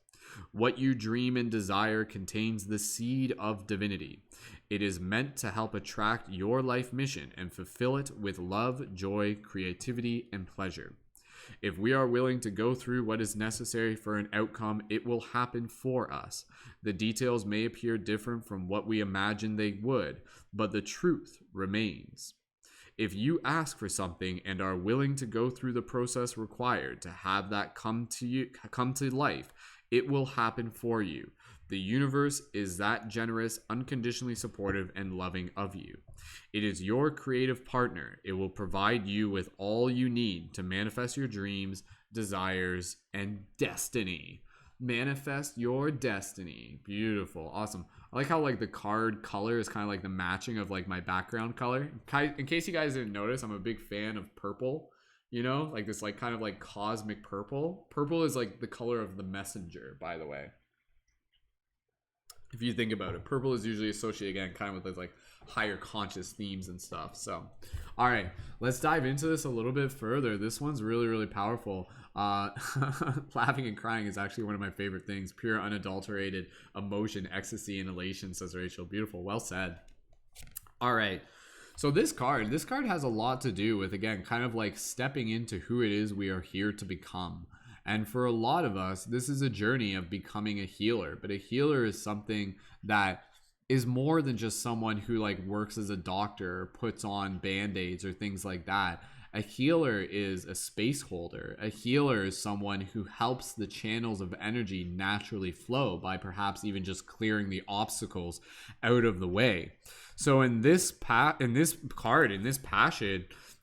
What you dream and desire contains the seed of divinity. It is meant to help attract your life mission and fulfill it with love, joy, creativity, and pleasure. If we are willing to go through what is necessary for an outcome, it will happen for us. The details may appear different from what we imagined they would, but the truth remains. If you ask for something and are willing to go through the process required to have that come to life, it will happen for you. The universe is that generous, unconditionally supportive, and loving of you. It is your creative partner. It will provide you with all you need to manifest your dreams, desires, and destiny. Manifest your destiny. Beautiful. Awesome. I like how like the card color is kind of like the matching of like my background color. In case you guys didn't notice, I'm a big fan of purple. You know, like this like kind of like cosmic purple. Purple is like the color of the messenger, by the way. If you think about it, purple is usually associated again kind of with those like higher conscious themes and stuff. So all right, let's dive into this a little bit further. This one's really, really powerful. Laughing and crying is actually one of my favorite things. Pure unadulterated emotion, ecstasy, and elation, says Rachel. Beautiful. Well said. All right, so this card has a lot to do with, again, kind of like stepping into who it is we are here to become. And for a lot of us, this is a journey of becoming a healer. But a healer is something that is more than just someone who like works as a doctor or puts on band-aids or things like that. A healer is a space holder. A healer is someone who helps the channels of energy naturally flow by perhaps even just clearing the obstacles out of the way. So in this passion,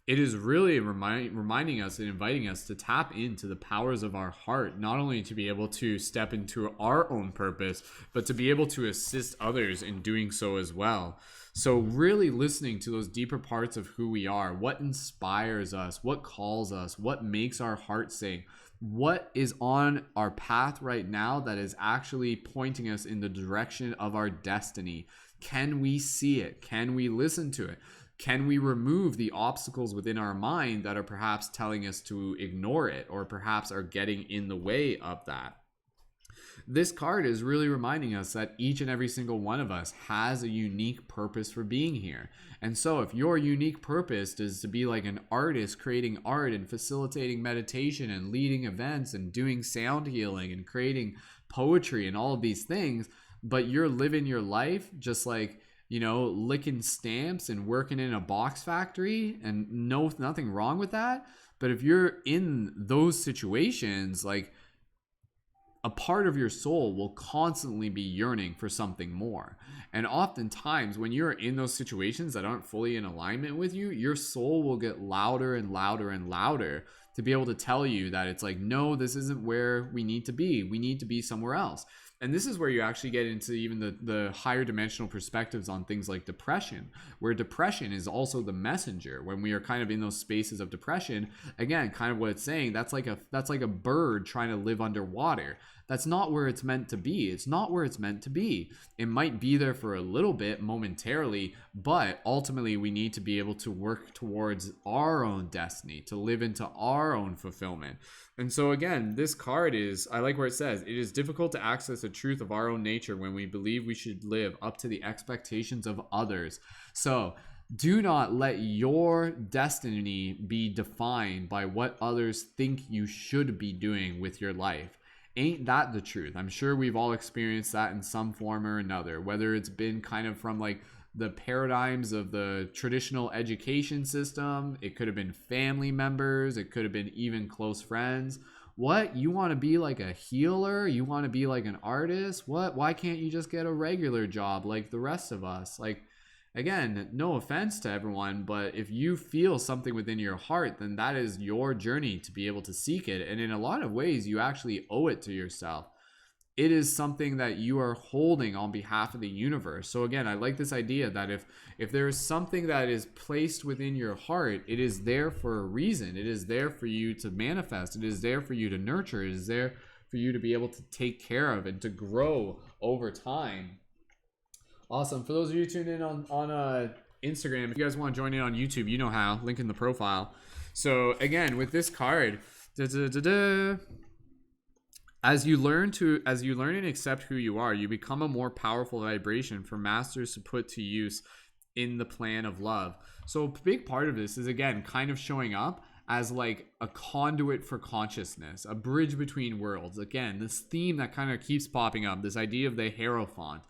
it is really reminding us and inviting us to tap into the powers of our heart, not only to be able to step into our own purpose, but to be able to assist others in doing so as well. So really listening to those deeper parts of who we are, what inspires us, what calls us, what makes our heart sing, what is on our path right now that is actually pointing us in the direction of our destiny. Can we see it? Can we listen to it? Can we remove the obstacles within our mind that are perhaps telling us to ignore it or perhaps are getting in the way of that? This card is really reminding us that each and every single one of us has a unique purpose for being here. And so if your unique purpose is to be like an artist creating art and facilitating meditation and leading events and doing sound healing and creating poetry and all of these things, but you're living your life just like, you know, licking stamps and working in a box factory, and nothing wrong with that. But if you're in those situations, like a part of your soul will constantly be yearning for something more. And oftentimes when you're in those situations that aren't fully in alignment with you, your soul will get louder and louder and louder to be able to tell you that it's like, no, this isn't where we need to be. We need to be somewhere else. And this is where you actually get into even the higher dimensional perspectives on things like depression, where depression is also the messenger. When we are kind of in those spaces of depression, again, kind of what it's saying, that's like a bird trying to live underwater. That's not where it's meant to be. It's not where it's meant to be. It might be there for a little bit momentarily, but ultimately we need to be able to work towards our own destiny, to live into our own fulfillment. And so again, this card is, I like where it says, it is difficult to access the truth of our own nature when we believe we should live up to the expectations of others. So do not let your destiny be defined by what others think you should be doing with your life. Ain't that the truth? I'm sure we've all experienced that in some form or another, whether it's been kind of from like the paradigms of the traditional education system. It could have been family members. It could have been even close friends. What? You want to be like a healer? You want to be like an artist? What? Why can't you just get a regular job like the rest of us? Like, again, no offense to everyone, but if you feel something within your heart, then that is your journey to be able to seek it. And in a lot of ways, you actually owe it to yourself. It is something that you are holding on behalf of the universe. So again, I like this idea that if there is something that is placed within your heart, it is there for a reason. It is there for you to manifest. It is there for you to nurture. It is there for you to be able to take care of and to grow over time. Awesome. For those of you tuned in on Instagram, if you guys want to join in on YouTube, you know how. Link in the profile. So again, with this card, as you learn and accept who you are, you become a more powerful vibration for masters to put to use in the plan of love. So a big part of this is, again, kind of showing up as like a conduit for consciousness, a bridge between worlds. Again, this theme that kind of keeps popping up, this idea of the Hierophant.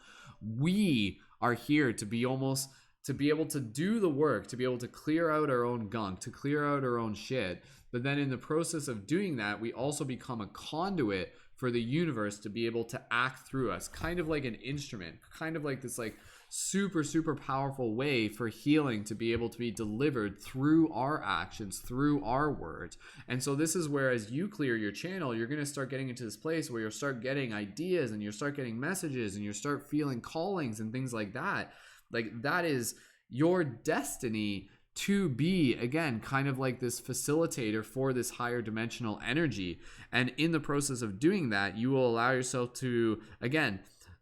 We are here to be able to do the work, to be able to clear out our own gunk, to clear out our own shit. But then in the process of doing that, we also become a conduit for the universe to be able to act through us, kind of like an instrument, kind of like this like super powerful way for healing to be able to be delivered through our actions, through our words. And so this is where, as you clear your channel, you're going to start getting into this place where you'll start getting ideas and you'll start getting messages and you'll start feeling callings and things like that. Like, that is your destiny to be, again, kind of like this facilitator for this higher dimensional energy. And in the process of doing that, you will allow yourself to, again,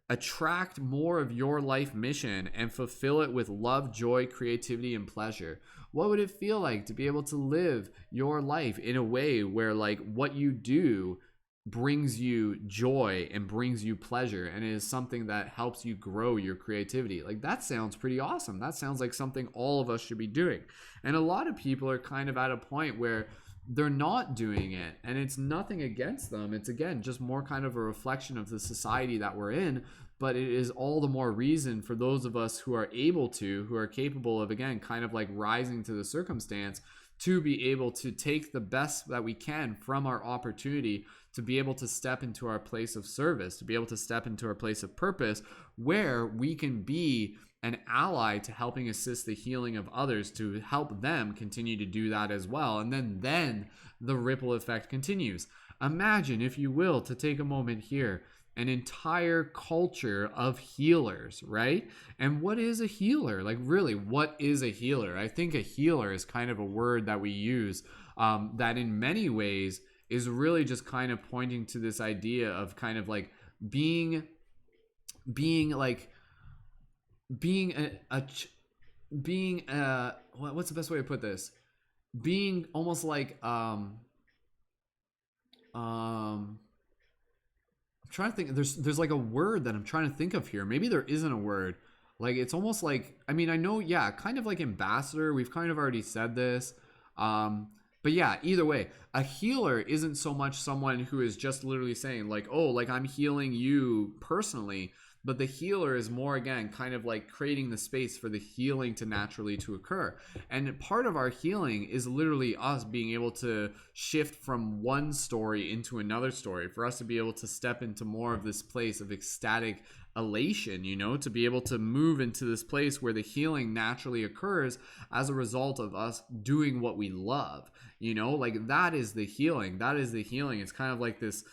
attract more of your life mission and fulfill it with love, joy, creativity, and pleasure. What would it feel like to be able to live your life in a way where, like, what you do brings you joy and brings you pleasure and is something that helps you grow your creativity? Like, that sounds pretty awesome. That sounds like something all of us should be doing. And a lot of people are kind of at a point where they're not doing it, and it's nothing against them. It's, again, just more kind of a reflection of the society that we're in. But it is all the more reason for those of us who are able to, who are capable of, again, kind of like rising to the circumstance, to be able to take the best that we can from our opportunity to be able to step into our place of service, to be able to step into our place of purpose, where we can be an ally to helping assist the healing of others, to help them continue to do that as well. And then the ripple effect continues. Imagine, if you will, to take a moment here, an entire culture of healers, right? And what is a healer? Like, really, what is a healer? I think a healer is kind of a word that we use that in many ways is really just kind of pointing to this idea of kind of like being what's the best way to put this? Being almost like I'm trying to think. There's like a word that I'm trying to think of here. Maybe there isn't a word. Like, it's almost like, I mean, I know, yeah, kind of like ambassador. We've kind of already said this. But yeah, either way, a healer isn't so much someone who is just literally saying like, oh, like, I'm healing you personally. But the healer is more, again, kind of like creating the space for the healing to naturally to occur. And part of our healing is literally us being able to shift from one story into another story, for us to be able to step into more of this place of ecstatic elation, you know, to be able to move into this place where the healing naturally occurs as a result of us doing what we love, you know, like, that is the healing. That is the healing. It's kind of like this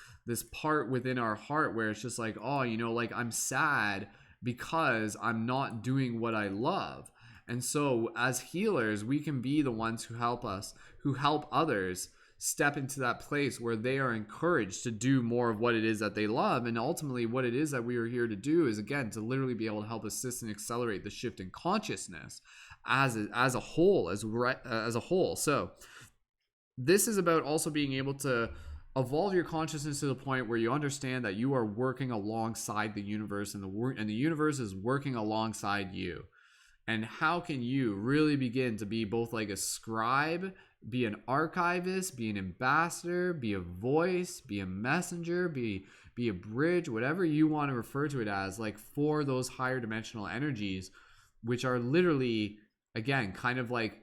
part within our heart where it's just like, oh, you know, like, I'm sad because I'm not doing what I love. And so as healers, we can be the ones who help others step into that place where they are encouraged to do more of what it is that they love. And ultimately, what it is that we are here to do is, again, to literally be able to help assist and accelerate the shift in consciousness as a whole, as a whole. So this is about also being able to evolve your consciousness to the point where you understand that you are working alongside the universe, and the universe is working alongside you. And how can you really begin to be both like a scribe, be an archivist, be an ambassador, be a voice, be a messenger, be a bridge, whatever you want to refer to it as, like for those higher dimensional energies, which are literally, again, kind of like,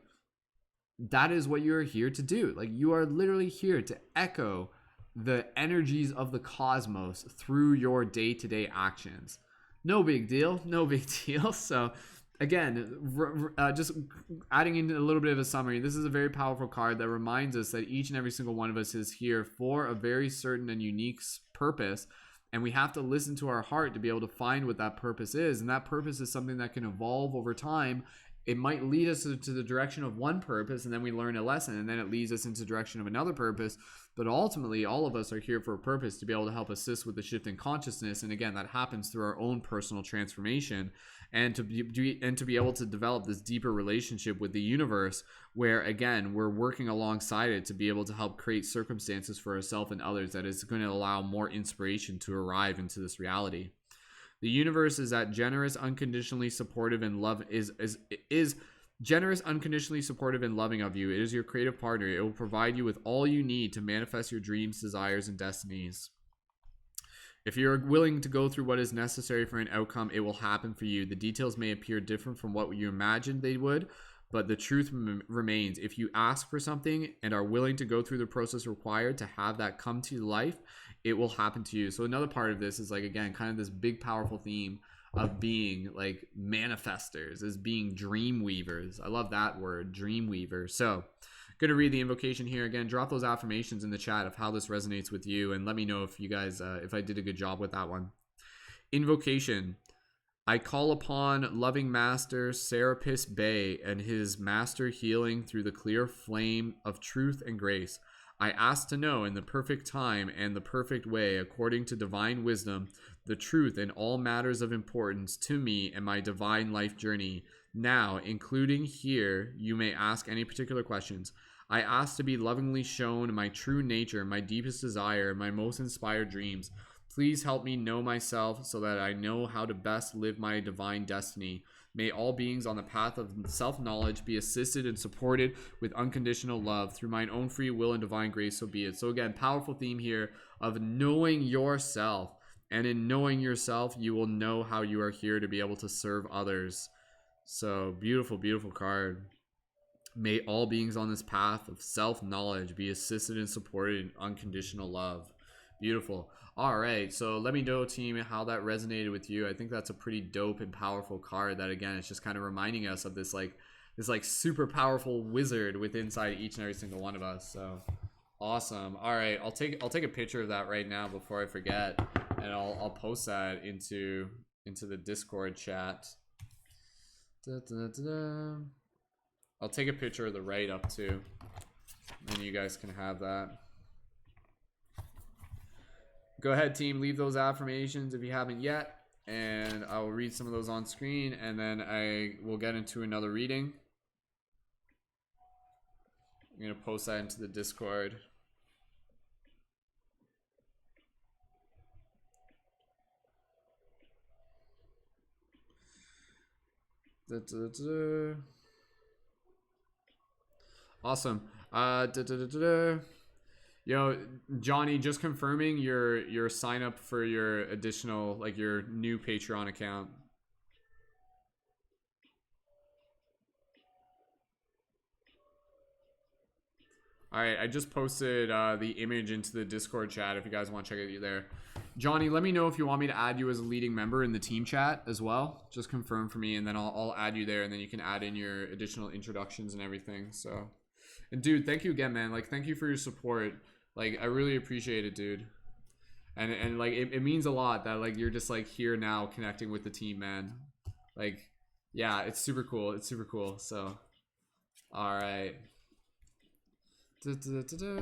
that is what you're here to do. Like, you are literally here to echo the energies of the cosmos through your day-to-day actions. No big deal. No big deal. So again, just adding in a little bit of a summary, this is a very powerful card that reminds us that each and every single one of us is here for a very certain and unique purpose, and we have to listen to our heart to be able to find what that purpose is. And that purpose is something that can evolve over time. It might lead us to the direction of one purpose, and then we learn a lesson, and then it leads us into the direction of another purpose. But ultimately, all of us are here for a purpose, to be able to help assist with the shift in consciousness. And again, that happens through our own personal transformation, and to be able to develop this deeper relationship with the universe, where again, we're working alongside it to be able to help create circumstances for ourselves and others that is going to allow more inspiration to arrive into this reality. The universe is that generous, unconditionally supportive, and love is generous, unconditionally supportive, and loving of you. It is your creative partner. It will provide you with all you need to manifest your dreams, desires, and destinies. If you're willing to go through what is necessary for an outcome, it will happen for you. The details may appear different from what you imagined they would, but the truth remains. If you ask for something and are willing to go through the process required to have that come to life, it will happen to you. So another part of this is, like, again, kind of this big, powerful theme of being like manifestors, as being dream weavers. I love that word, dream weaver. So going to read the invocation here again. Drop those affirmations in the chat of how this resonates with you, and let me know if you guys, if I did a good job with that one. Invocation. I call upon loving Master Serapis Bey and his master healing through the clear flame of truth and grace. I ask to know in the perfect time and the perfect way, according to divine wisdom, the truth in all matters of importance to me and my divine life journey. Now, including here, you may ask any particular questions. I ask to be lovingly shown my true nature, my deepest desire, my most inspired dreams. Please help me know myself so that I know how to best live my divine destiny. May all beings on the path of self-knowledge be assisted and supported with unconditional love through mine own free will and divine grace, so be it. So again, powerful theme here of knowing yourself. And in knowing yourself, you will know how you are here to be able to serve others. So beautiful, beautiful card. May all beings on this path of self-knowledge be assisted and supported in unconditional love. Beautiful. All right, so let me know, team, how that resonated with you. I think that's a pretty dope and powerful card that, again, it's just kind of reminding us of this super powerful wizard within inside each and every single one of us. So awesome. All right, I'll take a picture of that right now before I forget, and I'll post that into the Discord chat. I'll take a picture of the write up too, and you guys can have that. Go ahead, team, leave those affirmations if you haven't yet, and I will read some of those on screen, and then I will get into another reading. I'm going to post that into the Discord. Awesome. Yo, Johnny, just confirming your sign up for your additional, like, your new Patreon account. All right, I just posted the image into the Discord chat if you guys want to check it there. Johnny, let me know if you want me to add you as a leading member in the team chat as well. Just confirm for me, and then I'll add you there, and then you can add in your additional introductions and everything. So, and dude, thank you again, man. Like, thank you for your support. Like, I really appreciate it, dude. And like, it means a lot that, like, you're just, like, here now connecting with the team, man. Like, yeah, it's super cool. It's super cool. So, all right. Da, da, da, da.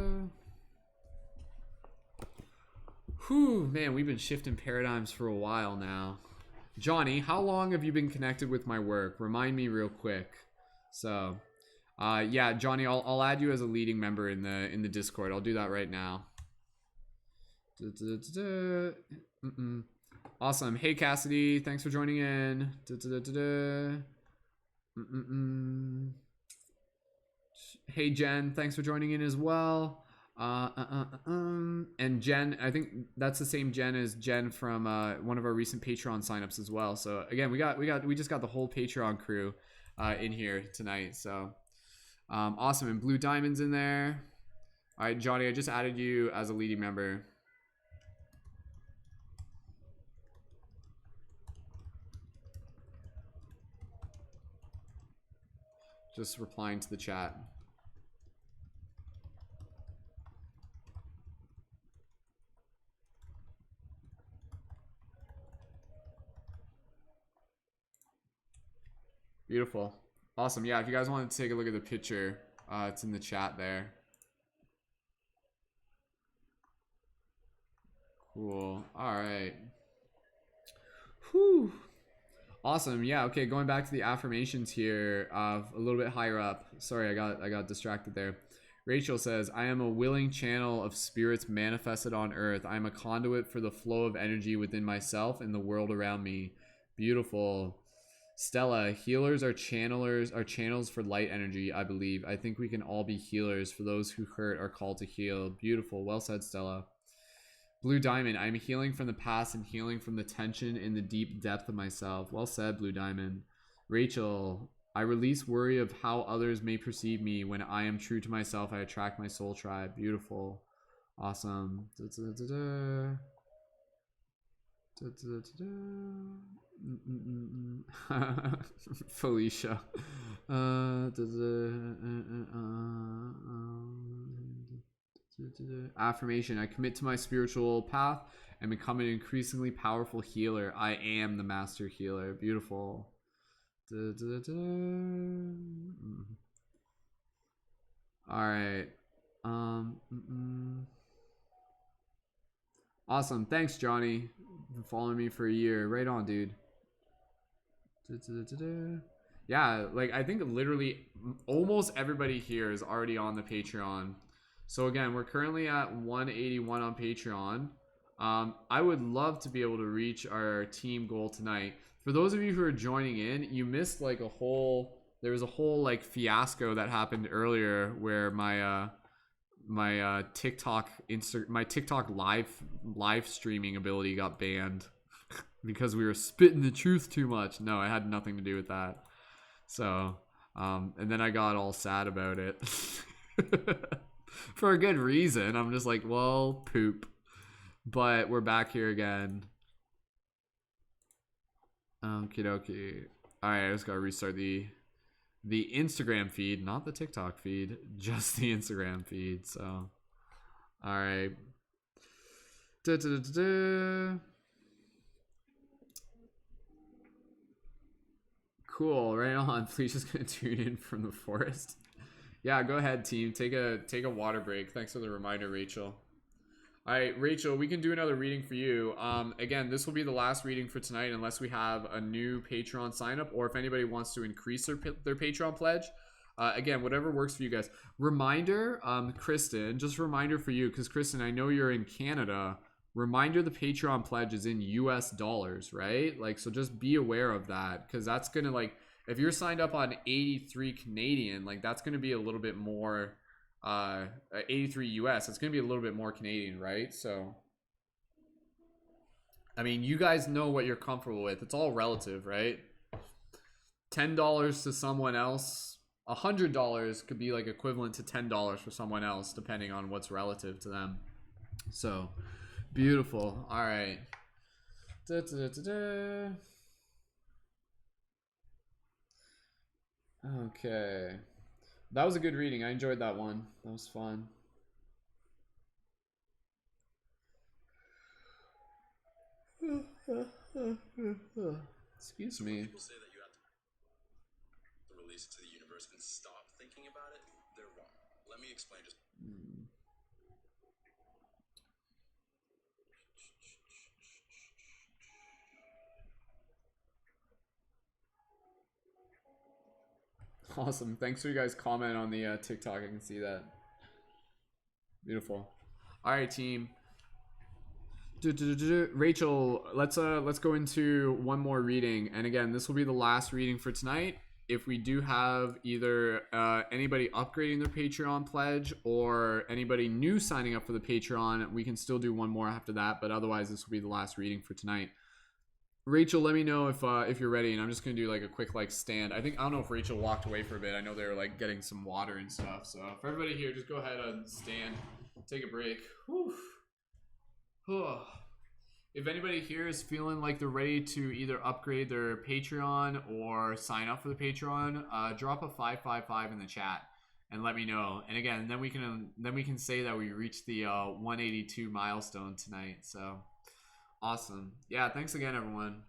Whew, man, we've been shifting paradigms for a while now. Johnny, how long have you been connected with my work? Remind me real quick. So, yeah, Johnny, I'll add you as a leading member in the Discord. I'll do that right now. Da, da, da, da. Awesome. Hey, Cassidy, thanks for joining in. Da, da, da, da, da. Hey, Jen, thanks for joining in as well. And Jen, I think that's the same Jen as Jen from one of our recent Patreon signups as well. So again, we just got the whole Patreon crew in here tonight. So awesome. And Blue Diamond's in there. All right, Johnny, I just added you as a leading member. Just replying to the chat. Beautiful. Awesome. Yeah, if you guys want to take a look at the picture, it's in the chat there. Cool. All right. Whew. Awesome. Yeah. Okay. Going back to the affirmations here, a little bit higher up. Sorry, I got distracted there. Rachel says, "I am a willing channel of spirits manifested on earth. I am a conduit for the flow of energy within myself and the world around me." Beautiful. Stella, healers are channels for light energy, I believe. I think we can all be healers. For those who hurt are called to heal. Beautiful. Well said, Stella. Blue Diamond, I'm healing from the past and healing from the tension in the deep depth of myself. Well said, Blue Diamond. Rachel, I release worry of how others may perceive me. When I am true to myself, I attract my soul tribe. Beautiful. Awesome. Da, da, da, da. Da, da, da, da. Felicia. Affirmation. I commit to my spiritual path and become an increasingly powerful healer. I am the master healer. Beautiful. All right. Awesome. Thanks, Johnny. You've been following me for a year. Right on, dude. Yeah, like I think literally almost everybody here is already on the Patreon. So again, we're currently at 181 on Patreon. I would love to be able to reach our team goal tonight. For those of you who are joining in, you missed like there was a whole like fiasco that happened earlier where my TikTok live streaming ability got banned because we were spitting the truth too much. No, it had nothing to do with that. So, and then I got all sad about it for a good reason. I'm just like, well, poop. But we're back here again. Okie dokie. All right, I just gotta restart the Instagram feed, not the TikTok feed, just the Instagram feed. So, all right. Da, da, da, da, da. Cool, right on. Please just gonna tune in from the forest. Yeah, go ahead, team. Take a water break. Thanks for the reminder, Rachel. All right, Rachel, we can do another reading for you. Again, this will be the last reading for tonight unless we have a new Patreon sign up or if anybody wants to increase their Patreon pledge. Again, whatever works for you guys. Reminder, Kristen, just a reminder for you, because Kristen, I know you're in Canada. Reminder, the Patreon pledge is in US dollars, right? Like, so just be aware of that, because that's going to, like, if you're signed up on 83 Canadian, like, that's going to be a little bit more, 83 US, it's going to be a little bit more Canadian, right? So, I mean, you guys know what you're comfortable with. It's all relative, right? $10 to someone else, $100 could be like equivalent to $10 for someone else, depending on what's relative to them. So, beautiful. All right. Da, da, da, da. Okay. That was a good reading. I enjoyed that one. That was fun. Excuse me. People say that you have to release it to the universe and stop thinking about it. They're wrong. Let me explain. Just Awesome. Thanks for you guys comment on the TikTok. I can see that. Beautiful. All right, team. Rachel, let's go into one more reading, and again, this will be the last reading for tonight. If we do have either anybody upgrading their Patreon pledge or anybody new signing up for the Patreon, we can still do one more after that. But otherwise, this will be the last reading for tonight. Rachel, let me know if you're ready, and I'm just gonna do like a quick like stand. I don't know if Rachel walked away for a bit. I know they were like getting some water and stuff. So for everybody here, just go ahead and stand, take a break. Whew. If anybody here is feeling like they're ready to either upgrade their Patreon or sign up for the Patreon, drop a 555 in the chat and let me know. And again, then we can say that we reached the 182 milestone tonight. So awesome. Yeah, thanks again, everyone.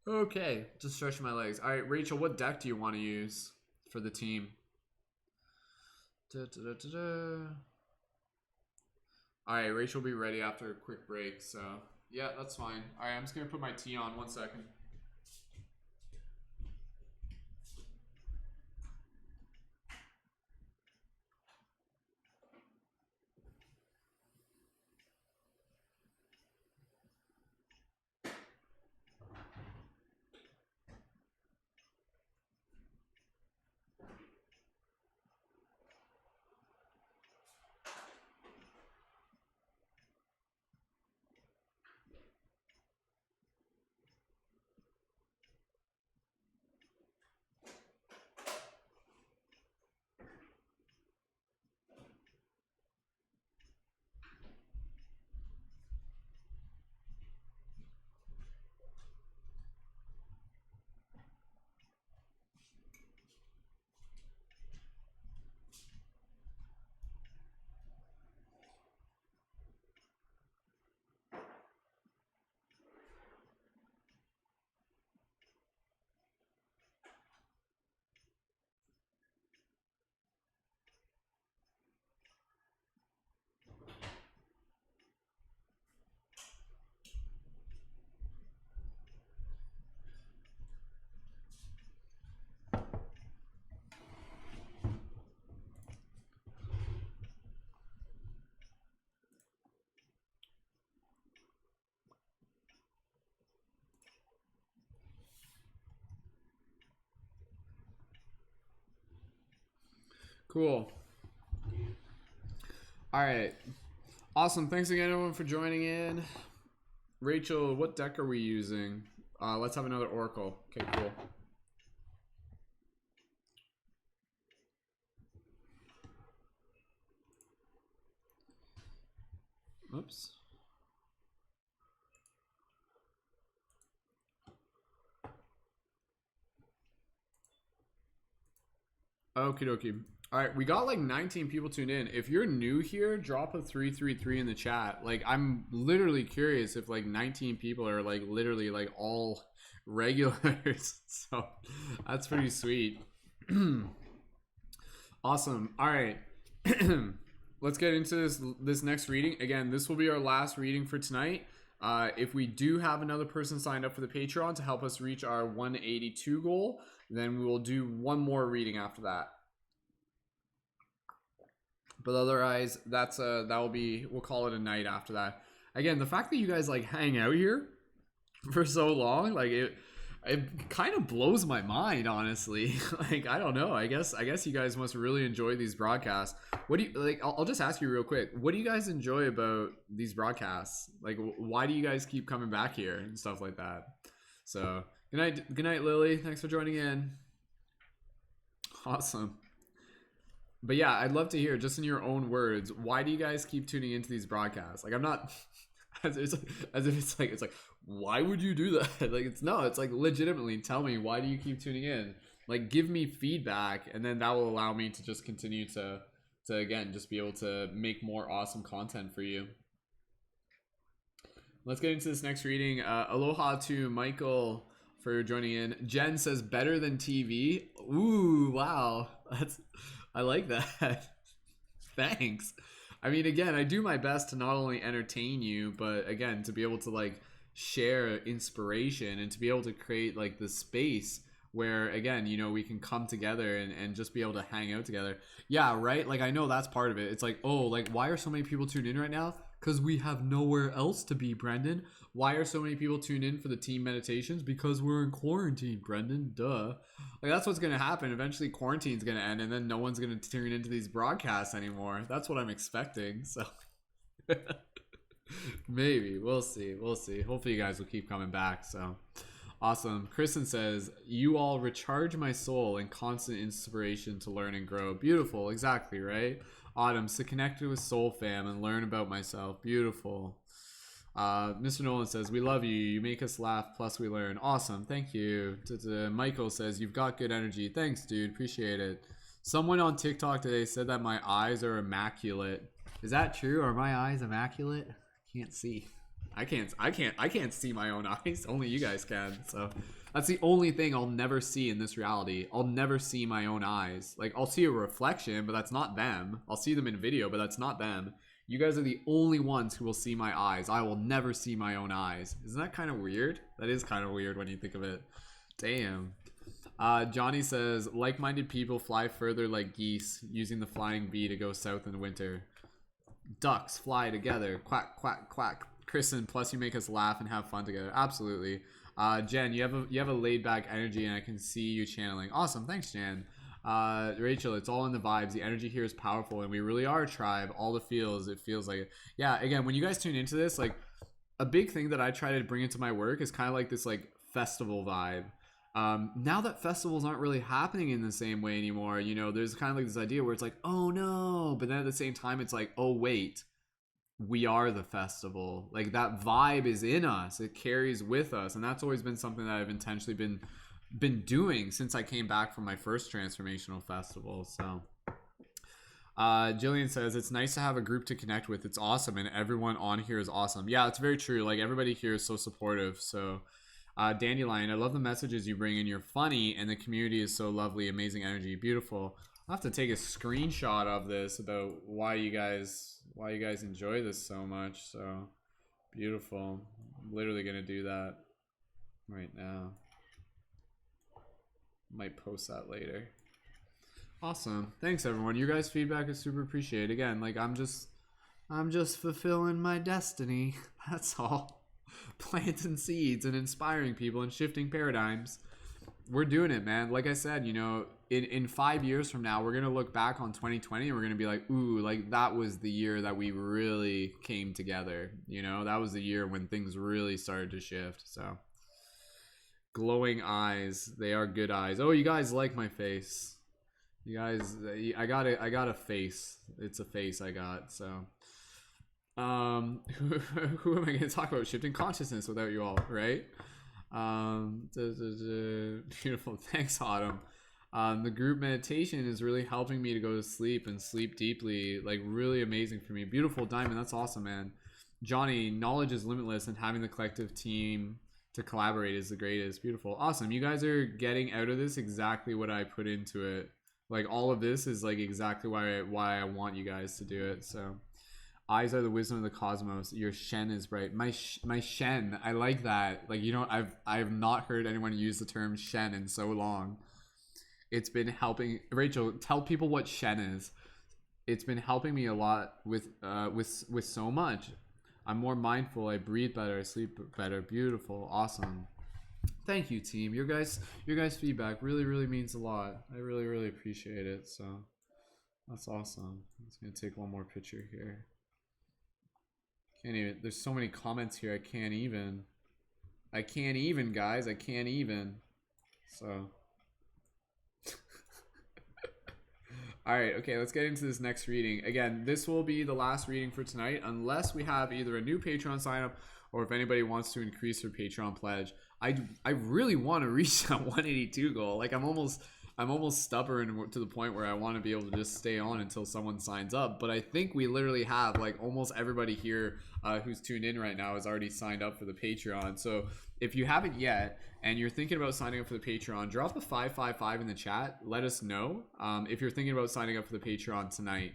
Okay, just stretching my legs. All right, Rachel, what deck do you want to use for the team? All right, Rachel will be ready after a quick break. So yeah, that's fine. All right, I'm just gonna put my tea on 1 second. Cool. All right. Awesome. Thanks again, everyone, for joining in. Rachel, what deck are we using? Let's have another Oracle. Okay, cool. Oops. Okie dokie. All right, we got like 19 people tuned in. If you're new here, drop a 333 in the chat. Like, I'm literally curious if like 19 people are like literally like all regulars. So that's pretty sweet. Awesome. All right. Let's get into this next reading. Again, this will be our last reading for tonight. If we do have another person signed up for the Patreon to help us reach our 182 goal, then we will do one more reading after that. But otherwise, we'll call it a night after that. Again, the fact that you guys like hang out here for so long, like it kind of blows my mind, honestly. Like, I don't know. I guess you guys must really enjoy these broadcasts. What do you like? I'll just ask you real quick. What do you guys enjoy about these broadcasts? Like, why do you guys keep coming back here and stuff like that? So, good night, Lily. Thanks for joining in. Awesome. But yeah, I'd love to hear, just in your own words, why do you guys keep tuning into these broadcasts? Like, I'm not as if it's like, why would you do that? Like, it's no, it's like, legitimately tell me, why do you keep tuning in? Like, give me feedback, and then that will allow me to just continue to again, just be able to make more awesome content for you. Let's get into this next reading. Aloha to Michael for joining in. Jen says, better than TV. Ooh, wow. I like that. Thanks. I mean, again, I do my best to not only entertain you, but again, to be able to like share inspiration and to be able to create like the space where, again, you know, we can come together and just be able to hang out together. Yeah, right? Like, I know that's part of it. It's like, oh, like, why are so many people tuned in right now? Because we have nowhere else to be, Brendan. Why are so many people tuned in for the team meditations? Because we're in quarantine, Brendan. Duh. Like, that's what's going to happen. Eventually, quarantine's going to end, and then no one's going to tune into these broadcasts anymore. That's what I'm expecting, so... Maybe. We'll see. We'll see. Hopefully, you guys will keep coming back, so... Awesome. Kristen says, you all recharge my soul and constant inspiration to learn and grow. Beautiful. Exactly, right? Autumn, to connect with Soul Fam and learn about myself. Beautiful. Mr. Nolan says, we love you. You make us laugh, plus we learn. Awesome. Thank you. Michael says, you've got good energy. Thanks, dude. Appreciate it. Someone on TikTok today said that my eyes are immaculate. Is that true? Are my eyes immaculate? Can't see. I can't see my own eyes. Only you guys can. So that's the only thing I'll never see in this reality. I'll never see my own eyes. Like, I'll see a reflection, but that's not them. I'll see them in video, but that's not them. You guys are the only ones who will see my eyes. I will never see my own eyes. Isn't that kind of weird? That is kind of weird when you think of it. Damn. Johnny says, like-minded people fly further like geese, using the flying bee to go south in winter. Ducks fly together. Quack, quack, quack. Kristen, plus you make us laugh and have fun together. Absolutely. Jen, you have a laid back energy and I can see you channeling. Awesome. Thanks, Jen. Rachel, it's all in the vibes. The energy here is powerful and we really are a tribe. All the feels, it feels like it. Yeah, again, when you guys tune into this, like a big thing that I try to bring into my work is kind of like this like festival vibe. Now that festivals aren't really happening in the same way anymore, you know, there's kind of like this idea where it's like, oh no, but then at the same time, it's like, oh wait, we are the festival. Like that vibe is in us, it carries with us, and that's always been something that I've intentionally been doing since I came back from my first transformational festival. So Jillian says, it's nice to have a group to connect with. It's awesome, and everyone on here is awesome. Yeah, it's very true. Like everybody here is so supportive. So Dandelion, I love the messages you bring in. You're funny and the community is so lovely. Amazing energy. Beautiful. I'll have to take a screenshot of this about why you guys enjoy this so much. So beautiful. I'm literally gonna do that right now. Might post that later. Awesome. Thanks everyone. Your guys' feedback is super appreciated. Again, like I'm just fulfilling my destiny. That's all. Planting seeds and inspiring people and shifting paradigms. We're doing it, man. Like I said, you know, in 5 years from now, we're going to look back on 2020 and we're going to be like, ooh, like that was the year that we really came together. You know, that was the year when things really started to shift. So glowing eyes. They are good eyes. Oh, you guys like my face. You guys, I got a face. It's a face I got. So who am I going to talk about? Shifting consciousness without you all, right? Beautiful. Thanks, Autumn. The group meditation is really helping me to go to sleep and sleep deeply. Like really amazing for me. Beautiful, Diamond. That's awesome, man. Johnny, knowledge is limitless and having the collective team to collaborate is the greatest. Beautiful. Awesome. You guys are getting out of this exactly what I put into it. Like all of this is like exactly why I want you guys to do it. So eyes are the wisdom of the cosmos. Your Shen is bright. My Shen. I like that. Like, you know, I've not heard anyone use the term Shen in so long. It's been helping. Rachel, tell people what Shen is. It's been helping me a lot with so much. I'm more mindful. I breathe better. I sleep better. Beautiful. Awesome. Thank you, team. Your guys' feedback really means a lot. I really appreciate it. So that's awesome. I'm just gonna take one more picture here. Can't even. There's so many comments here. I can't even, guys. I can't even. So All right, okay, let's get into this next reading. Again, this will be the last reading for tonight, unless we have either a new Patreon sign up or if anybody wants to increase their Patreon pledge. I really want to reach that 182 goal. Like, I'm almost stubborn to the point where I want to be able to just stay on until someone signs up. But I think we literally have, like, almost everybody here who's tuned in right now has already signed up for the Patreon. So if you haven't yet and you're thinking about signing up for the Patreon, drop a 555 in the chat. Let us know if you're thinking about signing up for the Patreon tonight.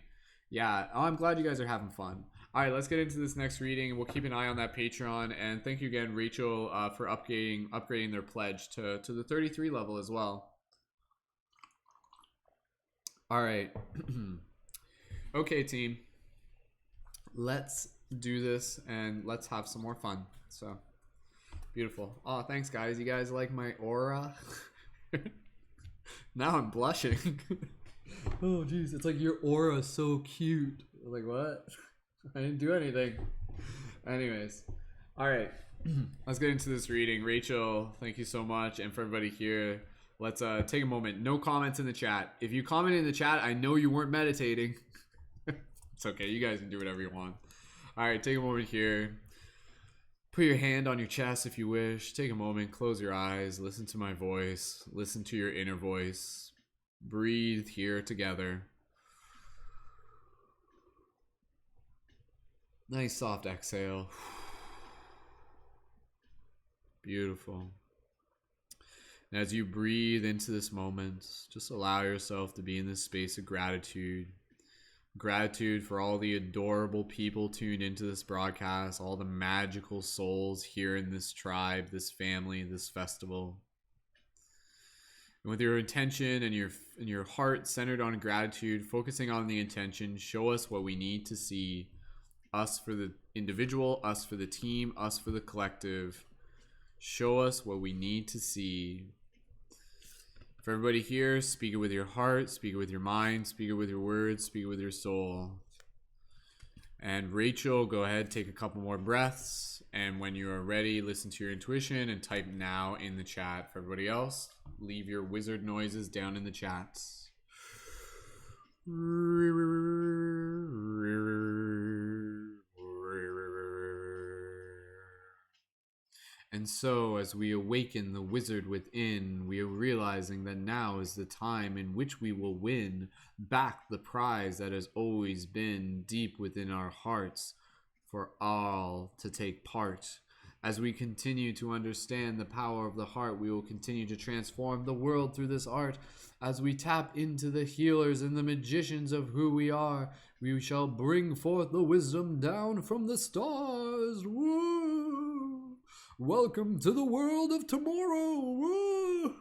Yeah, I'm glad you guys are having fun. All right, let's get into this next reading. We'll keep an eye on that Patreon. And thank you again, Rachel, for upgrading their pledge to the 33 level as well. All right. Okay, team. Let's do this and let's have some more fun. So, beautiful. Oh, thanks, guys. You guys like my aura? Now I'm blushing. Oh, geez. It's like your aura is so cute. Like, what? I didn't do anything. Anyways. All right. Let's get into this reading. Rachel, thank you so much. And for everybody here, let's take a moment. No comments in the chat. If you comment in the chat, I know you weren't meditating. It's okay. You guys can do whatever you want. All right. Take a moment here. Put your hand on your chest if you wish. Take a moment. Close your eyes. Listen to my voice. Listen to your inner voice. Breathe here together. Nice soft exhale. Beautiful. And as you breathe into this moment, just allow yourself to be in this space of gratitude. Gratitude for all the adorable people tuned into this broadcast, all the magical souls here in this tribe, this family, this festival. And with your intention and your heart centered on gratitude, focusing on the intention, show us what we need to see. Us for the individual, us for the team, us for the collective. Show us what we need to see. For everybody here, speak it with your heart, speak it with your mind, speak it with your words, speak it with your soul. And Rachel, go ahead, take a couple more breaths. And when you are ready, listen to your intuition and type now in the chat. For everybody else, leave your wizard noises down in the chats. And so, as we awaken the wizard within, we are realizing that now is the time in which we will win back the prize that has always been deep within our hearts for all to take part. As we continue to understand the power of the heart, we will continue to transform the world through this art. As we tap into the healers and the magicians of who we are, we shall bring forth the wisdom down from the stars. Woo! Welcome to the world of tomorrow. Woo!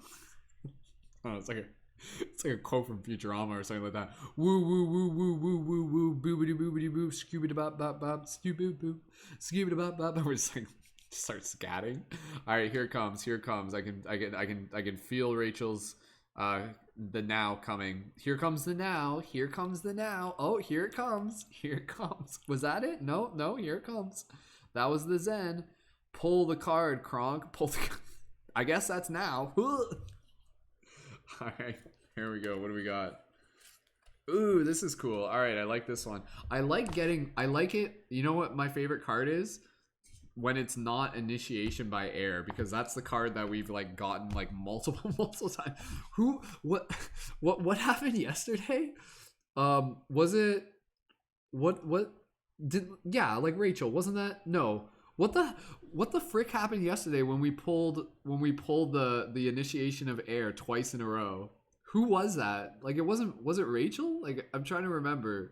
Oh, it's like a quote from Futurama or something like that. Woo woo woo woo woo woo woo boobity boobity boo scoobity bop bop bop stupid boo scoobity bop bop. We're just like start scatting. All right, here it comes. Here it comes. I can feel Rachel's the now coming. Here comes the now. Here comes the now. Oh, here it comes. Here it comes. Was that it? No. Here it comes. That was the Zen. Pull the card, Kronk. Pull the. I guess that's now. All right, here we go. What do we got? Ooh, this is cool. All right, I like this one. I like it. You know what my favorite card is? When it's not initiation by air, because that's the card that we've like gotten like multiple times. What happened yesterday? Was it what did like Rachel, wasn't that? No. What the frick happened yesterday when we pulled the initiation of air twice in a row? Who was that? Like, was it Rachel? Like, I'm trying to remember.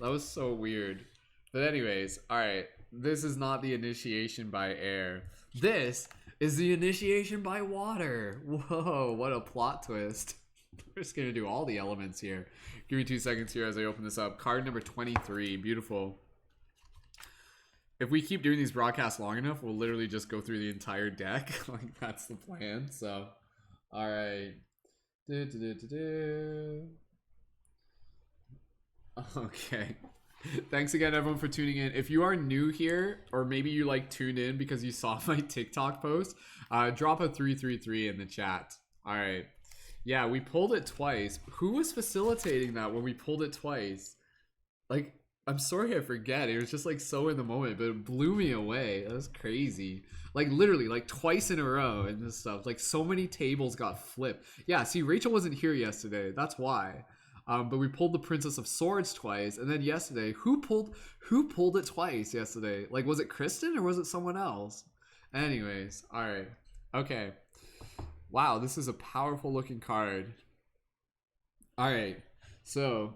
That was so weird. But anyways, all right. This is not the initiation by air. This is the initiation by water. Whoa, what a plot twist. We're just gonna do all the elements here. Give me 2 seconds here as I open this up. Card number 23. Beautiful. If we keep doing these broadcasts long enough, we'll literally just go through the entire deck. Like, that's the plan. So, all right. Okay. Thanks again, everyone, for tuning in. If you are new here, or maybe you like tuned in because you saw my TikTok post, drop a 333 in the chat. All right. Yeah, we pulled it twice. Who was facilitating that when we pulled it twice? Like, I'm sorry I forget. It was just like so in the moment, but it blew me away. That was crazy. Like literally, like twice in a row and this stuff. Like so many tables got flipped. Yeah, see, Rachel wasn't here yesterday. That's why. But we pulled the Princess of Swords twice, and then yesterday, who pulled it twice yesterday? Like, was it Kristen or was it someone else? Anyways, all right, okay. Wow, this is a powerful looking card. All right, so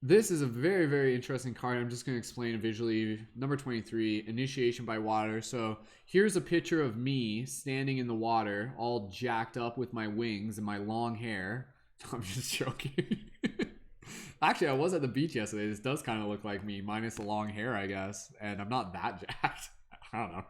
this is a very, very interesting card. I'm just going to explain it visually. Number 23, Initiation by Water. So here's a picture of me standing in the water, all jacked up with my wings and my long hair. I'm just joking. Actually, I was at the beach yesterday. This does kind of look like me, minus the long hair, I guess. And I'm not that jacked. I don't know.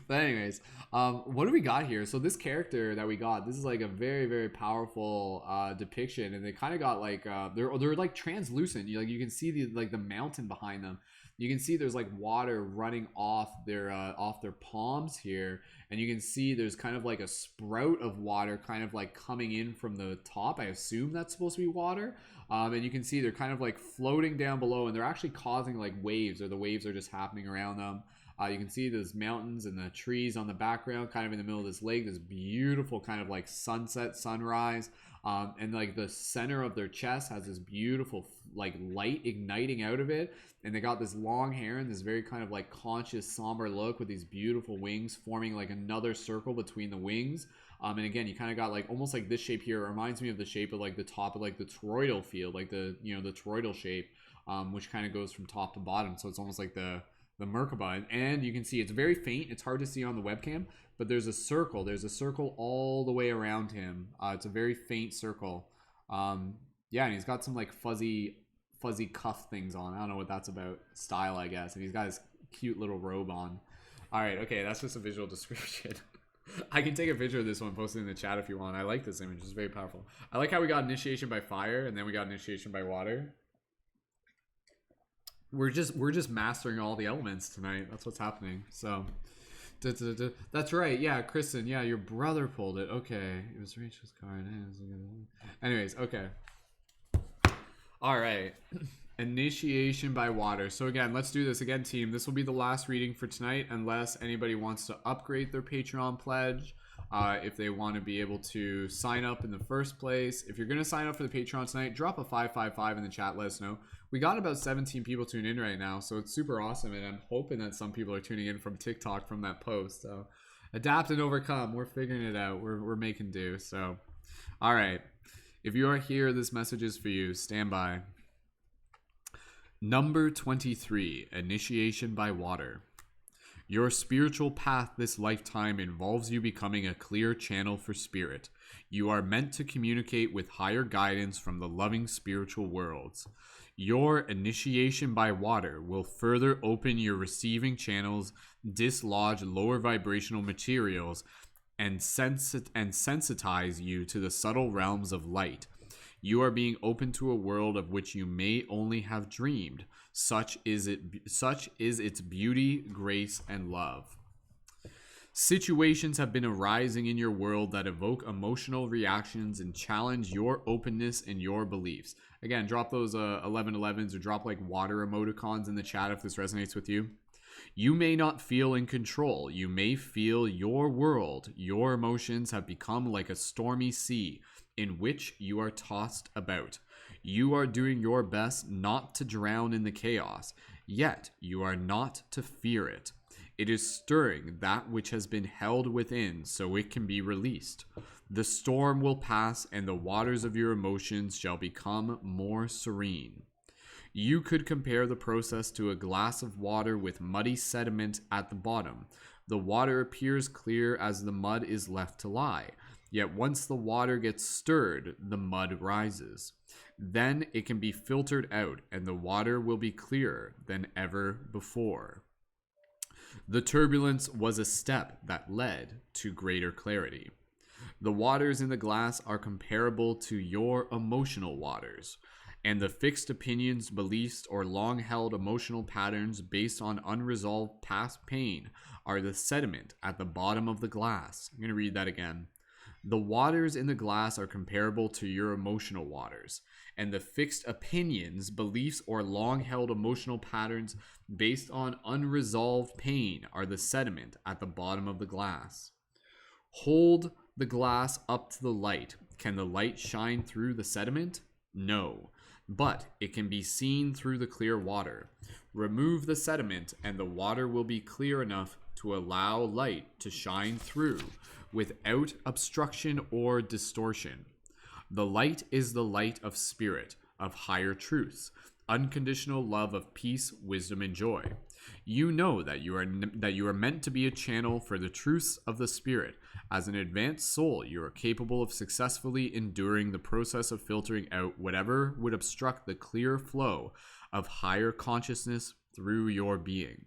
But anyways, what do we got here? So this character that we got, this is like a very, very powerful depiction, and they kind of got like they're like translucent. You can see the mountain behind them. You can see there's like water running off their palms here, and you can see there's kind of like a sprout of water kind of like coming in from the top. I assume that's supposed to be water. And you can see they're kind of like floating down below, and they're actually causing like waves, or the waves are just happening around them. You can see those mountains and the trees on the background, kind of in the middle of this lake. This beautiful kind of like sunset, sunrise, and like the center of their chest has this beautiful like light igniting out of it. And they got this long hair and this very kind of like conscious, somber look with these beautiful wings forming like another circle between the wings. And again, you kind of got like almost like this shape here. It reminds me of the shape of like the top of like the toroidal field, like the the toroidal shape, which kind of goes from top to bottom. So it's almost like the Merkaba, and you can see it's very faint. It's hard to see on the webcam, but there's a circle. There's a circle all the way around him. It's a very faint circle. Yeah, and he's got some like fuzzy cuff things on. I don't know what that's about. Style, I guess. And he's got his cute little robe on. All right, okay, that's just a visual description. I can take a picture of this one, post it in the chat if you want. I like this image. It's very powerful. I like how we got initiation by fire, and then we got initiation by water. We're just mastering all the elements tonight. That's what's happening. So that's right. Yeah, Kristen. Yeah, your brother pulled it. Okay, it was Rachel's card. Anyways, okay. All right. Initiation by water. So again, let's do this again, team. This will be the last reading for tonight, unless anybody wants to upgrade their Patreon pledge. If they want to be able to sign up in the first place. If you're going to sign up for the Patreon tonight, drop a 555 in the chat. Let us know. We got about 17 people tuned in right now, so it's super awesome, and I'm hoping that some people are tuning in from TikTok from that post. So adapt and overcome. We're figuring it out. We're making do. So, all right. If you are here, this message is for you. Stand by. Number 23, Initiation by Water. Your spiritual path this lifetime involves you becoming a clear channel for spirit. You are meant to communicate with higher guidance from the loving spiritual worlds. Your initiation by water will further open your receiving channels, dislodge lower vibrational materials, and sensitize you to the subtle realms of light. You are being open to a world of which you may only have dreamed. Such is its beauty, grace, and love. Situations have been arising in your world that evoke emotional reactions and challenge your openness and your beliefs. Again, drop those 1111s or drop like water emoticons in the chat if this resonates with you. You may not feel in control. You may feel your world. Your emotions have become like a stormy sea in which you are tossed about. You are doing your best not to drown in the chaos, yet you are not to fear it. It is stirring that which has been held within so it can be released. The storm will pass and the waters of your emotions shall become more serene. You could compare the process to a glass of water with muddy sediment at the bottom. The water appears clear as the mud is left to lie. Yet once the water gets stirred, the mud rises. Then it can be filtered out and the water will be clearer than ever before. The turbulence was a step that led to greater clarity. The waters in the glass are comparable to your emotional waters, and the fixed opinions, beliefs, or long-held emotional patterns based on unresolved past pain are the sediment at the bottom of the glass. I'm going to read that again. The waters in the glass are comparable to your emotional waters, and the fixed opinions, beliefs, or long held emotional patterns based on unresolved pain are the sediment at the bottom of the glass. Hold the glass up to the light. Can the light shine through the sediment? No, but it can be seen through the clear water. Remove the sediment, and the water will be clear enough to allow light to shine through without obstruction or distortion. The light is the light of spirit, of higher truths, unconditional love of peace, wisdom, and joy. You know that you are meant to be a channel for the truths of the spirit. As an advanced soul, you are capable of successfully enduring the process of filtering out whatever would obstruct the clear flow of higher consciousness through your being.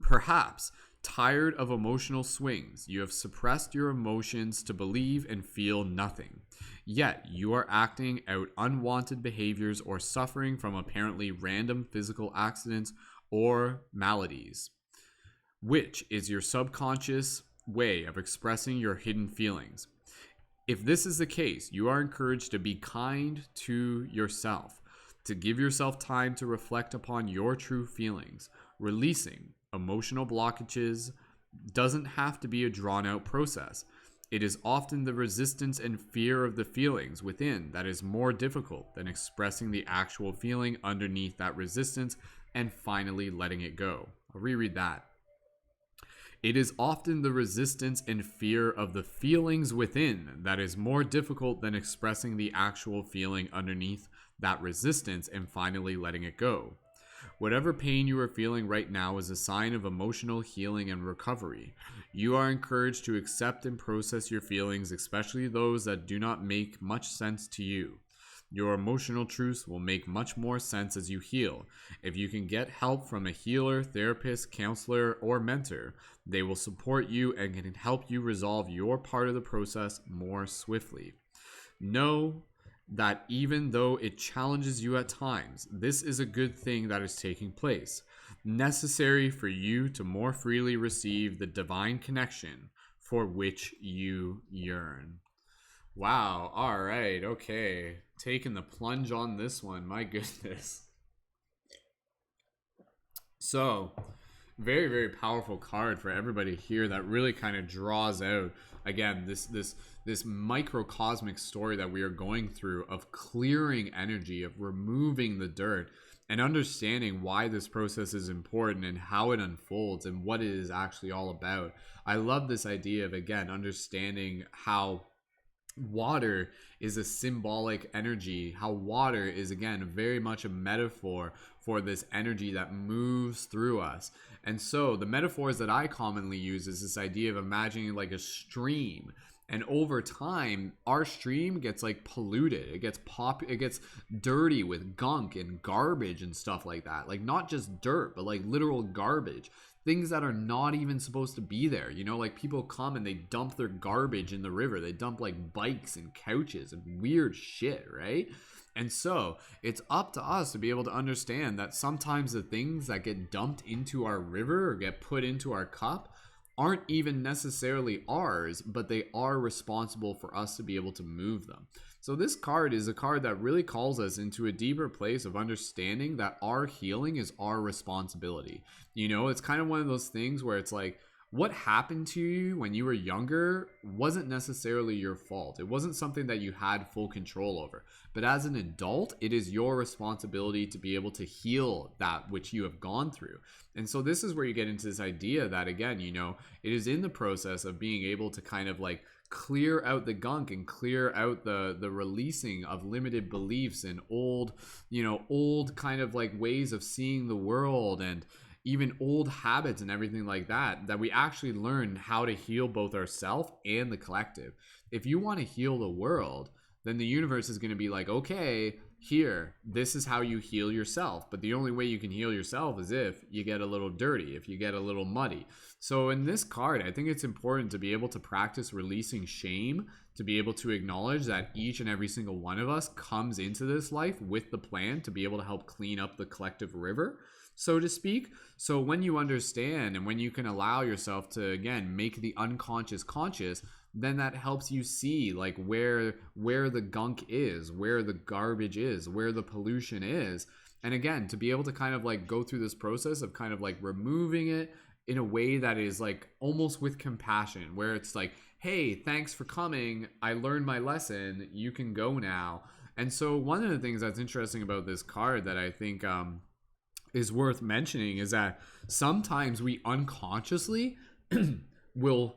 Perhaps, tired of emotional swings, you have suppressed your emotions to believe and feel nothing. Yet, you are acting out unwanted behaviors or suffering from apparently random physical accidents or maladies, which is your subconscious way of expressing your hidden feelings. If this is the case, you are encouraged to be kind to yourself, to give yourself time to reflect upon your true feelings. Releasing emotional blockages doesn't have to be a drawn-out process. It is often the resistance and fear of the feelings within that is more difficult than expressing the actual feeling underneath that resistance and finally letting it go. I'll reread that. It is often the resistance and fear of the feelings within that is more difficult than expressing the actual feeling underneath that resistance and finally letting it go. Whatever pain you are feeling right now is a sign of emotional healing and recovery. You are encouraged to accept and process your feelings, especially those that do not make much sense to you. Your emotional truths will make much more sense as you heal. If you can get help from a healer, therapist, counselor, or mentor, they will support you and can help you resolve your part of the process more swiftly. Know that even though it challenges you at times, this is a good thing that is taking place, necessary for you to more freely receive the divine connection for which you yearn. Wow, all right, okay. Taking the plunge on this one, my goodness. So, very, very powerful card for everybody here that really kind of draws out, again, this microcosmic story that we are going through of clearing energy, of removing the dirt, and understanding why this process is important and how it unfolds and what it is actually all about. I love this idea of, again, understanding how water is a symbolic energy, how water is, again, very much a metaphor for this energy that moves through us. And so the metaphors that I commonly use is this idea of imagining like a stream, and over time our stream gets like polluted, it gets dirty with gunk and garbage and stuff like that, like not just dirt but like literal garbage, things that are not even supposed to be there. You know, like people come and they dump their garbage in the river. They dump like bikes and couches and weird shit, right? And so it's up to us to be able to understand that sometimes the things that get dumped into our river or get put into our cup aren't even necessarily ours, but they are responsible for us to be able to move them. So this card is a card that really calls us into a deeper place of understanding that our healing is our responsibility. You know, it's kind of one of those things where it's like, what happened to you when you were younger wasn't necessarily your fault. It wasn't something that you had full control over. But as an adult, it is your responsibility to be able to heal that which you have gone through. And so this is where you get into this idea that, again, you know, it is in the process of being able to kind of like clear out the gunk and clear out the releasing of limited beliefs and old kind of like ways of seeing the world, and even old habits and everything like that, that we actually learn how to heal both ourselves and the collective. If you want to heal the world, then the universe is going to be like, okay, here, this is how you heal yourself. But the only way you can heal yourself is if you get a little dirty, if you get a little muddy. So in this card, I think it's important to be able to practice releasing shame, to be able to acknowledge that each and every single one of us comes into this life with the plan to be able to help clean up the collective river, so to speak. So when you understand and when you can allow yourself to, again, make the unconscious conscious, then that helps you see like where the gunk is, where the garbage is, where the pollution is. And again, to be able to kind of like go through this process of kind of like removing it in a way that is like almost with compassion, where it's like, hey, thanks for coming, I learned my lesson, you can go now. And so one of the things that's interesting about this card that I think is worth mentioning is that sometimes we unconsciously will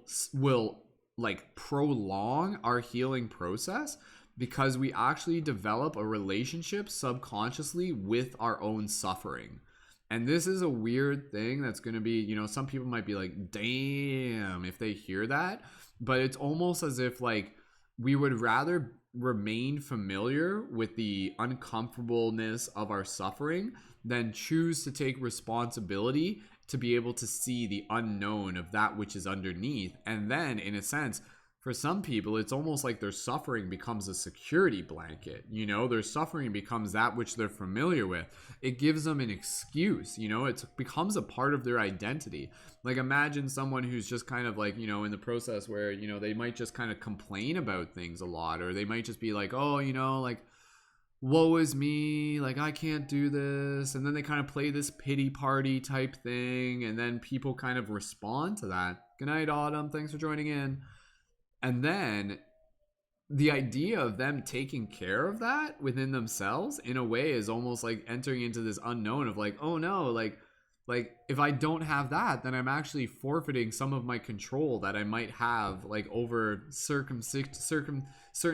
like prolong our healing process because we actually develop a relationship subconsciously with our own suffering. And this is a weird thing that's going to be, some people might be like, damn, if they hear that. But it's almost as if like we would rather remain familiar with the uncomfortableness of our suffering than choose to take responsibility to be able to see the unknown of that which is underneath. And then, in a sense, for some people, it's almost like their suffering becomes a security blanket. Their suffering becomes that which they're familiar with. It gives them an excuse. It becomes a part of their identity. Like, imagine someone who's just kind of like, in the process where, they might just kind of complain about things a lot, or they might just be like, oh, like, woe is me, like I can't do this. And then they kind of play this pity party type thing. And then people kind of respond to that. Good night, Autumn. Thanks for joining in. And then the idea of them taking care of that within themselves in a way is almost like entering into this unknown of like, oh no, like if I don't have that, then I'm actually forfeiting some of my control that I might have like over certain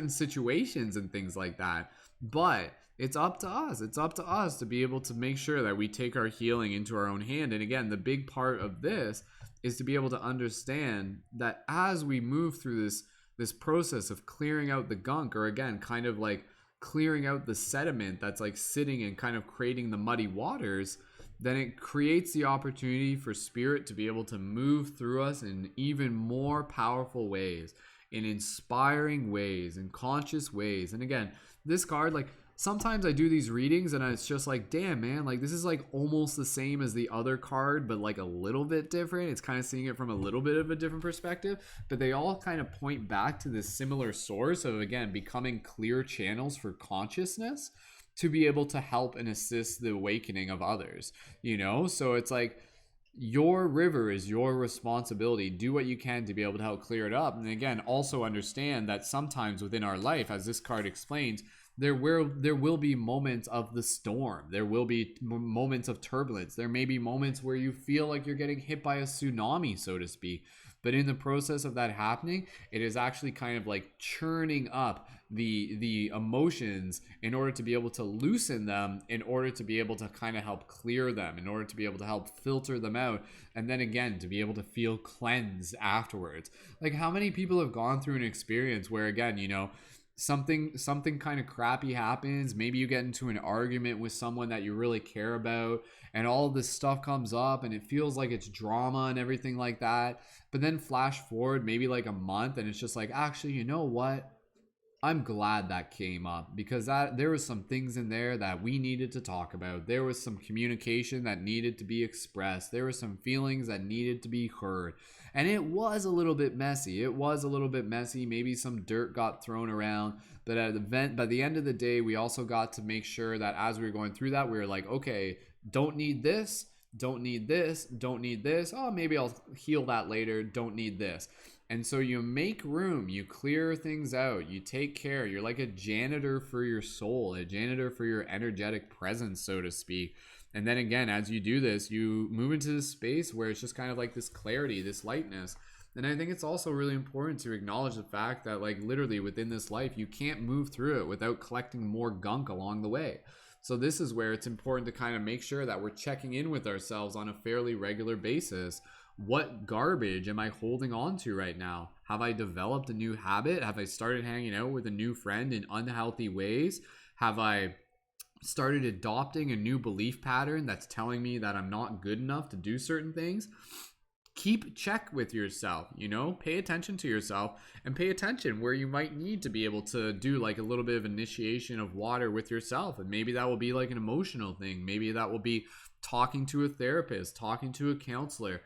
situations and things like that. But it's up to us. It's up to us to be able to make sure that we take our healing into our own hand. And again, the big part of this is to be able to understand that as we move through this process of clearing out the gunk, or again, kind of like clearing out the sediment that's like sitting and kind of creating the muddy waters, then it creates the opportunity for spirit to be able to move through us in even more powerful ways, in inspiring ways, in conscious ways. And again, this card, like, sometimes I do these readings and it's just like, damn, man, like this is like almost the same as the other card, but like a little bit different. It's kind of seeing it from a little bit of a different perspective, but they all kind of point back to this similar source of, again, becoming clear channels for consciousness to be able to help and assist the awakening of others, So it's like, your river is your responsibility. Do what you can to be able to help clear it up. And again, also understand that sometimes within our life, as this card explains, there will be moments of the storm. There will be moments of turbulence. There may be moments where you feel like you're getting hit by a tsunami, so to speak. But in the process of that happening, it is actually kind of like churning up the emotions in order to be able to loosen them, in order to be able to kind of help clear them, in order to be able to help filter them out, and then again to be able to feel cleansed afterwards. Like, how many people have gone through an experience where, again, something kind of crappy happens, maybe you get into an argument with someone that you really care about, and all of this stuff comes up and it feels like it's drama and everything like that, but then flash forward maybe like a month and it's just like, actually, you know what, I'm glad that came up, because there was some things in there that we needed to talk about. There was some communication that needed to be expressed. There were some feelings that needed to be heard. And it was a little bit messy. Maybe some dirt got thrown around. But by the end of the day, we also got to make sure that as we were going through that, we were like, okay, don't need this. Don't need this. Don't need this. Oh, maybe I'll heal that later. Don't need this. And so you make room, you clear things out, you take care. You're like a janitor for your soul, a janitor for your energetic presence, so to speak. And then again, as you do this, you move into this space where it's just kind of like this clarity, this lightness. And I think it's also really important to acknowledge the fact that, like, literally within this life, you can't move through it without collecting more gunk along the way. So this is where it's important to kind of make sure that we're checking in with ourselves on a fairly regular basis. What garbage am I holding on to right now? Have I developed a new habit? Have I started hanging out with a new friend in unhealthy ways? Have I started adopting a new belief pattern that's telling me that I'm not good enough to do certain things? Keep check with yourself, pay attention to yourself, and pay attention where you might need to be able to do like a little bit of initiation of water with yourself. And maybe that will be like an emotional thing. Maybe that will be talking to a therapist, talking to a counselor,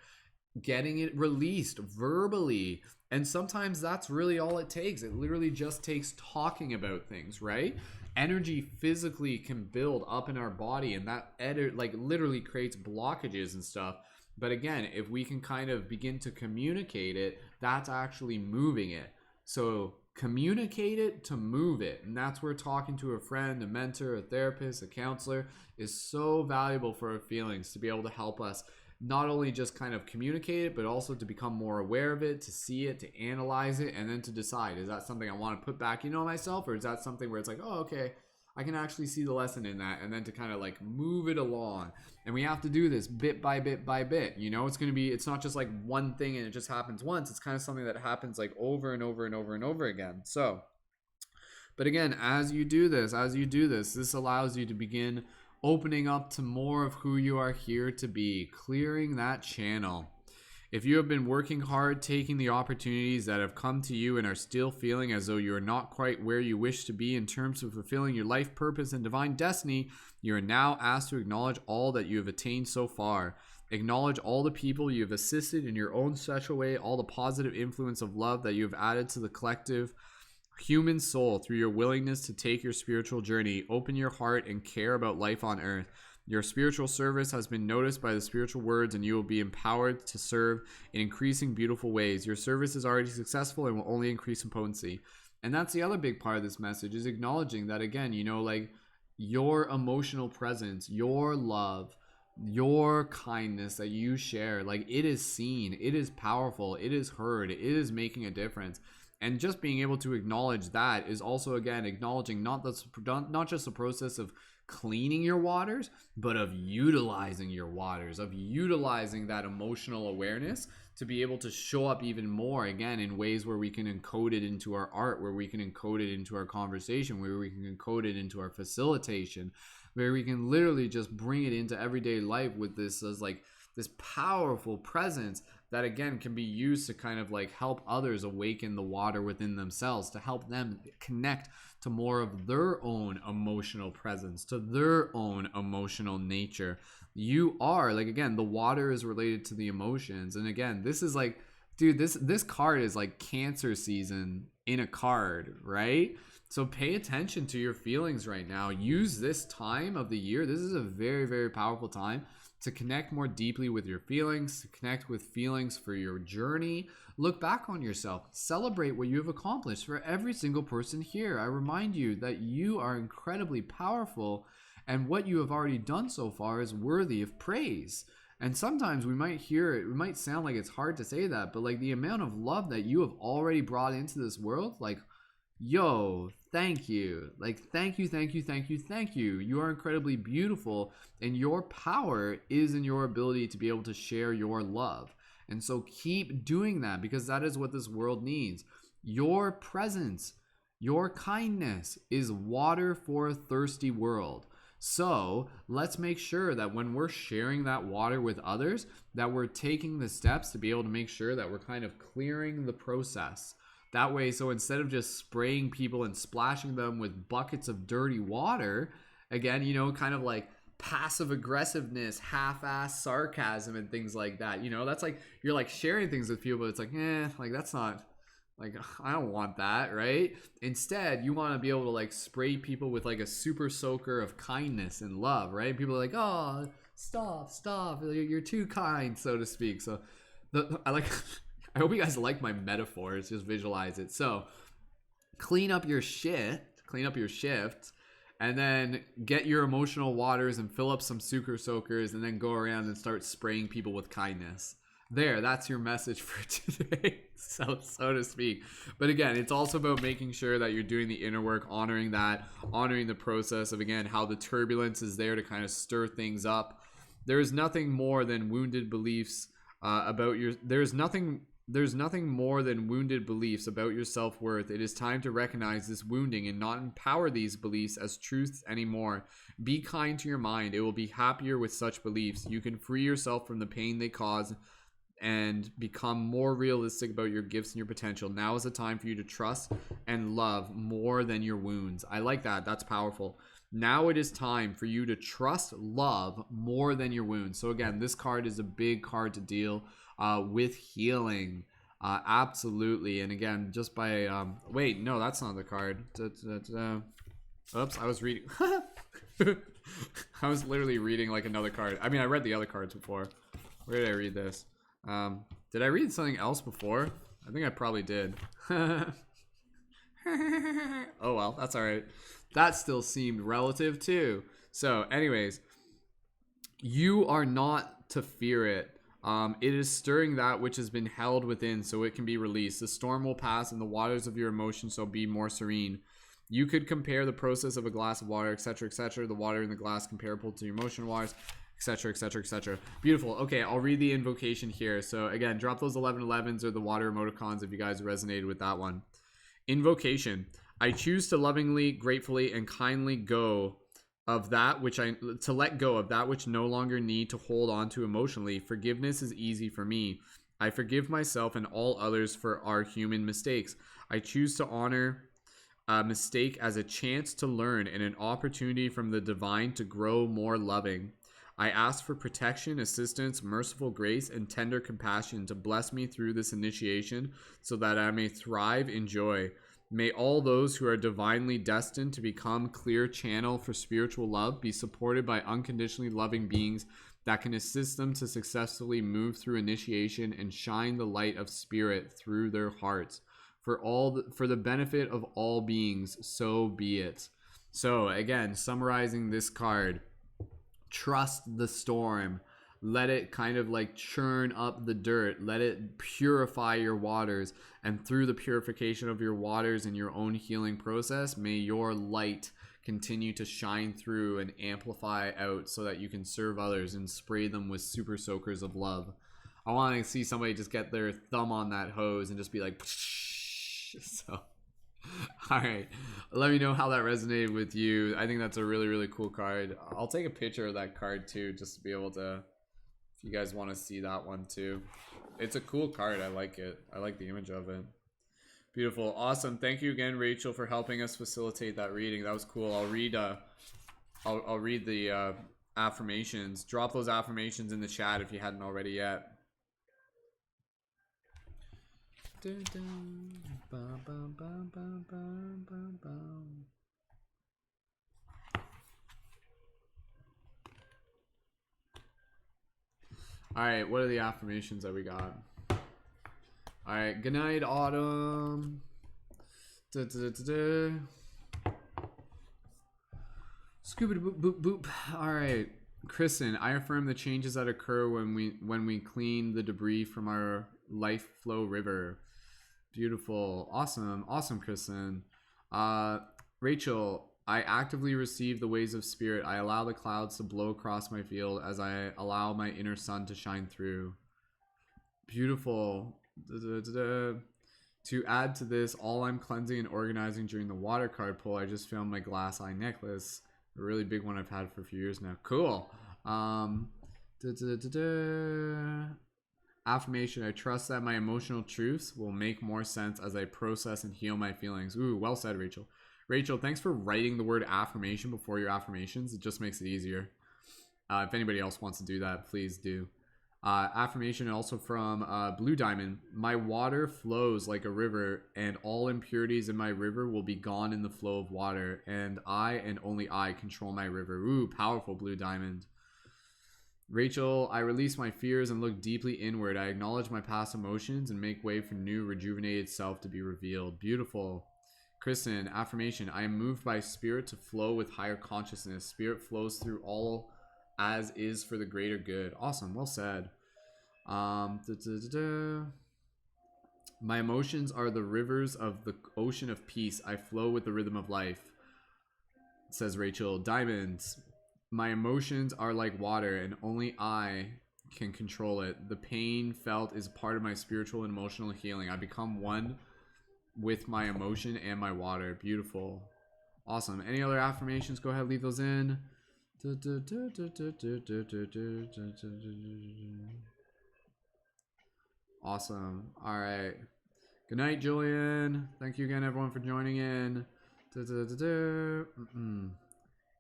getting it released verbally, And sometimes that's really all it takes. It literally just takes talking about things, right? Energy physically can build up in our body, and that like literally creates blockages and stuff. But again, if we can kind of begin to communicate it, that's actually moving it. So communicate it to move it. And that's where talking to a friend, a mentor, a therapist, a counselor is so valuable for our feelings, to be able to help us not only just kind of communicate it, but also to become more aware of it, to see it, to analyze it, and then to decide, is that something I want to put back into myself, or is that something where it's like, oh, okay, I can actually see the lesson in that, and then to kind of like move it along. And we have to do this bit by bit by bit. It's not just like one thing and it just happens once. It's kind of something that happens like over and over and over and over again. So, but again, as you do this, this allows you to begin opening up to more of who you are here to be, clearing that channel. If you have been working hard, taking the opportunities that have come to you and are still feeling as though you are not quite where you wish to be in terms of fulfilling your life purpose and divine destiny, you are now asked to acknowledge all that you have attained so far. Acknowledge all the people you have assisted in your own special way, all the positive influence of love that you have added to the collective human soul through your willingness to take your spiritual journey. Open your heart and care about life on earth. Your spiritual service has been noticed by the spiritual words, and you will be empowered to serve in increasing beautiful ways. Your service is already successful and will only increase in potency. And that's the other big part of this message, is acknowledging that, again, like your emotional presence, your love, your kindness that you share, like it is seen, it is powerful, it is heard, it is making a difference. And just being able to acknowledge that is also, again, acknowledging not just the process of cleaning your waters, but of utilizing your waters, of utilizing that emotional awareness to be able to show up even more, again, in ways where we can encode it into our art, where we can encode it into our conversation, where we can encode it into our facilitation, where we can literally just bring it into everyday life with this as like this powerful presence that, again, can be used to kind of like help others awaken the water within themselves, to help them connect to more of their own emotional presence, to their own emotional nature. You are, like, again, the water is related to the emotions. And again, this is like, dude, this card is like Cancer season in a card, right? So pay attention to your feelings right now. Use this time of the year. This is a very, very powerful time to connect more deeply with your feelings, to connect with feelings for your journey. Look back on yourself. Celebrate what you have accomplished. For every single person here, I remind you that you are incredibly powerful, and what you have already done so far is worthy of praise. And sometimes we might hear it, it might sound like it's hard to say that, but like the amount of love that you have already brought into this world, like, yo, thank you. Like, thank you, thank you, thank you, thank you. You are incredibly beautiful, and your power is in your ability to be able to share your love. And so keep doing that, because that is what this world needs. Your presence, your kindness is water for a thirsty world. So let's make sure that when we're sharing that water with others, that we're taking the steps to be able to make sure that we're kind of clearing the process. That way, so instead of just spraying people and splashing them with buckets of dirty water, again, kind of like passive aggressiveness, half-ass sarcasm and things like that, that's like, you're like sharing things with people, but it's like, like that's not, like, I don't want that, right? Instead, you want to be able to like spray people with like a super soaker of kindness and love, right? People are like, oh, stop, you're too kind, so to speak. So I hope you guys like my metaphors. Just visualize it. So clean up your shift, and then get your emotional waters and fill up some sugar soakers, and then go around and start spraying people with kindness. That's your message for today, so to speak. But again, it's also about making sure that you're doing the inner work, honoring the process of, again, how the turbulence is there to kind of stir things up. There's nothing more than wounded beliefs there's nothing more than wounded beliefs about your self-worth. It is time to recognize this wounding and not empower these beliefs as truths anymore. Be kind to your mind. It will be happier with such beliefs. You can free yourself from the pain they cause and become more realistic about your gifts and your potential. Now is the time for you to trust and love more than your wounds. I like that. That's powerful. Now it is time for you to trust, love more than your wounds. So again, this card is a big card to deal with healing. Absolutely. And again, just by wait, no, that's not the card. Oops, I was reading. I was literally reading like another card. I mean, I read the other cards before. Where did I read this? Did I read something else before? I think I probably did. Oh well, that's all right. That still seemed relative too. So, anyways, you are not to fear it. It is stirring that which has been held within, so it can be released. The storm will pass, and the waters of your emotions shall be more serene. You could compare the process of a glass of water, etc., etc. The water in the glass comparable to your emotional waters, etc., etc., etc. Beautiful. Okay, I'll read the invocation here. So again, drop those 1111s or the water emoticons if you guys resonated with that one. Invocation. I choose to lovingly, gratefully, and kindly go of that which to let go of that which no longer need to hold on to emotionally. Forgiveness is easy for me. I forgive myself and all others for our human mistakes. I choose to honor a mistake as a chance to learn and an opportunity from the divine to grow more loving. I ask for protection, assistance, merciful grace, and tender compassion to bless me through this initiation so that I may thrive in joy. May all those who are divinely destined to become clear channel for spiritual love be supported by unconditionally loving beings that can assist them to successfully move through initiation and shine the light of spirit through their hearts. For the benefit of all beings, so be it. So again, summarizing this card, trust the storm. Let it kind of like churn up the dirt. Let it purify your waters. And through the purification of your waters and your own healing process, may your light continue to shine through and amplify out so that you can serve others and spray them with super soakers of love. I want to see somebody just get their thumb on that hose and just be like... So, all right, let me know how that resonated with you. I think that's a really, really cool card. I'll take a picture of that card too, just to be able to, if you guys want to see that one too. It's a cool card. I like it. I like the image of it. Beautiful. Awesome. Thank you again, Rachel, for helping us facilitate that reading. That was cool. I'll read I'll read the affirmations. Drop those affirmations in the chat if you hadn't already yet. Alright, what are the affirmations that we got? Alright, good night, Autumn. Scooby boop boop boop. Alright. Kristen, I affirm the changes that occur when we clean the debris from our life flow river. Beautiful. Awesome. Awesome, Kristen. Rachel, I actively receive the waves of spirit. I allow the clouds to blow across my field as I allow my inner sun to shine through. Beautiful. To add to this, all I'm cleansing and organizing during the water card pull, I just found my glass eye necklace. A really big one I've had for a few years now. Cool. Affirmation, I trust that my emotional truths will make more sense as I process and heal my feelings. Ooh, well said, Rachel. Rachel, thanks for writing the word affirmation before your affirmations. It just makes it easier. If anybody else wants to do that, please do. Affirmation also from Blue Diamond. My water flows like a river, and all impurities in my river will be gone in the flow of water, and I and only I control my river. Ooh, powerful, Blue Diamond. Rachel, I release my fears and look deeply inward. I acknowledge my past emotions and make way for new, rejuvenated self to be revealed. Beautiful. Kristen, affirmation. I am moved by spirit to flow with higher consciousness. Spirit flows through all as is for the greater good. Awesome. Well said. My emotions are the rivers of the ocean of peace. I flow with the rhythm of life, says Rachel. Diamonds. My emotions are like water, and only I can control it. The pain felt is part of my spiritual and emotional healing. I become one with my emotion and my water. Beautiful. Awesome. Any other affirmations? Go ahead, leave those in. Awesome. All right. Good night, Julian. Thank you again, everyone, for joining in.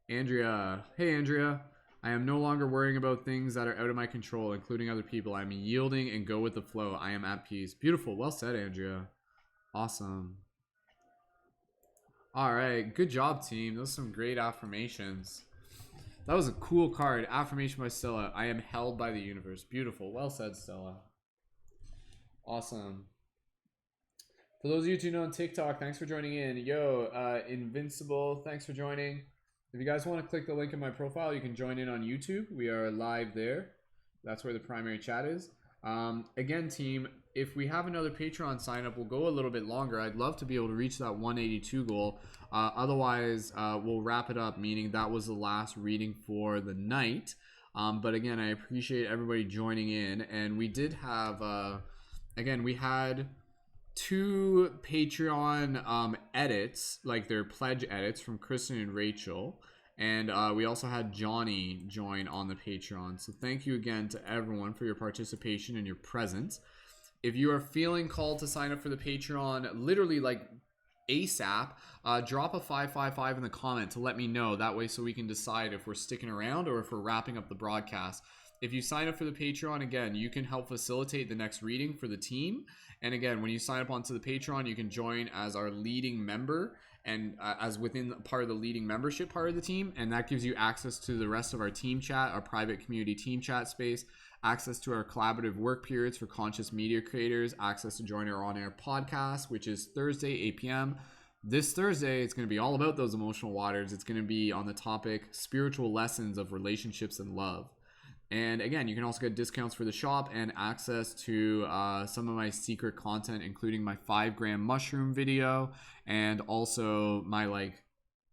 Andrea. Hey, Andrea. I am no longer worrying about things that are out of my control, including other people. I'm yielding and go with the flow. I am at peace. Beautiful. Well said, Andrea. Awesome. All right. Good job, team. Those are some great affirmations. That was a cool card. Affirmation by Stella. I am held by the universe. Beautiful. Well said, Stella. Awesome. For those of you tuning on TikTok, thanks for joining in. Yo, Invincible, thanks for joining. If you guys want to click the link in my profile, you can join in on YouTube. We are live there. That's where the primary chat is. Again, team, if we have another Patreon sign up, we'll go a little bit longer. I'd love to be able to reach that 182 goal. Otherwise, we'll wrap it up, meaning that was the last reading for the night. But again, I appreciate everybody joining in. And we did have, again, we had 2 Patreon edits, like their pledge edits from Kristen and Rachel. And we also had Johnny join on the Patreon. So thank you again to everyone for your participation and your presence. If you are feeling called to sign up for the Patreon, literally like ASAP, drop a 555 in the comment to let me know. That way so we can decide if we're sticking around or if we're wrapping up the broadcast. If you sign up for the Patreon, again, you can help facilitate the next reading for the team. And again, when you sign up onto the Patreon, you can join as our leading member and as within part of the leading membership part of the team. And that gives you access to the rest of our team chat, our private community team chat space, access to our collaborative work periods for conscious media creators, access to join our on-air podcast, which is Thursday, 8 p.m. This Thursday, it's going to be all about those emotional waters. It's going to be on the topic spiritual lessons of relationships and love. And again, you can also get discounts for the shop and access to some of my secret content, including my 5-gram mushroom video and also my like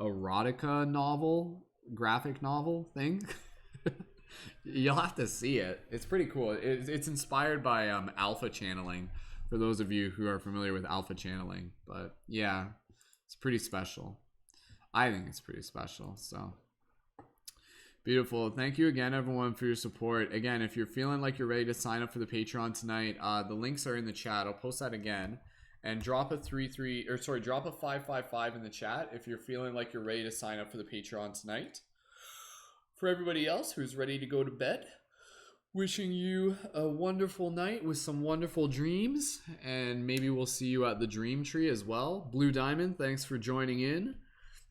erotica novel, graphic novel thing. You'll have to see it. It's pretty cool. It's inspired by alpha channeling, for those of you who are familiar with alpha channeling. But yeah, it's pretty special. I think it's pretty special. So beautiful. Thank you again, everyone, for your support. Again, if you're feeling like you're ready to sign up for the Patreon tonight, the links are in the chat. I'll post that again. And drop a 555 in the chat if you're feeling like you're ready to sign up for the Patreon tonight. For everybody else who's ready to go to bed, wishing you a wonderful night with some wonderful dreams. And maybe we'll see you at the Dream Tree as well. Blue Diamond, thanks for joining in.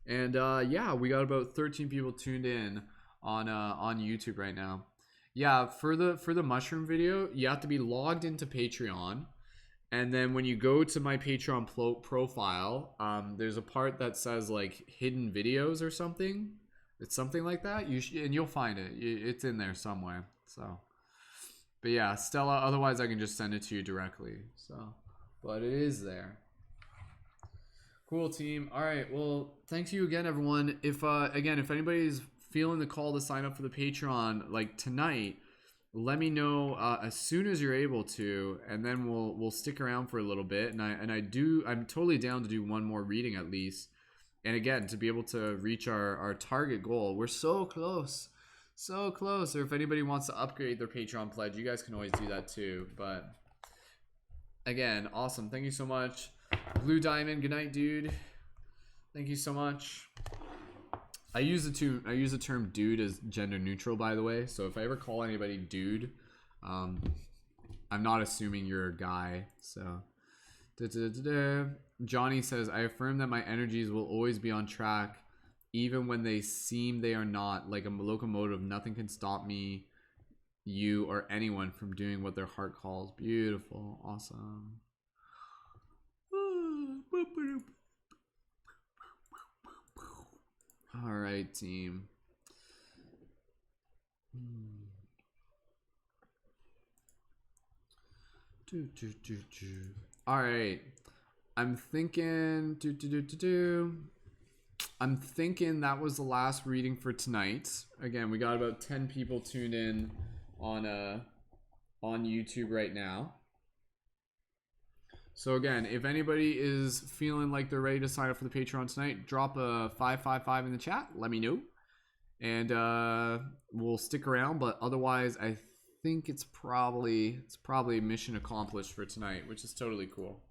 And yeah, we got about 13 people tuned in on YouTube right now. Yeah, for the mushroom video, you have to be logged into Patreon, and then when you go to my Patreon profile, there's a part that says like hidden videos or something. It's something like that. And you'll find it. It's in there somewhere. So, but yeah, Stella. Otherwise, I can just send it to you directly. So, but it is there. Cool, team. All right. Well, thanks you again, everyone. If anybody's feeling the call to sign up for the Patreon like tonight, let me know as soon as you're able to, and then we'll stick around for a little bit. And I'm totally down to do one more reading at least. And again, to be able to reach our target goal. We're so close. So close. Or if anybody wants to upgrade their Patreon pledge, you guys can always do that too. But again, awesome. Thank you so much. Blue Diamond, good night, dude. Thank you so much. I use the term dude as gender neutral, by the way. So if I ever call anybody dude, I'm not assuming you're a guy. So Johnny says, I affirm that my energies will always be on track, even when they seem they are not. Like a locomotive, nothing can stop me, you, or anyone from doing what their heart calls. Beautiful. Awesome. All right, team. All right. I'm thinking that was the last reading for tonight. Again, we got about 10 people tuned in on YouTube right now. So again, if anybody is feeling like they're ready to sign up for the Patreon tonight, drop a 555 in the chat. Let me know. And we'll stick around, but otherwise I think it's probably mission accomplished for tonight, which is totally cool.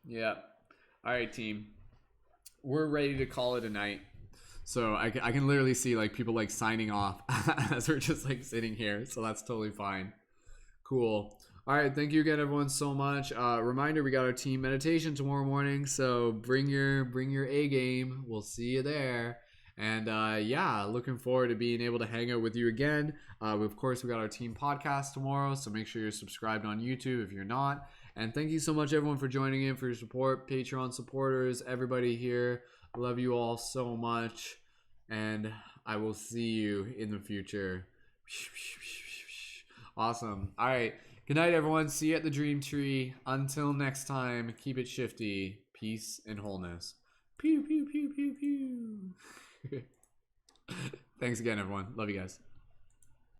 Yeah. All right, team. We're ready to call it a night. So I can literally see like people like signing off as we're just like sitting here. So that's totally fine. Cool. All right. Thank you again, everyone, so much. Reminder: we got our team meditation tomorrow morning. So bring your A game. We'll see you there. And yeah, looking forward to being able to hang out with you again. Of course, we got our team podcast tomorrow, so make sure you're subscribed on YouTube if you're not. And thank you so much, everyone, for joining in, for your support, Patreon supporters, everybody here. Love you all so much, and I will see you in the future. Awesome. All right. Good night, everyone. See you at the Dream Tree. Until next time, keep it shifty. Peace and wholeness. Pew, pew, pew, pew, pew. Thanks again, everyone. Love you guys.